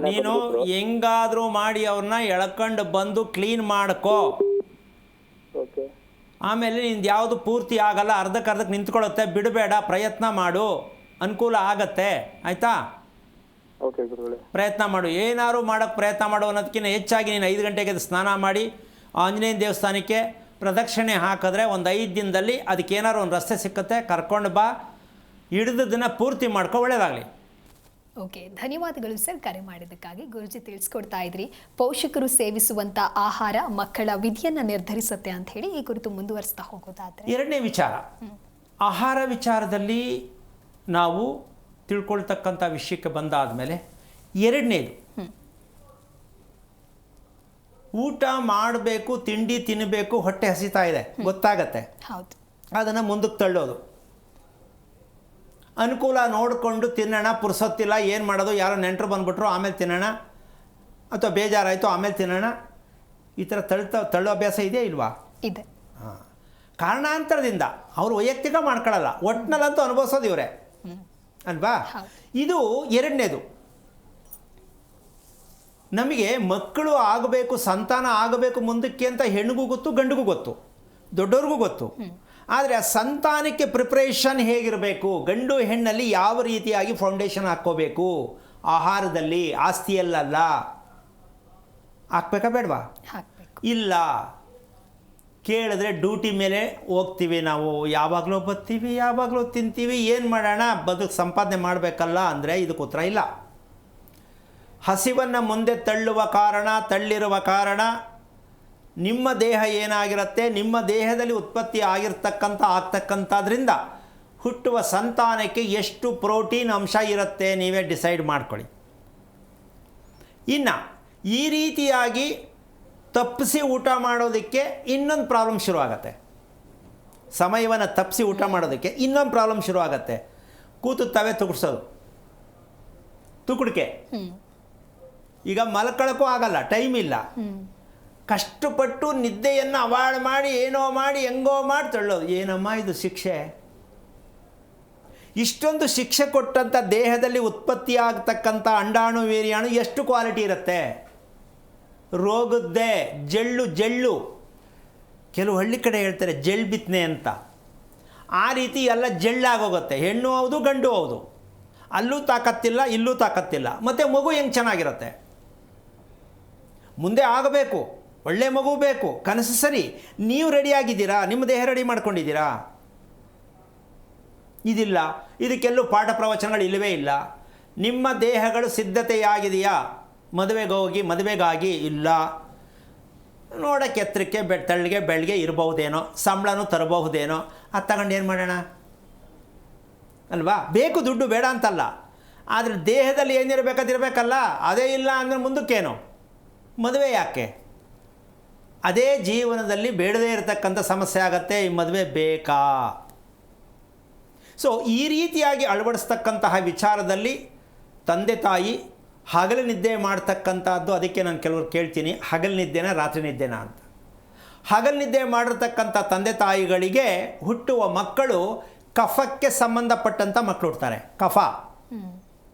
[SPEAKER 2] ನೀನು ಹೆಂಗಾದ್ರೂ ಮಾಡಿ ಅವ್ರನ್ನ ಎಳ್ಕೊಂಡು ಬಂದು ಕ್ಲೀನ್ ಮಾಡ್ಕೋ.
[SPEAKER 6] ಓಕೆ.
[SPEAKER 2] ಆಮೇಲೆ ನಿಂದು ಯಾವುದು ಪೂರ್ತಿ ಆಗಲ್ಲ, ಅರ್ಧಕ್ಕೆ ನಿಂತ್ಕೊಳ್ಳುತ್ತೆ, ಬಿಡಬೇಡ, ಪ್ರಯತ್ನ ಮಾಡು, ಅನುಕೂಲ ಆಗತ್ತೆ. ಆಯಿತಾ?
[SPEAKER 6] ಓಕೆ ಗುರುಗಳೇ.
[SPEAKER 2] ಪ್ರಯತ್ನ ಮಾಡು, ಏನಾದ್ರು ಮಾಡೋಕ್ಕೆ ಪ್ರಯತ್ನ ಮಾಡು. ಅನ್ನೋದಕ್ಕಿಂತ ಹೆಚ್ಚಾಗಿ ನೀನು 5 ಗಂಟೆಗೆ ಸ್ನಾನ ಮಾಡಿ ಆಂಜನೇಯ ದೇವಸ್ಥಾನಕ್ಕೆ ಪ್ರದಕ್ಷಿಣೆ ಹಾಕಿದ್ರೆ ಒಂದು 5 ದಿನದಲ್ಲಿ ಅದಕ್ಕೇನಾದ್ರು ಒಂದು ರಸ್ತೆ ಸಿಕ್ಕುತ್ತೆ, ಕರ್ಕೊಂಡು ಬಾ, ಹಿಡಿದ ದಿನ ಪೂರ್ತಿ ಮಾಡ್ಕೊ, ಒಳ್ಳೆಯದಾಗಲಿ.
[SPEAKER 1] ಓಕೆ, ಧನ್ಯವಾದಗಳು ಸರ್ ಕರೆ ಮಾಡಿದ್ದಕ್ಕಾಗಿ. ಗುರುಜಿ ತಿಳಿಸ್ಕೊಡ್ತಾ ಇದ್ರಿ ಪೋಷಕರು ಸೇವಿಸುವಂಥ ಆಹಾರ ಮಕ್ಕಳ ವಿಧಿಯನ್ನು ನಿರ್ಧರಿಸುತ್ತೆ ಅಂತ ಹೇಳಿ. ಈ ಕುರಿತು ಮುಂದುವರಿಸ್ತಾ ಹೋಗೋದಾದರೆ
[SPEAKER 2] 2ನೇ ವಿಚಾರ, ಆಹಾರ ವಿಚಾರದಲ್ಲಿ ನಾವು ತಿಳ್ಕೊಳ್ತಕ್ಕಂಥ ವಿಷಯಕ್ಕೆ ಬಂದಾದ ಮೇಲೆ 2ನೇದು, ಊಟ ಮಾಡಬೇಕು, ತಿಂಡಿ ತಿನ್ನಬೇಕು, ಹೊಟ್ಟೆ ಹಸಿತಾ ಇದೆ ಗೊತ್ತಾಗತ್ತೆ,
[SPEAKER 1] ಹೌದು,
[SPEAKER 2] ಅದನ್ನು ಮುಂದಕ್ಕೆ ತಳ್ಳೋದು. ಅನುಕೂಲ ನೋಡಿಕೊಂಡು ತಿನ್ನೋಣ, ಪುರ್ಸೊತ್ತಿಲ್ಲ, ಏನು ಮಾಡೋದು, ಯಾರೋ ನೆಂಟರು ಬಂದುಬಿಟ್ರು ಆಮೇಲೆ ತಿನ್ನೋಣ, ಅಥವಾ ಬೇಜಾರಾಯಿತು ಆಮೇಲೆ ತಿನ್ನೋಣ, ಈ ಥರ ತಳ್ಳೋ ಅಭ್ಯಾಸ ಇದೆಯಾ ಇಲ್ವಾ?
[SPEAKER 1] ಇದೆ.
[SPEAKER 2] ಹಾಂ, ಕಾರಣಾಂತರದಿಂದ ಅವರು ವೈಯಕ್ತಿಕ ಮಾಡ್ಕೊಳ್ಳಲ್ಲ, ಒಟ್ಟಿನಲ್ಲಂತೂ ಅನುಭವಿಸೋದು ಇವರೇ ಅಲ್ವಾ? ಇದು 2ನೇದು. ನಮಗೆ ಮಕ್ಕಳು ಆಗಬೇಕು, ಸಂತಾನ ಆಗಬೇಕು ಮುಂದಕ್ಕೆ ಅಂತ ಹೆಣ್ಣಿಗೂ ಗೊತ್ತು, ಗಂಡಿಗೂ ಗೊತ್ತು, ದೊಡ್ಡವ್ರಿಗೂ ಗೊತ್ತು. ಆದರೆ ಆ ಸಂತಾನಕ್ಕೆ ಪ್ರಿಪ್ರೇಷನ್ ಹೇಗಿರಬೇಕು, ಗಂಡು ಹೆಣ್ಣಲ್ಲಿ ಯಾವ ರೀತಿಯಾಗಿ ಫೌಂಡೇಶನ್ ಹಾಕ್ಕೋಬೇಕು, ಆಹಾರದಲ್ಲಿ, ಆಸ್ತಿಯಲ್ಲ. ಹಾಕ್ಬೇಕಾ ಬೇಡವಾ? ಇಲ್ಲ, ಕೇಳಿದ್ರೆ ಡ್ಯೂಟಿ ಮೇಲೆ ಹೋಗ್ತೀವಿ ನಾವು, ಯಾವಾಗಲೂ ಬರ್ತೀವಿ, ಯಾವಾಗಲೂ ತಿಂತೀವಿ, ಏನು ಮಾಡೋಣ, ಸಂಪಾದನೆ ಮಾಡಬೇಕಲ್ಲ ಅಂದರೆ ಇದಕ್ಕೆ ಉತ್ತರ ಇಲ್ಲ. ಹಸಿವನ್ನು ಮುಂದೆ ತಳ್ಳಿರುವ ಕಾರಣ ನಿಮ್ಮ ದೇಹ ಏನಾಗಿರುತ್ತೆ, ನಿಮ್ಮ ದೇಹದಲ್ಲಿ ಉತ್ಪತ್ತಿ ಆಗ್ತಕ್ಕಂಥದ್ರಿಂದ ಹುಟ್ಟುವ ಸಂತಾನಕ್ಕೆ ಎಷ್ಟು ಪ್ರೋಟೀನ್ ಅಂಶ ಇರುತ್ತೆ ನೀವೇ ಡಿಸೈಡ್ ಮಾಡ್ಕೊಳ್ಳಿ. ಇನ್ನು ಈ ರೀತಿಯಾಗಿ ತಪ್ಪಿಸಿ ಊಟ ಮಾಡೋದಕ್ಕೆ ಇನ್ನೊಂದು ಪ್ರಾಬ್ಲಮ್ ಶುರುವಾಗತ್ತೆ. ಸಮಯವನ್ನು ತಪ್ಪಿಸಿ ಊಟ ಮಾಡೋದಕ್ಕೆ ಇನ್ನೊಂದು ಪ್ರಾಬ್ಲಮ್ ಶುರುವಾಗತ್ತೆ. ಕೂತು ತವೆ ತುಗುಡ್ಸೋದು, ತುಕುಡಿಕೆ. ಈಗ ಮಲ್ಕೊಳ್ಳೋಕ್ಕೂ ಆಗಲ್ಲ, ಟೈಮ್ ಇಲ್ಲ, ಕಷ್ಟಪಟ್ಟು ನಿದ್ದೆಯನ್ನು ಅವಾಯ್ಡ್ ಮಾಡಿ ಏನೋ ಮಾಡಿ ಹೆಂಗೋ ಮಾಡಿ ತಳ್ಳೋದು. ಏನಮ್ಮ ಇದು ಶಿಕ್ಷೆ? ಇಷ್ಟೊಂದು ಶಿಕ್ಷೆ ಕೊಟ್ಟಂಥ ದೇಹದಲ್ಲಿ ಉತ್ಪತ್ತಿ ಆಗ್ತಕ್ಕಂಥ ಅಂಡಾಣು ವೀರ್ಯಾಣು ಎಷ್ಟು ಕ್ವಾಲಿಟಿ ಇರುತ್ತೆ? ರೋಗದ್ದೇ ಜಳ್ಳು. ಕೆಲವು ಹಳ್ಳಿ ಕಡೆ ಹೇಳ್ತಾರೆ ಜಳ್ಳು ಬಿತ್ತನೆ ಅಂತ. ಆ ರೀತಿ ಎಲ್ಲ ಜಳ್ಳಾಗೋಗುತ್ತೆ. ಹೆಣ್ಣು ಹೌದು, ಗಂಡು ಹೌದು. ಅಲ್ಲೂ ತಾಕತ್ತಿಲ್ಲ, ಇಲ್ಲೂ ತಾಕತ್ತಿಲ್ಲ. ಮತ್ತು ಮಗು ಹೆಂಗೆ ಚೆನ್ನಾಗಿರುತ್ತೆ? ಮುಂದೆ ಆಗಬೇಕು, ಒಳ್ಳೆ ಮಗು ಬೇಕು, ಕನಸು ಸರಿ. ನೀವು ರೆಡಿಯಾಗಿದ್ದೀರಾ? ನಿಮ್ಮ ದೇಹ ರೆಡಿ ಮಾಡ್ಕೊಂಡಿದ್ದೀರಾ? ಇದಿಲ್ಲ. ಇದಕ್ಕೆಲ್ಲೂ ಪಾಠ ಪ್ರವಚನಗಳು ಇಲ್ಲವೇ ಇಲ್ಲ. ನಿಮ್ಮ ದೇಹಗಳು ಸಿದ್ಧತೆಯಾಗಿದೆಯಾ ಮದುವೆಗಾಗಿ? ಇಲ್ಲ. ನೋಡೋಕ್ಕೆ ಎತ್ತರಕ್ಕೆ ತಳ್ಳಿಗೆ ಬೆಳಗ್ಗೆ ಇರಬಹುದೇನೋ, ಸಂಬಳನೂ ತರಬಹುದೇನೋ, ಅದು ತಗೊಂಡು ಏನು ಮಾಡೋಣ ಅಲ್ವಾ? ಬೇಕು, ದುಡ್ಡು ಬೇಡ ಅಂತಲ್ಲ, ಆದರೆ ದೇಹದಲ್ಲಿ ಏನಿರಬೇಕದಿರಬೇಕಲ್ಲ. ಅದೇ ಇಲ್ಲ ಅಂದರೆ ಮುಂದಕ್ಕೇನು? ಮದುವೆ ಯಾಕೆ? ಅದೇ ಜೀವನದಲ್ಲಿ ಬೇಡದೇ ಇರತಕ್ಕಂಥ ಸಮಸ್ಯೆ ಆಗತ್ತೆ, ಈ ಮದುವೆ ಬೇಕಾ? ಸೊ ಈ ರೀತಿಯಾಗಿ ಅಳವಡಿಸ್ತಕ್ಕಂತಹ ವಿಚಾರದಲ್ಲಿ ತಂದೆ ತಾಯಿ ಹಗಲು ನಿದ್ದೆ ಮಾಡ್ತಕ್ಕಂಥದ್ದು. ಅದಕ್ಕೆ ನಾನು ಕೆಲವರು ಕೇಳ್ತೀನಿ, ಹಗಲು ನಿದ್ದೆನಾ ರಾತ್ರಿ ನಿದ್ದೆನಾ ಅಂತ. ಹಗಲು ನಿದ್ದೆ ಮಾಡಿರ್ತಕ್ಕಂಥ ತಂದೆ ತಾಯಿಗಳಿಗೆ ಹುಟ್ಟುವ ಮಕ್ಕಳು ಕಫಕ್ಕೆ ಸಂಬಂಧಪಟ್ಟಂಥ ಮಕ್ಕಳು ಹುಡ್ತಾರೆ. ಕಫ,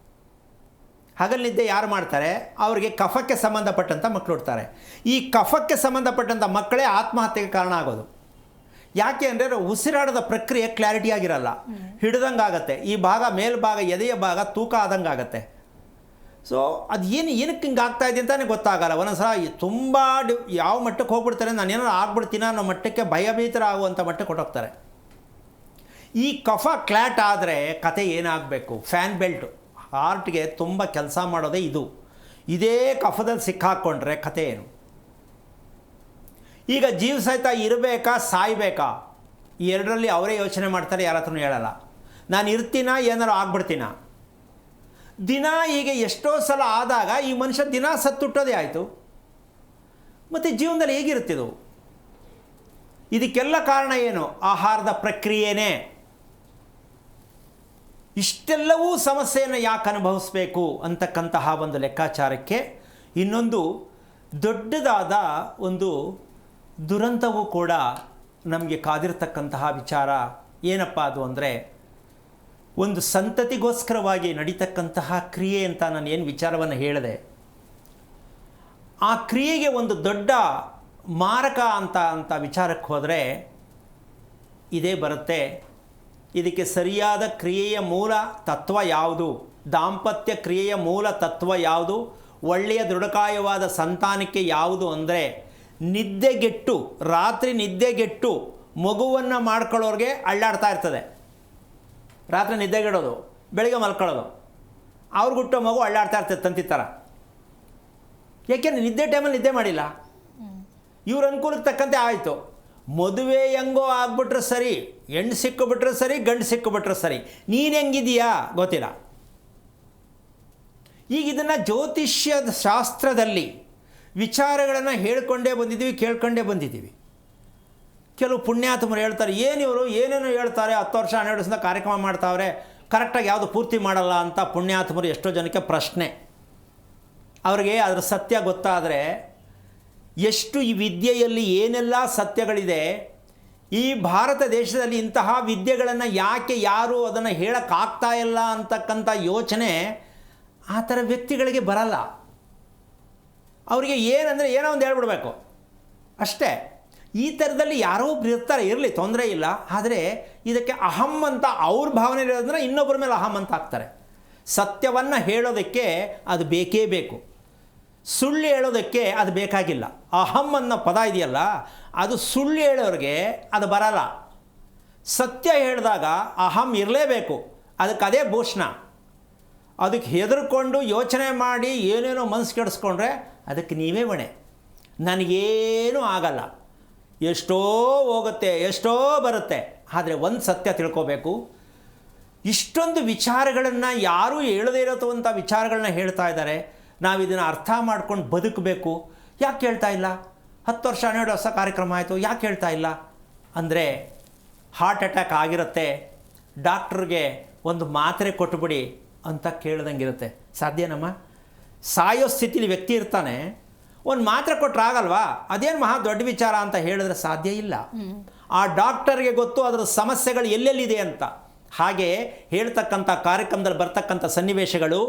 [SPEAKER 2] ಹಗಲು ನಿದ್ದೆ ಯಾರು ಮಾಡ್ತಾರೆ ಅವರಿಗೆ ಕಫಕ್ಕೆ ಸಂಬಂಧಪಟ್ಟಂಥ ಮಕ್ಕಳು ಹುಡ್ತಾರೆ. ಈ ಕಫಕ್ಕೆ ಸಂಬಂಧಪಟ್ಟಂಥ ಮಕ್ಕಳೇ ಆತ್ಮಹತ್ಯೆಗೆ ಕಾರಣ ಆಗೋದು. ಯಾಕೆ ಅಂದರೆ ಉಸಿರಾಡದ ಪ್ರಕ್ರಿಯೆ ಕ್ಲಾರಿಟಿ ಆಗಿರಲ್ಲ, ಹಿಡ್ದಂಗೆ ಆಗುತ್ತೆ. ಈ ಭಾಗ ಮೇಲ್ಭಾಗ ಎದೆಯ ಭಾಗ ತೂಕ ಆದಂಗೆ ಆಗುತ್ತೆ. ಸೊ ಅದು ಏನಕ್ಕೆ ಹಿಂಗೆ ಆಗ್ತಾಯಿದೆ ಅಂತಲೇ ಗೊತ್ತಾಗಲ್ಲ. ಒಂದೊಂದು ಸಲ ತುಂಬ ಯಾವ ಮಟ್ಟಕ್ಕೆ ಹೋಗ್ಬಿಡ್ತಾರೆ, ನಾನು ಏನಾದ್ರು ಆಗ್ಬಿಡ್ತೀನ ಅನ್ನೋ ಮಟ್ಟಕ್ಕೆ ಭಯಭೀತರ ಆಗುವಂಥ ಮಟ್ಟಕ್ಕೆ ಕೊಟ್ಟೋಗ್ತಾರೆ. ಈ ಕಫ ಕ್ಲಾಟ್ ಆದರೆ ಕತೆ ಏನಾಗಬೇಕು? ಫ್ಯಾನ್ ಬೆಲ್ಟು, ಹಾರ್ಟ್ಗೆ ತುಂಬ ಕೆಲಸ ಮಾಡೋದೇ ಇದು. ಇದೇ ಕಫದಲ್ಲಿ ಸಿಕ್ಕಾಕ್ಕೊಂಡ್ರೆ ಕತೆ ಏನು? ಈಗ ಜೀವ ಸಹಿತ ಇರಬೇಕಾ ಸಾಯ್ಬೇಕಾ? ಈ ಎರಡರಲ್ಲಿ ಅವರೇ ಯೋಚನೆ ಮಾಡ್ತಾರೆ, ಯಾರ ಹತ್ರನೂ ಹೇಳಲ್ಲ. ನಾನು ಇರ್ತೀನಾ ಏನಾರು ಆಗ್ಬಿಡ್ತೀನ? ದಿನ ಹೀಗೆ ಎಷ್ಟೋ ಸಲ ಆದಾಗ ಈ ಮನುಷ್ಯ ದಿನ ಸತ್ತುಟ್ಟೋದೇ ಆಯಿತು. ಮತ್ತು ಜೀವನದಲ್ಲಿ ಹೇಗಿರ್ತಿದ್ದು? ಇದಕ್ಕೆಲ್ಲ ಕಾರಣ ಏನು? ಆಹಾರದ ಪ್ರಕ್ರಿಯೆನೇ. ಇಷ್ಟೆಲ್ಲವೂ ಸಮಸ್ಯೆಯನ್ನು ಯಾಕೆ ಅನುಭವಿಸಬೇಕು ಅಂತಕ್ಕಂತಹ ಒಂದು ಲೆಕ್ಕಾಚಾರಕ್ಕೆ ಇನ್ನೊಂದು ದೊಡ್ಡದಾದ ಒಂದು ದುರಂತವೂ ಕೂಡ ನಮಗೆ ಕಾದಿರ್ತಕ್ಕಂತಹ ವಿಚಾರ ಏನಪ್ಪ ಅದು ಅಂದರೆ, ಒಂದು ಸಂತತಿಗೋಸ್ಕರವಾಗಿ ನಡೀತಕ್ಕಂತಹ ಕ್ರಿಯೆ ಅಂತ ನಾನು ಏನು ವಿಚಾರವನ್ನು ಹೇಳಿದೆ, ಆ ಕ್ರಿಯೆಗೆ ಒಂದು ದೊಡ್ಡ ಮಾರಕ ಅಂತ ವಿಚಾರಕ್ಕೆ ಹೋದರೆ ಇದೇ ಬರುತ್ತೆ. ಇದಕ್ಕೆ ಸರಿಯಾದ ಕ್ರಿಯೆಯ ಮೂಲ ತತ್ವ ಯಾವುದು? ದಾಂಪತ್ಯ ಕ್ರಿಯೆಯ ಮೂಲ ತತ್ವ ಯಾವುದು? ಒಳ್ಳೆಯ ದೃಢಕಾಯವಾದ ಸಂತಾನಕ್ಕೆ ಯಾವುದು ಅಂದರೆ, ನಿದ್ದೆಗೆಟ್ಟು, ರಾತ್ರಿ ನಿದ್ದೆಗೆಟ್ಟು ಮಗುವನ್ನು ಮಾಡ್ಕೊಳ್ಳೋರಿಗೆ ಅಳ್ಳಾಡ್ತಾ ಇರ್ತದೆ. ರಾತ್ರಿ ನಿದ್ದೆಗೆಡೋದು, ಬೆಳಗ್ಗೆ ಮಲ್ಕೊಳ್ಳೋದು, ಅವ್ರಿಗೆ ಹುಟ್ಟೋ ಮಗು ಅಳ್ಳಾಡ್ತಾ ಇರ್ತದೆ ತಂತಿ ಥರ. ಯಾಕೆಂದರೆ ನಿದ್ದೆ ಟೈಮಲ್ಲಿ ನಿದ್ದೆ ಮಾಡಿಲ್ಲ. ಇವ್ರ ಅನುಕೂಲಕ್ಕೆ ತಕ್ಕಂತೆ ಆಯಿತು. ಮದುವೆ ಹೆಂಗೋ ಆಗ್ಬಿಟ್ರೆ ಸರಿ, ಹೆಣ್ಣು ಸಿಕ್ಕಿಬಿಟ್ರೆ ಸರಿ, ಗಂಡು ಸಿಕ್ಕಿಬಿಟ್ರೆ ಸರಿ, ನೀನು ಹೆಂಗಿದೀಯಾ ಗೊತ್ತಿಲ್ಲ. ಈಗ ಇದನ್ನು ಜ್ಯೋತಿಷ್ಯದ ಶಾಸ್ತ್ರದಲ್ಲಿ ವಿಚಾರಗಳನ್ನು ಹೇಳ್ಕೊಂಡೇ ಬಂದಿದ್ದೀವಿ, ಕೇಳ್ಕೊಂಡೇ ಬಂದಿದ್ದೀವಿ. ಕೆಲವು ಪುಣ್ಯಾತ್ಮರು ಹೇಳ್ತಾರೆ, ಏನಿವರು ಏನೇನೋ ಹೇಳ್ತಾರೆ, 10 ವರ್ಷ 12 ವರ್ಷದಿಂದ ಕಾರ್ಯಕ್ರಮ ಮಾಡ್ತಾವ್ರೆ, ಕರೆಕ್ಟಾಗಿ ಯಾವುದು ಪೂರ್ತಿ ಮಾಡಲ್ಲ ಅಂತ ಪುಣ್ಯಾತ್ಮರು ಎಷ್ಟೋ ಜನಕ್ಕೆ ಪ್ರಶ್ನೆ. ಅವ್ರಿಗೆ ಅದರ ಸತ್ಯ ಗೊತ್ತಾದರೆ, ಎಷ್ಟು ಈ ವಿದ್ಯೆಯಲ್ಲಿ ಏನೆಲ್ಲ ಸತ್ಯಗಳಿದೆ, ಈ ಭಾರತ ದೇಶದಲ್ಲಿ ಇಂತಹ ವಿದ್ಯೆಗಳನ್ನು ಯಾಕೆ ಯಾರು ಅದನ್ನು ಹೇಳೋಕ್ಕಾಗ್ತಾ ಇಲ್ಲ ಅಂತಕ್ಕಂಥ ಯೋಚನೆ ಆ ಥರ ವ್ಯಕ್ತಿಗಳಿಗೆ ಬರಲ್ಲ. ಅವರಿಗೆ ಏನಂದರೆ ಏನೋ ಒಂದು ಹೇಳ್ಬಿಡ್ಬೇಕು ಅಷ್ಟೇ. ಈ ಥರದಲ್ಲಿ ಯಾರೋ ಒಬ್ರು ಇರ್ತಾರೆ, ಇರಲಿ, ತೊಂದರೆ ಇಲ್ಲ. ಆದರೆ ಇದಕ್ಕೆ ಅಹಂ ಅಂತ ಅವ್ರ ಭಾವನೆ ಇರೋದ್ರೆ ಇನ್ನೊಬ್ಬರ ಮೇಲೆ ಅಹಂ ಅಂತ ಹಾಕ್ತಾರೆ. ಸತ್ಯವನ್ನು ಹೇಳೋದಕ್ಕೆ ಅದು ಬೇಕೇ ಬೇಕು, ಸುಳ್ಳು ಹೇಳೋದಕ್ಕೆ ಅದು ಬೇಕಾಗಿಲ್ಲ. ಅಹಂ ಅನ್ನೋ ಪದ ಇದೆಯಲ್ಲ, ಅದು ಸುಳ್ಳು ಹೇಳೋರಿಗೆ ಅದು ಬರಲ್ಲ. ಸತ್ಯ ಹೇಳಿದಾಗ ಅಹಂ ಇರಲೇಬೇಕು, ಅದಕ್ಕೆ ಅದೇ ಭೂಷಣ. ಅದಕ್ಕೆ ಹೆದರ್ಕೊಂಡು ಯೋಚನೆ ಮಾಡಿ ಏನೇನೋ ಮನಸ್ಸು ಕೆಡಿಸ್ಕೊಂಡ್ರೆ ಅದಕ್ಕೆ ನೀವೇ ಹೊಣೆ. ನನಗೇನೂ ಆಗಲ್ಲ, ಎಷ್ಟೋ ಹೋಗುತ್ತೆ, ಎಷ್ಟೋ ಬರುತ್ತೆ. ಆದರೆ ಒಂದು ಸತ್ಯ ತಿಳ್ಕೋಬೇಕು, ಇಷ್ಟೊಂದು ವಿಚಾರಗಳನ್ನು ಯಾರೂ ಹೇಳದೇ ಇರೋವಂಥ ವಿಚಾರಗಳನ್ನ ಹೇಳ್ತಾ ಇದ್ದಾರೆ. ನಾವು ಇದನ್ನು ಅರ್ಥ ಮಾಡ್ಕೊಂಡು ಬದುಕಬೇಕು. ಯಾಕೆ ಹೇಳ್ತಾ ಇಲ್ಲ? 10 ವರ್ಷ 12 ವರ್ಷ ಕಾರ್ಯಕ್ರಮ ಆಯಿತು, ಯಾಕೆ ಹೇಳ್ತಾ ಇಲ್ಲ ಅಂದರೆ, ಹಾರ್ಟ್ ಅಟ್ಯಾಕ್ ಆಗಿರುತ್ತೆ, ಡಾಕ್ಟ್ರಿಗೆ ಒಂದು ಮಾತ್ರೆ ಕೊಟ್ಟುಬಿಡಿ ಅಂತ ಕೇಳ್ದಂಗಿರುತ್ತೆ. ಸಾಧ್ಯನಮ್ಮ? ಸಾಯೋ ಸ್ಥಿತಿಲಿ ವ್ಯಕ್ತಿ ಇರ್ತಾನೆ, ಒಂದು ಮಾತ್ರೆ ಕೊಟ್ಟರೆ ಆಗಲ್ವಾ? ಅದೇನು ಮಹಾ ದೊಡ್ಡ ವಿಚಾರ ಅಂತ ಹೇಳಿದ್ರೆ ಸಾಧ್ಯ ಇಲ್ಲ. ಆ ಡಾಕ್ಟರ್ಗೆ ಗೊತ್ತು ಅದರ ಸಮಸ್ಯೆಗಳು ಎಲ್ಲೆಲ್ಲಿದೆ ಅಂತ. ಹಾಗೆ ಹೇಳ್ತಕ್ಕಂಥ ಕಾರ್ಯಕ್ರಮದಲ್ಲಿ ಬರ್ತಕ್ಕಂಥ ಸನ್ನಿವೇಶಗಳು,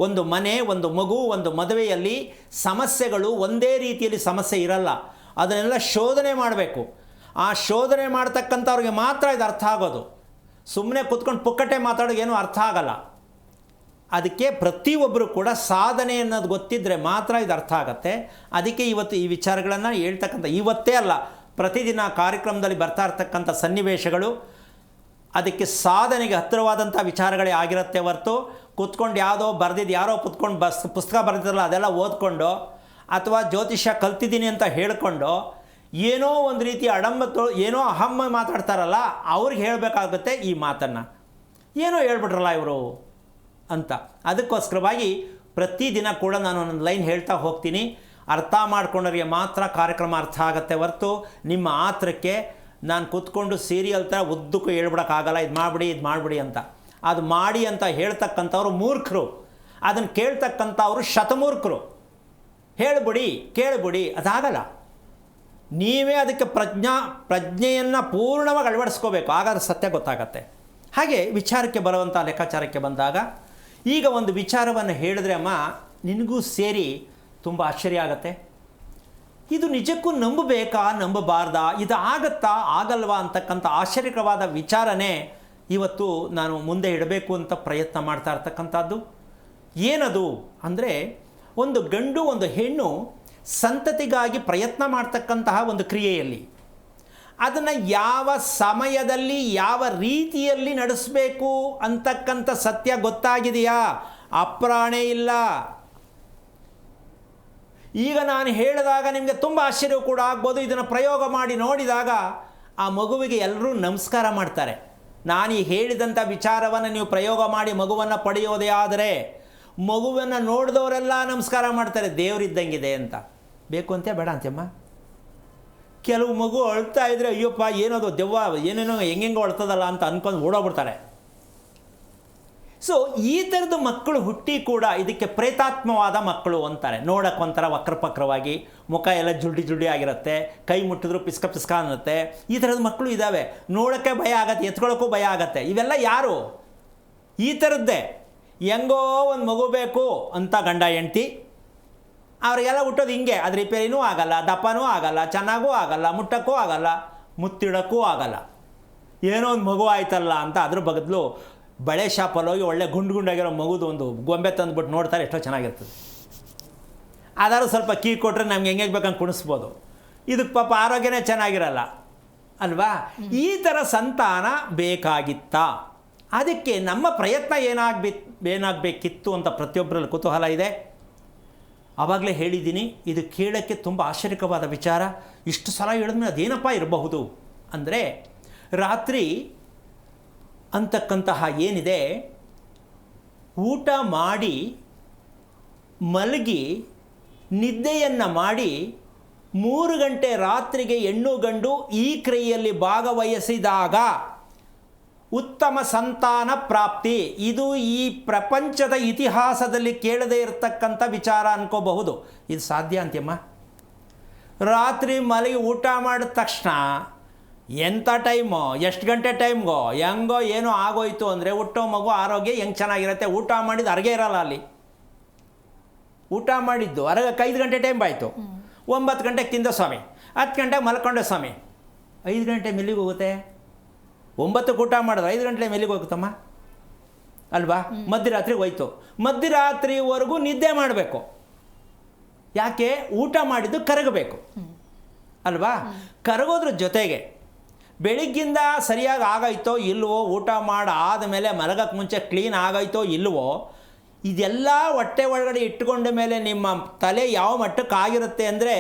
[SPEAKER 2] ಒಂದು ಮನೆ, ಒಂದು ಮಗು, ಒಂದು ಮದುವೆಯಲ್ಲಿ ಸಮಸ್ಯೆಗಳು ಒಂದೇ ರೀತಿಯಲ್ಲಿ ಸಮಸ್ಯೆ ಇರಲ್ಲ. ಅದನ್ನೆಲ್ಲ ಶೋಧನೆ ಮಾಡಬೇಕು. ಆ ಶೋಧನೆ ಮಾಡ್ತಕ್ಕಂಥವ್ರಿಗೆ ಮಾತ್ರ ಇದು ಅರ್ಥ ಆಗೋದು. ಸುಮ್ಮನೆ ಕೂತ್ಕೊಂಡು ಪುಕ್ಕಟೆ ಮಾತಾಡೋದು ಏನೂ ಅರ್ಥ ಆಗಲ್ಲ. ಅದಕ್ಕೆ ಪ್ರತಿಯೊಬ್ಬರು ಕೂಡ ಸಾಧನೆ ಅನ್ನೋದು ಗೊತ್ತಿದ್ದರೆ ಮಾತ್ರ ಇದು ಅರ್ಥ ಆಗುತ್ತೆ. ಅದಕ್ಕೆ ಇವತ್ತು ಈ ವಿಚಾರಗಳನ್ನು ಹೇಳ್ತಕ್ಕಂಥ, ಇವತ್ತೇ ಅಲ್ಲ, ಪ್ರತಿದಿನ ಕಾರ್ಯಕ್ರಮದಲ್ಲಿ ಬರ್ತಾ ಇರ್ತಕ್ಕಂಥ ಸನ್ನಿವೇಶಗಳು ಅದಕ್ಕೆ ಸಾಧನೆಗೆ ಹತ್ತಿರವಾದಂಥ ವಿಚಾರಗಳೇ ಆಗಿರುತ್ತೆ ಹೊರತು ಕೂತ್ಕೊಂಡು ಯಾವುದೋ ಬರೆದಿದ್ದು, ಯಾರೋ ಕೂತ್ಕೊಂಡು ಪುಸ್ತಕ ಬರೆದಿರಲ್ಲ ಅದೆಲ್ಲ ಓದ್ಕೊಂಡು, ಅಥವಾ ಜ್ಯೋತಿಷ್ಯ ಕಲ್ತಿದ್ದೀನಿ ಅಂತ ಹೇಳ್ಕೊಂಡು ಏನೋ ಒಂದು ರೀತಿ ಏನೋ ಅಹಮ್ಮ ಮಾತಾಡ್ತಾರಲ್ಲ, ಅವ್ರಿಗೆ ಹೇಳಬೇಕಾಗುತ್ತೆ ಈ ಮಾತನ್ನು. ಏನೋ ಹೇಳ್ಬಿಟ್ರಲ್ಲ ಇವರು ಅಂತ. ಅದಕ್ಕೋಸ್ಕರವಾಗಿ ಪ್ರತಿದಿನ ಕೂಡ ನಾನು ಒಂದೊಂದು ಲೈನ್ ಹೇಳ್ತಾ ಹೋಗ್ತೀನಿ. ಅರ್ಥ ಮಾಡ್ಕೊಂಡವ್ರಿಗೆ ಮಾತ್ರ ಕಾರ್ಯಕ್ರಮ ಅರ್ಥ ಆಗುತ್ತೆ ಹೊರತು ನಿಮ್ಮ ಆತ್ರಕ್ಕೆ ನಾನು ಕೂತ್ಕೊಂಡು ಸೀರಿಯಲ್ ಥರ ಉದ್ದಕ್ಕೂ ಹೇಳ್ಬಿಡೋಕ್ಕಾಗಲ್ಲ, ಇದು ಮಾಡಿಬಿಡಿ ಅಂತ. ಅದು ಮಾಡಿ ಅಂತ ಹೇಳ್ತಕ್ಕಂಥವ್ರು ಮೂರ್ಖರು, ಅದನ್ನು ಕೇಳ್ತಕ್ಕಂಥವ್ರು ಶತಮೂರ್ಖರು. ಕೇಳಿಬಿಡಿ ಅದಾಗಲ್ಲ. ನೀವೇ ಅದಕ್ಕೆ ಪ್ರಜ್ಞೆಯನ್ನು ಪೂರ್ಣವಾಗಿ ಅಳವಡಿಸ್ಕೋಬೇಕು, ಆಗ ಸತ್ಯ ಗೊತ್ತಾಗತ್ತೆ. ಹಾಗೆ ವಿಚಾರಕ್ಕೆ ಬರುವಂಥ ಲೆಕ್ಕಾಚಾರಕ್ಕೆ ಬಂದಾಗ ಈಗ ಒಂದು ವಿಚಾರವನ್ನು ಹೇಳಿದ್ರೆ ಅಮ್ಮ ನಿನಗೂ ಸೇರಿ ತುಂಬ ಆಶ್ಚರ್ಯ ಆಗುತ್ತೆ. ಇದು ನಿಜಕ್ಕೂ ನಂಬಬೇಕಾ ನಂಬಬಾರ್ದಾ, ಇದು ಆಗತ್ತಾ ಆಗಲ್ವಾ ಅಂತಕ್ಕಂಥ ಆಶ್ಚರ್ಯಕರವಾದ ವಿಚಾರನೇ ಇವತ್ತು ನಾನು ಮುಂದೆ ಇಡಬೇಕು ಅಂತ ಪ್ರಯತ್ನ ಮಾಡ್ತಾ ಇರ್ತಕ್ಕಂಥದ್ದು. ಏನದು ಅಂದರೆ, ಒಂದು ಗಂಡು ಒಂದು ಹೆಣ್ಣು ಸಂತತಿಗಾಗಿ ಪ್ರಯತ್ನ ಮಾಡ್ತಕ್ಕಂತಹ ಒಂದು ಕ್ರಿಯೆಯಲ್ಲಿ ಅದನ್ನು ಯಾವ ಸಮಯದಲ್ಲಿ ಯಾವ ರೀತಿಯಲ್ಲಿ ನಡೆಸಬೇಕು ಅಂತಕ್ಕಂಥ ಸತ್ಯ ಗೊತ್ತಾಗಿದೆಯಾ? ಅಪ್ರಾಣೆ ಇಲ್ಲ. ಈಗ ನಾನು ಹೇಳಿದಾಗ ನಿಮಗೆ ತುಂಬ ಆಶ್ಚರ್ಯ ಕೂಡ ಆಗ್ಬೋದು. ಇದನ್ನು ಪ್ರಯೋಗ ಮಾಡಿ ನೋಡಿದಾಗ ಆ ಮಗುವಿಗೆ ಎಲ್ಲರೂ ನಮಸ್ಕಾರ ಮಾಡ್ತಾರೆ. ನಾನು ಈ ಹೇಳಿದಂಥ ವಿಚಾರವನ್ನು ನೀವು ಪ್ರಯೋಗ ಮಾಡಿ ಮಗುವನ್ನು ಪಡೆಯೋದೇ ಆದರೆ ಮಗುವನ್ನು ನೋಡಿದವರೆಲ್ಲ ನಮಸ್ಕಾರ ಮಾಡ್ತಾರೆ, ದೇವರಿದ್ದಂಗಿದೆ ಅಂತ. ಬೇಕು ಅಂತೆ ಬೇಡ ಅಂತೆಮ್ಮ. ಕೆಲವು ಮಗು ಅಳ್ತಾ ಇದ್ದರೆ ಅಯ್ಯಪ್ಪ ಏನದು ದೆವ್ವ ಏನೇನೋ ಹೆಂಗೆಂಗೋ ಅಳ್ತದಲ್ಲ ಅಂತ ಅಂದ್ಕೊಂಡು ಓಡೋಗ್ಬಿಡ್ತಾರೆ. ಸೊ ಈ ಥರದ ಮಕ್ಕಳು ಹುಟ್ಟಿ ಕೂಡ ಇದಕ್ಕೆ ಪ್ರೇತಾತ್ಮವಾದ ಮಕ್ಕಳು ಅಂತಾರೆ. ನೋಡೋಕೆ ಒಂಥರ ವಕ್ರಪಕ್ರವಾಗಿ, ಮುಖ ಎಲ್ಲ ಜುಲ್ಡಿ ಆಗಿರುತ್ತೆ, ಕೈ ಮುಟ್ಟಿದ್ರು ಪಿಸ್ಕ ಅನ್ನುತ್ತೆ. ಈ ಥರದ ಮಕ್ಕಳು ಇದ್ದಾವೆ. ನೋಡೋಕ್ಕೆ ಭಯ ಆಗತ್ತೆ, ಎತ್ಕೊಳ್ಳೋಕ್ಕೂ ಭಯ ಆಗತ್ತೆ. ಇವೆಲ್ಲ ಯಾರು? ಈ ಥರದ್ದೇ. ಹೆಂಗೋ ಒಂದು ಮಗು ಬೇಕು ಅಂತ ಗಂಡ ಹೆಂಡ್ತಿ, ಅವರಿಗೆಲ್ಲ ಹುಟ್ಟೋದು ಹಿಂಗೆ. ಅದು ರಿಪೇರಿನೂ ಆಗಲ್ಲ, ದಪ್ಪನೂ ಆಗಲ್ಲ, ಚೆನ್ನಾಗೂ ಆಗಲ್ಲ, ಮುಟ್ಟಕ್ಕೂ ಆಗಲ್ಲ, ಮುತ್ತಿಡೋಕ್ಕೂ ಆಗಲ್ಲ. ಏನೋ ಒಂದು ಮಗು ಆಯ್ತಲ್ಲ ಅಂತ ಅದ್ರ ಬದಲು ಬಳೆ ಶಾಪಲ್ಲಿ ಹೋಗಿ ಒಳ್ಳೆ ಗುಂಡಾಗಿರೋ ಮಗುದು ಒಂದು ಗೊಂಬೆ ತಂದುಬಿಟ್ಟು ನೋಡ್ತಾರೆ, ಎಷ್ಟೋ ಚೆನ್ನಾಗಿರ್ತದೆ. ಅದಾದ್ರೂ ಸ್ವಲ್ಪ ಕೀ ಕೊಟ್ಟರೆ ನಮ್ಗೆ ಹೆಂಗೆ ಬೇಕಂಗೆ ಕುಣಿಸ್ಬೋದು. ಇದಕ್ಕೆ ಪಾಪ ಆರೋಗ್ಯನೇ ಚೆನ್ನಾಗಿರಲ್ಲ ಅಲ್ವಾ? ಈ ಥರ ಸಂತಾನ ಬೇಕಾಗಿತ್ತಾ? ಅದಕ್ಕೆ ನಮ್ಮ ಪ್ರಯತ್ನ ಏನಾಗಬೇಕಿತ್ತು ಅಂತ ಪ್ರತಿಯೊಬ್ಬರಲ್ಲಿ ಕುತೂಹಲ ಇದೆ. ಆವಾಗಲೇ ಹೇಳಿದ್ದೀನಿ, ಇದು ಕೇಳೋಕ್ಕೆ ತುಂಬ ಆಶ್ಚರ್ಯಕವಾದ ವಿಚಾರ. ಇಷ್ಟು ಸಲ ಹೇಳಿದ್ಮೇಲೆ ಅದೇನಪ್ಪ ಇರಬಹುದು ಅಂದರೆ, ರಾತ್ರಿ ಅಂತಕ್ಕಂತಹ ಏನಿದೆ, ಊಟ ಮಾಡಿ ಮಲಗಿ ನಿದ್ದೆಯನ್ನು ಮಾಡಿ 3 ಗಂಟೆ ರಾತ್ರಿಗೆ ಹೆಣ್ಣು ಗಂಡು ಈ ಕ್ರಿಯೆಯಲ್ಲಿ ಭಾಗವಹಿಸಿದಾಗ ಉತ್ತಮ ಸಂತಾನ ಪ್ರಾಪ್ತಿ. ಇದು ಈ ಪ್ರಪಂಚದ ಇತಿಹಾಸದಲ್ಲಿ ಕೇಳದೇ ಇರತಕ್ಕಂಥ ವಿಚಾರ ಅನ್ಕೋಬಹುದು. ಇದು ಸಾಧ್ಯ ಅಂತ್ಯಮ್ಮ. ರಾತ್ರಿ ಮಲಗಿ ಊಟ ಮಾಡಿದ ತಕ್ಷಣ ಎಂಥ ಟೈಮು, ಎಷ್ಟು ಗಂಟೆ ಟೈಮ್ಗೋ ಹೆಂಗೋ ಏನೋ ಆಗೋಯ್ತು ಅಂದರೆ ಹುಟ್ಟೋ ಮಗು ಆರೋಗ್ಯ ಹೆಂಗೆ ಚೆನ್ನಾಗಿರುತ್ತೆ. ಊಟ ಮಾಡಿದ್ದು ಅರ್ಗೆ ಇರಲ್ಲ ಅಲ್ಲಿ. ಊಟ ಮಾಡಿದ್ದು ಅರಗಕ್ಕೆ 5 ಗಂಟೆ ಟೈಮ್ ಆಯಿತು. 9 ಗಂಟೆಗೆ ತಿಂದ ಸ್ವಾಮಿ, 10 ಗಂಟೆಗೆ ಮಲ್ಕೊಂಡೆ ಸ್ವಾಮಿ. 5 ಗಂಟೆ ಮೆಲ್ಲಿಗೆ ಹೋಗುತ್ತೆ. 9ಕ್ಕೆ ಊಟ ಮಾಡಿದ್ರೆ 5 ಗಂಟೆ ಮೆಲ್ಲಿಗೆ ಹೋಗುತ್ತಮ್ಮ ಅಲ್ವಾ? ಮಧ್ಯರಾತ್ರಿಗೆ ಹೋಯ್ತು. ಮಧ್ಯರಾತ್ರಿವರೆಗೂ ನಿದ್ದೆ ಮಾಡಬೇಕು. ಯಾಕೆ? ಊಟ ಮಾಡಿದ್ದು ಕರಗಬೇಕು ಅಲ್ವಾ? ಕರಗೋದ್ರ ಜೊತೆಗೆ ಬೆಳಿಗ್ಗಿಂದ ಸರಿಯಾಗಿ ಆಗೋಯ್ತೋ ಇಲ್ವೋ, ಊಟ ಮಾಡಿ ಆದಮೇಲೆ ಮಲಗಕ್ಕೆ ಮುಂಚೆ ಕ್ಲೀನ್ ಆಗೋಯ್ತೋ ಇಲ್ವೋ, ಇದೆಲ್ಲ ಹೊಟ್ಟೆ ಒಳಗಡೆ ಇಟ್ಟುಕೊಂಡ ಮೇಲೆ ನಿಮ್ಮ ತಲೆ ಯಾವ ಮಟ್ಟಕ್ಕೆ ಆಗಿರುತ್ತೆ ಅಂದರೆ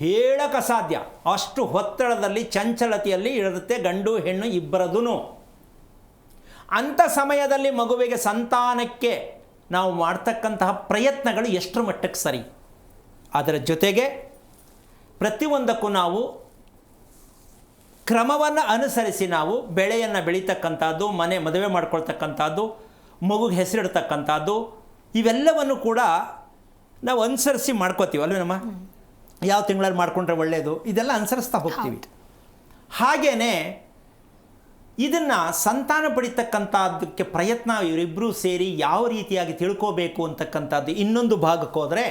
[SPEAKER 2] ಹೇಳಕ್ಕೆ ಅಸಾಧ್ಯ. ಅಷ್ಟು ಒತ್ತಡದಲ್ಲಿ ಚಂಚಲತೆಯಲ್ಲಿ ಇರುತ್ತೆ ಗಂಡು ಹೆಣ್ಣು ಇಬ್ಬರದೂ. ಅಂಥ ಸಮಯದಲ್ಲಿ ಮಗುವಿಗೆ ಸಂತಾನಕ್ಕೆ ನಾವು ಮಾಡ್ತಕ್ಕಂತಹ ಪ್ರಯತ್ನಗಳು ಎಷ್ಟರ ಮಟ್ಟಕ್ಕೆ ಸರಿ. ಅದರ ಜೊತೆಗೆ ಪ್ರತಿಯೊಂದಕ್ಕೂ ನಾವು ಕ್ರಮವನ್ನು ಅನುಸರಿಸಿ ನಾವು ಬೆಳೆಯನ್ನು ಬೆಳೀತಕ್ಕಂಥದ್ದು, ಮದುವೆ ಮಾಡ್ಕೊಳ್ತಕ್ಕಂಥದ್ದು, ಮಗುಗೆ ಹೆಸರಿಡ್ತಕ್ಕಂಥದ್ದು, ಇವೆಲ್ಲವನ್ನು ಕೂಡ ನಾವು ಅನುಸರಿಸಿ ಮಾಡ್ಕೋತೀವಿ ಅಲ್ವೇನಮ್ಮ? ಯಾವ ತಿಂಗಳಲ್ಲಿ ಮಾಡಿಕೊಂಡ್ರೆ ಒಳ್ಳೆಯದು, ಇದೆಲ್ಲ ಅನುಸರಿಸ್ತಾ ಹೋಗ್ತೀವಿ. ಹಾಗೆಯೇ ಇದನ್ನು ಸಂತಾನ ಪಡಿತಕ್ಕಂಥದ್ದಕ್ಕೆ ಪ್ರಯತ್ನ ಇವರಿಬ್ಬರೂ ಸೇರಿ ಯಾವ ರೀತಿಯಾಗಿ ತಿಳ್ಕೋಬೇಕು ಅಂತಕ್ಕಂಥದ್ದು ಇನ್ನೊಂದು ಭಾಗಕ್ಕೆ ಹೋದರೆ,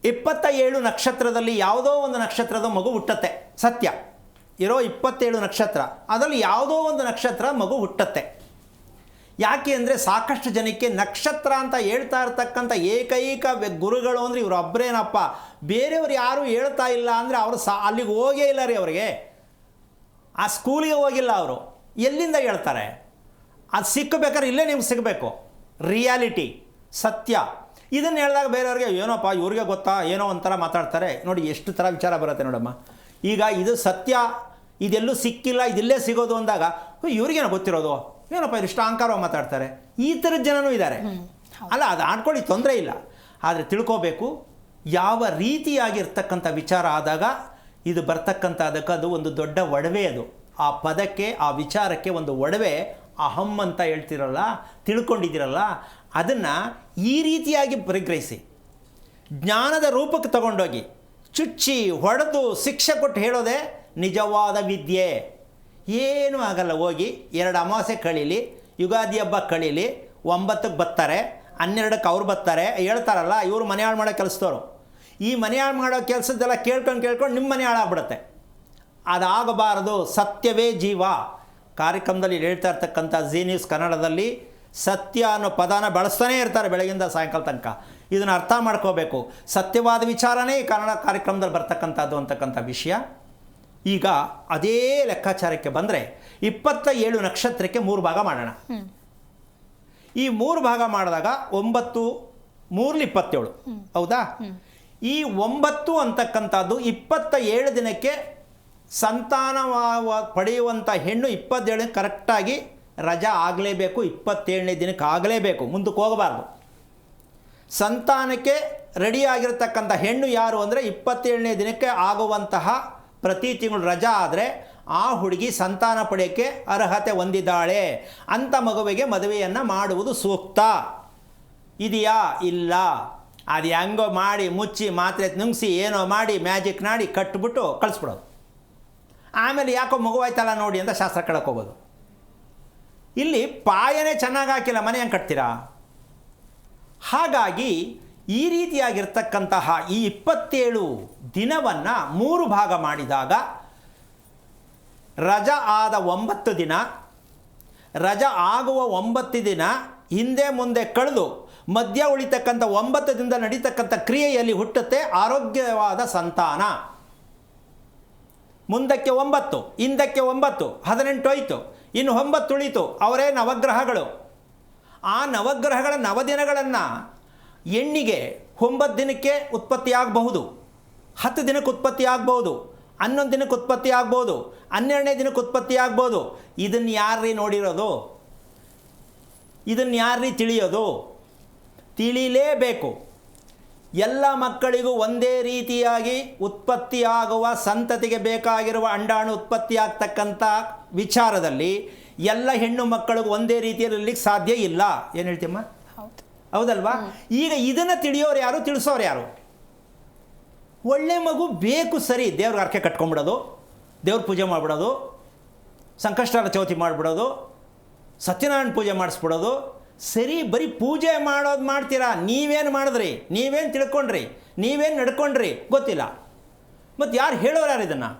[SPEAKER 2] 27 ನಕ್ಷತ್ರದಲ್ಲಿ ಯಾವುದೋ ಒಂದು ನಕ್ಷತ್ರದ ಮಗು ಹುಟ್ಟತ್ತೆ. ಸತ್ಯ ಇರೋ 27 ನಕ್ಷತ್ರ, ಅದರಲ್ಲಿ ಯಾವುದೋ ಒಂದು ನಕ್ಷತ್ರ ಮಗು ಹುಟ್ಟತ್ತೆ. ಯಾಕೆ ಅಂದರೆ ಸಾಕಷ್ಟು ಜನಕ್ಕೆ ನಕ್ಷತ್ರ ಅಂತ ಹೇಳ್ತಾ ಇರ್ತಕ್ಕಂಥ ಏಕೈಕ ಗುರುಗಳು ಅಂದರೆ ಇವರು ಒಬ್ಬರೇನಪ್ಪ, ಬೇರೆಯವರು ಯಾರೂ ಹೇಳ್ತಾ ಇಲ್ಲ ಅಂದರೆ ಅವರು ಅಲ್ಲಿಗೆ ಹೋಗೇ ಇಲ್ಲ ರೀ. ಅವರಿಗೆ ಆ ಸ್ಕೂಲಿಗೆ ಹೋಗಿಲ್ಲ ಅವರು, ಎಲ್ಲಿಂದ ಹೇಳ್ತಾರೆ? ಅದು ಸಿಕ್ಕಬೇಕಾದ್ರೆ ಇಲ್ಲೇ ನಿಮ್ಗೆ ಸಿಗಬೇಕು. ರಿಯಾಲಿಟಿ, ಸತ್ಯ. ಇದನ್ನು ಹೇಳಿದಾಗ ಬೇರೆಯವ್ರಿಗೆ ಏನೋಪ್ಪ ಇವ್ರಿಗೆ ಗೊತ್ತಾ, ಏನೋ ಒಂಥರ ಮಾತಾಡ್ತಾರೆ. ನೋಡಿ ಎಷ್ಟು ಥರ ವಿಚಾರ ಬರುತ್ತೆ ನೋಡಮ್ಮ. ಈಗ ಇದು ಸತ್ಯ, ಇದೆಲ್ಲೂ ಸಿಕ್ಕಿಲ್ಲ, ಇದಿಲ್ಲೇ ಸಿಗೋದು ಅಂದಾಗ ಇವ್ರಿಗೇನೋ ಗೊತ್ತಿರೋದು, ಏನಪ್ಪ ಇಷ್ಟು ಅಹಂಕಾರವಾಗಿ ಮಾತಾಡ್ತಾರೆ. ಈ ಥರದ ಜನನೂ ಇದ್ದಾರೆ ಅಲ್ಲ. ಅದು ಆಡ್ಕೊಳ್ಳಿ, ತೊಂದರೆ ಇಲ್ಲ. ಆದರೆ ತಿಳ್ಕೋಬೇಕು, ಯಾವ ರೀತಿಯಾಗಿರ್ತಕ್ಕಂಥ ವಿಚಾರ ಆದಾಗ ಇದು ಬರ್ತಕ್ಕಂಥದಕ್ಕೆ ಅದು ಒಂದು ದೊಡ್ಡ ಒಡವೆ. ಅದು ಆ ಪದಕ್ಕೆ, ಆ ವಿಚಾರಕ್ಕೆ ಒಂದು ಒಡವೆ, ಅಹಂ ಅಂತ ಹೇಳ್ತಿರಲ್ಲ, ತಿಳ್ಕೊಂಡಿದ್ದೀರಲ್ಲ, ಅದನ್ನು ಈ ರೀತಿಯಾಗಿ ಪರಿಗ್ರಹಿಸಿ ಜ್ಞಾನದ ರೂಪಕ್ಕೆ ತಗೊಂಡೋಗಿ ಚುಚ್ಚಿ ಹೊಡೆದು ಶಿಕ್ಷೆ ಕೊಟ್ಟು ಹೇಳೋದೇ ನಿಜವಾದ ವಿದ್ಯೆ. ಏನೂ ಆಗಲ್ಲ. ಹೋಗಿ 2 ಅಮಾವಾಸ್ಯೆ ಕಳೀಲಿ, ಯುಗಾದಿ ಹಬ್ಬ ಕಳೀಲಿ, 9ಕ್ಕೆ ಬರ್ತಾರೆ, 12ಕ್ಕೆ ಅವ್ರು ಬರ್ತಾರೆ, ಹೇಳ್ತಾರಲ್ಲ ಇವರು ಮನೆ ಹಾಳು ಮಾಡೋ ಕೆಲಸದವರು. ಈ ಮನೆ ಹಾಳು ಮಾಡೋ ಕೆಲಸದ್ದೆಲ್ಲ ಕೇಳ್ಕೊಂಡು ನಿಮ್ಮ ಮನೆ ಹಾಳಾಗ್ಬಿಡುತ್ತೆ. ಅದಾಗಬಾರದು. ಸತ್ಯವೇ ಜೀವ ಕಾರ್ಯಕ್ರಮದಲ್ಲಿ ಹೇಳ್ತಾ ಇರ್ತಕ್ಕಂಥ ಜಿ ನ್ಯೂಸ್ ಕನ್ನಡದಲ್ಲಿ ಸತ್ಯ ಅನ್ನೋ ಪದನ ಬಳಸ್ತಾನೇ ಇರ್ತಾರೆ ಬೆಳಗಿಂದ ಸಾಯಂಕಾಲ ತನಕ. ಇದನ್ನು ಅರ್ಥ ಮಾಡ್ಕೋಬೇಕು. ಸತ್ಯವಾದ ವಿಚಾರನೇ ಈ ಕನ್ನಡ ಕಾರ್ಯಕ್ರಮದಲ್ಲಿ ಬರ್ತಕ್ಕಂಥದ್ದು ಅಂತಕ್ಕಂಥ ವಿಷಯ. ಈಗ ಅದೇ ಲೆಕ್ಕಾಚಾರಕ್ಕೆ ಬಂದರೆ 27 ನಕ್ಷತ್ರಕ್ಕೆ 3 ಭಾಗ ಮಾಡೋಣ. ಈ 3 ಭಾಗ ಮಾಡಿದಾಗ 9 3 27, ಹೌದಾ? ಈ 9 ಅಂತಕ್ಕಂಥದ್ದು 27 ದಿನಕ್ಕೆ ಸಂತಾನ ಪಡೆಯುವಂಥ ಹೆಣ್ಣು 27 ಕರೆಕ್ಟಾಗಿ ರಜಾ ಆಗಲೇಬೇಕು. 27ನೇ ದಿನಕ್ಕೆ ಆಗಲೇಬೇಕು, ಮುಂದಕ್ಕೆ ಹೋಗಬಾರ್ದು. ಸಂತಾನಕ್ಕೆ ರೆಡಿಯಾಗಿರ್ತಕ್ಕಂಥ ಹೆಣ್ಣು ಯಾರು ಅಂದರೆ 27ನೇ ದಿನಕ್ಕೆ ಆಗುವಂತಹ ಪ್ರತಿ ತಿಂಗಳು ರಜಾ ಆದರೆ ಆ ಹುಡುಗಿ ಸಂತಾನ ಪಡೆಯೋಕ್ಕೆ ಅರ್ಹತೆ ಹೊಂದಿದ್ದಾಳೆ ಅಂಥ ಮಗುವಿಗೆ ಮದುವೆಯನ್ನು ಮಾಡುವುದು ಸೂಕ್ತ. ಇದೆಯಾ? ಇಲ್ಲ. ಅದು ಹೆಂಗೋ ಮಾಡಿ ಮುಚ್ಚಿ ಮಾತ್ರೆ ನುಂಗಿಸಿ ಏನೋ ಮಾಡಿ ಮ್ಯಾಜಿಕ್ ಮಾಡಿ ಕಟ್ಬಿಟ್ಟು ಕಳಿಸ್ಬಿಡೋದು. ಆಮೇಲೆ ಯಾಕೋ ಮಗುವಾಯ್ತಲ್ಲ ನೋಡಿ ಅಂತ ಶಾಸ್ತ್ರ ಕೇಳಕ್ಕೆ ಹೋಗೋದು. ಇಲ್ಲಿ ಪಾಯನೇ ಚೆನ್ನಾಗಿ ಹಾಕಿಲ್ಲ, ಮನೆ ಹೆಂಗೆ ಕಟ್ತೀರಾ? ಹಾಗಾಗಿ ಈ ರೀತಿಯಾಗಿರ್ತಕ್ಕಂತಹ ಈ 27 ದಿನವನ್ನು 3 ಭಾಗ ಮಾಡಿದಾಗ ರಜಾ ಆದ 9 ದಿನ, ರಜಾ ಆಗುವ 9 ದಿನ ಹಿಂದೆ ಮುಂದೆ ಕಳೆದು ಮಧ್ಯ ಉಳಿತಕ್ಕಂಥ 9 ದಿನದಿಂದ ನಡೀತಕ್ಕಂಥ ಕ್ರಿಯೆಯಲ್ಲಿ ಹುಟ್ಟುತ್ತೆ ಆರೋಗ್ಯವಾದ ಸಂತಾನ. ಮುಂದಕ್ಕೆ 9, ಹಿಂದಕ್ಕೆ 9, 18 ಹೋಯಿತು, ಇನ್ನು 9 ಉಳಿತು. ಅವರೇ ನವಗ್ರಹಗಳು. ಆ ನವಗ್ರಹಗಳ ನವದಿನಗಳನ್ನು ಹೆಣ್ಣಿಗೆ 9 ದಿನಕ್ಕೆ ಉತ್ಪತ್ತಿ ಆಗಬಹುದು, 10 ದಿನಕ್ಕೆ ಉತ್ಪತ್ತಿ ಆಗ್ಬೋದು, 11 ದಿನಕ್ಕೆ ಉತ್ಪತ್ತಿ ಆಗ್ಬೋದು, 12ನೇ ದಿನಕ್ಕೆ ಉತ್ಪತ್ತಿ ಆಗ್ಬೋದು. ಇದನ್ನು ಯಾರ್ರೀ ನೋಡಿರೋದು? ಇದನ್ನು ಯಾರ್ರೀ ತಿಳಿಯೋದು? ತಿಳಿಲೇಬೇಕು. ಎಲ್ಲ ಮಕ್ಕಳಿಗೂ ಒಂದೇ ರೀತಿಯಾಗಿ ಉತ್ಪತ್ತಿಯಾಗುವ ಸಂತತಿಗೆ ಬೇಕಾಗಿರುವ ಅಂಡಾಣು ಉತ್ಪತ್ತಿ ಆಗ್ತಕ್ಕಂಥ ವಿಚಾರದಲ್ಲಿ ಎಲ್ಲ ಹೆಣ್ಣು ಮಕ್ಕಳಿಗೂ ಒಂದೇ ರೀತಿಯಲ್ಲಿ ಇರಲಿಕ್ಕೆ ಸಾಧ್ಯ ಇಲ್ಲ. ಏನು ಹೇಳ್ತೀಮ್ಮ? ಹೌದಲ್ವಾ? ಈಗ ಇದನ್ನು ತಿಳಿಯೋರು ಯಾರು, ತಿಳಿಸೋರು ಯಾರು? ಒಳ್ಳೆ ಮಗು ಬೇಕು, ಸರಿ, ದೇವ್ರಿಗೆ ಅರ್ಕೆ ಕಟ್ಕೊಂಡ್ಬಿಡೋದು, ದೇವ್ರ ಪೂಜೆ ಮಾಡಿಬಿಡೋದು, ಸಂಕಷ್ಟರ ಚೌತಿ ಮಾಡಿಬಿಡೋದು, ಸತ್ಯನಾರಾಯಣ ಪೂಜೆ ಮಾಡಿಸ್ಬಿಡೋದು. ಸರಿ, ಬರೀ ಪೂಜೆ ಮಾಡೋದು ಮಾಡ್ತೀರಾ? ನೀವೇನು ಮಾಡಿದ್ರಿ? ನೀವೇನು ತಿಳ್ಕೊಂಡ್ರಿ? ನೀವೇನು ನಡ್ಕೊಂಡ್ರಿ? ಗೊತ್ತಿಲ್ಲ. ಮತ್ತು ಯಾರು ಹೇಳೋರು ಯಾರು ಇದನ್ನು?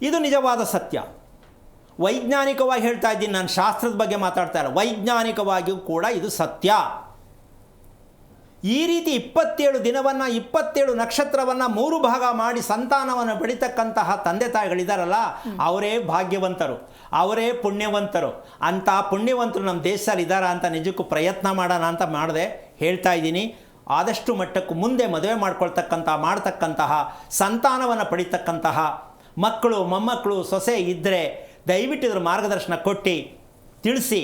[SPEAKER 2] ಇದು ನಿಜವಾದ ಸತ್ಯ. ವೈಜ್ಞಾನಿಕವಾಗಿ ಹೇಳ್ತಾ ಇದ್ದೀನಿ ನಾನು, ಶಾಸ್ತ್ರದ ಬಗ್ಗೆ ಮಾತಾಡ್ತಾ ಇಲ್ಲ. ವೈಜ್ಞಾನಿಕವಾಗಿಯೂ ಕೂಡ ಇದು ಸತ್ಯ. ಈ ರೀತಿ 27 ದಿನವನ್ನು 27 ನಕ್ಷತ್ರವನ್ನು 3 ಭಾಗ ಮಾಡಿ ಸಂತಾನವನ್ನು ಬೆಳೀತಕ್ಕಂತಹ ತಂದೆ ತಾಯಿಗಳಿದ್ದಾರಲ್ಲ, ಅವರೇ ಭಾಗ್ಯವಂತರು, ಅವರೇ ಪುಣ್ಯವಂತರು. ಅಂಥ ಪುಣ್ಯವಂತರು ನಮ್ಮ ದೇಶದಲ್ಲಿ ಇದ್ದಾರಾ ಅಂತ ನಿಜಕ್ಕೂ ಪ್ರಯತ್ನ ಮಾಡೋಣ ಅಂತ ಮಾಡಿದೆ. ಹೇಳ್ತಾ ಇದ್ದೀನಿ, ಆದಷ್ಟು ಮಟ್ಟಕ್ಕೂ ಮುಂದೆ ಮದುವೆ ಮಾಡ್ತಕ್ಕಂತಹ ಸಂತಾನವನ್ನು ಪಡಿತಕ್ಕಂತಹ ಮಕ್ಕಳು, ಮೊಮ್ಮಕ್ಕಳು, ಸೊಸೆ ಇದ್ದರೆ ದಯವಿಟ್ಟು ಇದ್ರ ಮಾರ್ಗದರ್ಶನ ಕೊಟ್ಟು ತಿಳಿಸಿ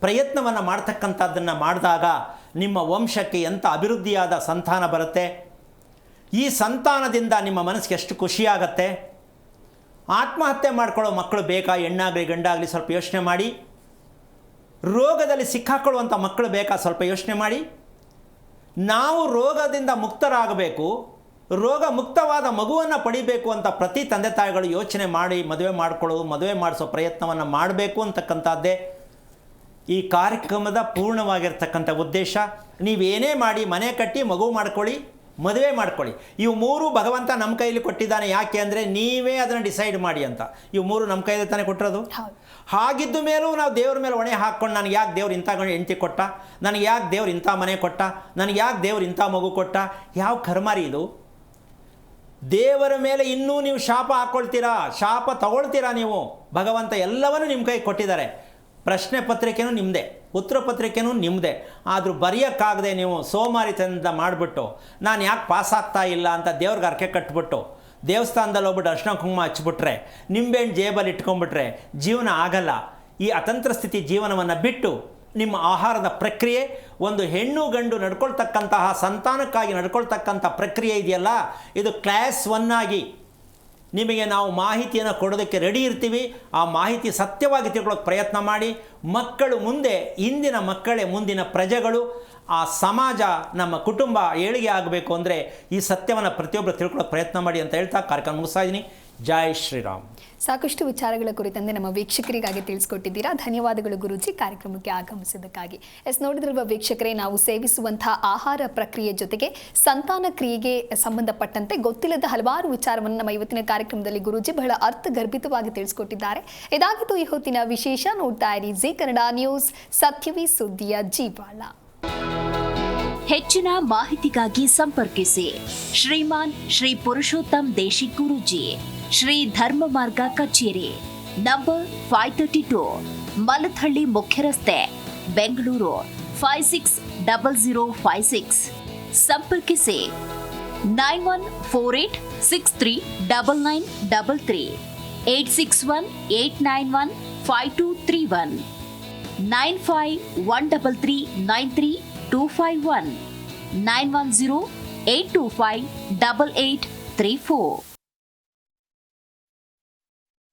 [SPEAKER 2] ಪ್ರಯತ್ನವನ್ನು ಮಾಡ್ತಕ್ಕಂಥದ್ದನ್ನು ಮಾಡಿದಾಗ ನಿಮ್ಮ ವಂಶಕ್ಕೆ ಎಂಥ ಅಭಿವೃದ್ಧಿಯಾದ ಸಂತಾನ ಬರುತ್ತೆ. ಈ ಸಂತಾನದಿಂದ ನಿಮ್ಮ ಮನಸ್ಸಿಗೆ ಎಷ್ಟು ಖುಷಿಯಾಗತ್ತೆ. ಆತ್ಮಹತ್ಯೆ ಮಾಡ್ಕೊಳ್ಳೋ ಮಕ್ಕಳು ಬೇಕಾ? ಹೆಣ್ಣಾಗಲಿ ಗಂಡಾಗಲಿ ಸ್ವಲ್ಪ ಯೋಚನೆ ಮಾಡಿ. ರೋಗದಲ್ಲಿ ಸಿಕ್ಕಾಕೊಳ್ಳುವಂಥ ಮಕ್ಕಳು ಬೇಕಾ? ಸ್ವಲ್ಪ ಯೋಚನೆ ಮಾಡಿ. ನಾವು ರೋಗದಿಂದ ಮುಕ್ತರಾಗಬೇಕು, ರೋಗ ಮುಕ್ತವಾದ ಮಗುವನ್ನು ಪಡಿಬೇಕು ಅಂತ ಪ್ರತಿ ತಂದೆ ತಾಯಿಗಳು ಯೋಚನೆ ಮಾಡಿ ಮದುವೆ ಮಾಡಿಕೊಳ್ಳೋದು, ಮದುವೆ ಮಾಡಿಸೋ ಪ್ರಯತ್ನವನ್ನು ಮಾಡಬೇಕು ಅಂತಕ್ಕಂಥದ್ದೇ ಈ ಕಾರ್ಯಕ್ರಮದ ಪೂರ್ಣವಾಗಿರ್ತಕ್ಕಂಥ ಉದ್ದೇಶ. ನೀವೇನೇ ಮಾಡಿ ಮನೆ ಕಟ್ಟಿ ಮಗು ಮಾಡ್ಕೊಳ್ಳಿ, ಮದುವೆ ಮಾಡ್ಕೊಳ್ಳಿ. ಇವು 3 ಭಗವಂತ ನಮ್ಮ ಕೈಯಲ್ಲಿ ಕೊಟ್ಟಿದ್ದಾನೆ. ಯಾಕೆ ಅಂದರೆ ನೀವೇ ಅದನ್ನು ಡಿಸೈಡ್ ಮಾಡಿ ಅಂತ. ಇವು 3 ನಮ್ಮ ಕೈಯಲ್ಲಿ ತಾನೇ ಕೊಟ್ಟಿರೋದು. ಹಾಗಿದ್ದ ಮೇಲೂ ನಾವು ದೇವ್ರ ಮೇಲೆ ಹೊಣೆ ಹಾಕ್ಕೊಂಡು ನನಗೆ ಯಾಕೆ ದೇವ್ರು ಇಂಥ ಹೆಂಡತಿ ಕೊಟ್ಟ, ನನಗೆ ಯಾಕೆ ದೇವ್ರು ಇಂಥ ಮನೆ ಕೊಟ್ಟ, ನನಗೆ ಯಾಕೆ ದೇವ್ರು ಇಂಥ ಮಗು ಕೊಟ್ಟ? ಯಾವ ಕರ್ಮಾರಿ ಇದು? ದೇವರ ಮೇಲೆ ಇನ್ನೂ ನೀವು ಶಾಪ ಹಾಕ್ಕೊಳ್ತೀರಾ, ಶಾಪ ತಗೊಳ್ತೀರಾ ನೀವು. ಭಗವಂತ ಎಲ್ಲವನ್ನೂ ನಿಮ್ಮ ಕೈ ಕೊಟ್ಟಿದ್ದಾರೆ. ಪ್ರಶ್ನೆ ಪತ್ರಿಕೆನೂ ನಿಮ್ಮದೇ, ಉತ್ತರ ಪತ್ರಿಕೆನೂ ನಿಮ್ಮದೇ. ಆದರೂ ಬರೆಯೋಕ್ಕಾಗದೆ ನೀವು ಸೋಮಾರಿತನದಿಂದ ಮಾಡಿಬಿಟ್ಟು ನಾನು ಯಾಕೆ ಪಾಸ್ ಆಗ್ತಾ ಇಲ್ಲ ಅಂತ ದೇವ್ರಿಗೆ ಅರ್ಕೆ ಕಟ್ಬಿಟ್ಟು ದೇವಸ್ಥಾನದಲ್ಲಿ ಹೋಗ್ಬಿಟ್ಟು ಅರ್ಶಿನ ಕುಂಕುಮ ಹಚ್ಬಿಟ್ರೆ, ನಿಂಬೆಹಣ್ಣು ಜೇಬಲ್ಲಿ ಇಟ್ಕೊಂಡ್ಬಿಟ್ರೆ ಜೀವನ ಆಗಲ್ಲ. ಈ ಅತಂತ್ರ ಸ್ಥಿತಿ ಜೀವನವನ್ನು ಬಿಟ್ಟು ನಿಮ್ಮ ಆಹಾರದ ಪ್ರಕ್ರಿಯೆ, ಒಂದು ಹೆಣ್ಣು ಗಂಡು ನಡ್ಕೊಳ್ತಕ್ಕಂತಹ ಸಂತಾನಕ್ಕಾಗಿ ನಡ್ಕೊಳ್ತಕ್ಕಂಥ ಪ್ರಕ್ರಿಯೆ ಇದೆಯಲ್ಲ, ಇದು ಕ್ಲಾಸ್ 1 ಆಗಿ ನಿಮಗೆ ನಾವು ಮಾಹಿತಿಯನ್ನು ಕೊಡೋದಕ್ಕೆ ರೆಡಿ ಇರ್ತೀವಿ. ಆ ಮಾಹಿತಿ ಸತ್ಯವಾಗಿ ತಿಳ್ಕೊಳ್ಳೋಕೆ ಪ್ರಯತ್ನ ಮಾಡಿ. ಮಕ್ಕಳು ಮುಂದೆ, ಇಂದಿನ ಮಕ್ಕಳೇ ಮುಂದಿನ ಪ್ರಜೆಗಳು. ಆ ಸಮಾಜ, ನಮ್ಮ ಕುಟುಂಬ ಏಳಿಗೆ ಆಗಬೇಕು ಅಂದರೆ ಈ ಸತ್ಯವನ್ನು ಪ್ರತಿಯೊಬ್ಬರು ತಿಳ್ಕೊಳ್ಳೋಕೆ ಪ್ರಯತ್ನ ಮಾಡಿ ಅಂತ ಹೇಳ್ತಾ ಕಾರ್ಯಕ್ರಮ ಮುಗಿಸ್ತಾ ಇದ್ದೀನಿ. ಜೈ ಶ್ರೀರಾಮ್.
[SPEAKER 1] ಸಾಕಷ್ಟು ವಿಚಾರಗಳ ಕುರಿತಂತೆ ನಮ್ಮ ವೀಕ್ಷಕರಿಗಾಗಿ ತಿಳಿಸ್ಕೊಟ್ಟಿದ್ದೀರಾ. ಧನ್ಯವಾದಗಳು ಗುರೂಜಿ, ಕಾರ್ಯಕ್ರಮಕ್ಕೆ ಆಗಮಿಸಿದ್ದಕ್ಕಾಗಿ. ನೋಡಿದ್ರಲ್ವ ವೀಕ್ಷಕರೇ, ನಾವು ಸೇವಿಸುವಂತಹ ಆಹಾರ ಪ್ರಕ್ರಿಯೆ ಜೊತೆಗೆ ಸಂತಾನ ಕ್ರಿಯೆಗೆ ಸಂಬಂಧಪಟ್ಟಂತೆ ಗೊತ್ತಿಲ್ಲದ ಹಲವಾರು ವಿಚಾರವನ್ನು ನಮ್ಮ ಇವತ್ತಿನ ಕಾರ್ಯಕ್ರಮದಲ್ಲಿ ಗುರೂಜಿ ಬಹಳ ಅರ್ಥಗರ್ಭಿತವಾಗಿ ತಿಳಿಸ್ಕೊಟ್ಟಿದ್ದಾರೆ. ಇದಾಗಿತ್ತು ಈ ಹೊತ್ತಿನ ವಿಶೇಷ. ನೋಡ್ತಾ ಇರಿ ಜಿ ಕನ್ನಡ ನ್ಯೂಸ್, ಸತ್ಯವೇ ಸುದ್ದಿಯ ಜೀವಾಳ.
[SPEAKER 7] ಹೆಚ್ಚಿನ ಮಾಹಿತಿಗಾಗಿ ಸಂಪರ್ಕಿಸಿ ಶ್ರೀಮಾನ್ ಶ್ರೀ ಪುರುಷೋತ್ತಮ್ ದೇಶಿಕ್ ಗುರೂಜಿ, ಶ್ರೀ ಧರ್ಮ ಮಾರ್ಗ ಕಚೇರಿ, ನಂಬರ್ 532, ಮಲಥಹಳ್ಳಿ ಮುಖ್ಯ ರಸ್ತೆ, ಬೆಂಗಳೂರು 560056. ಸಂಪರ್ಕಿಸಿ 9148639933, 8618915231, 9513393251, 91082588834.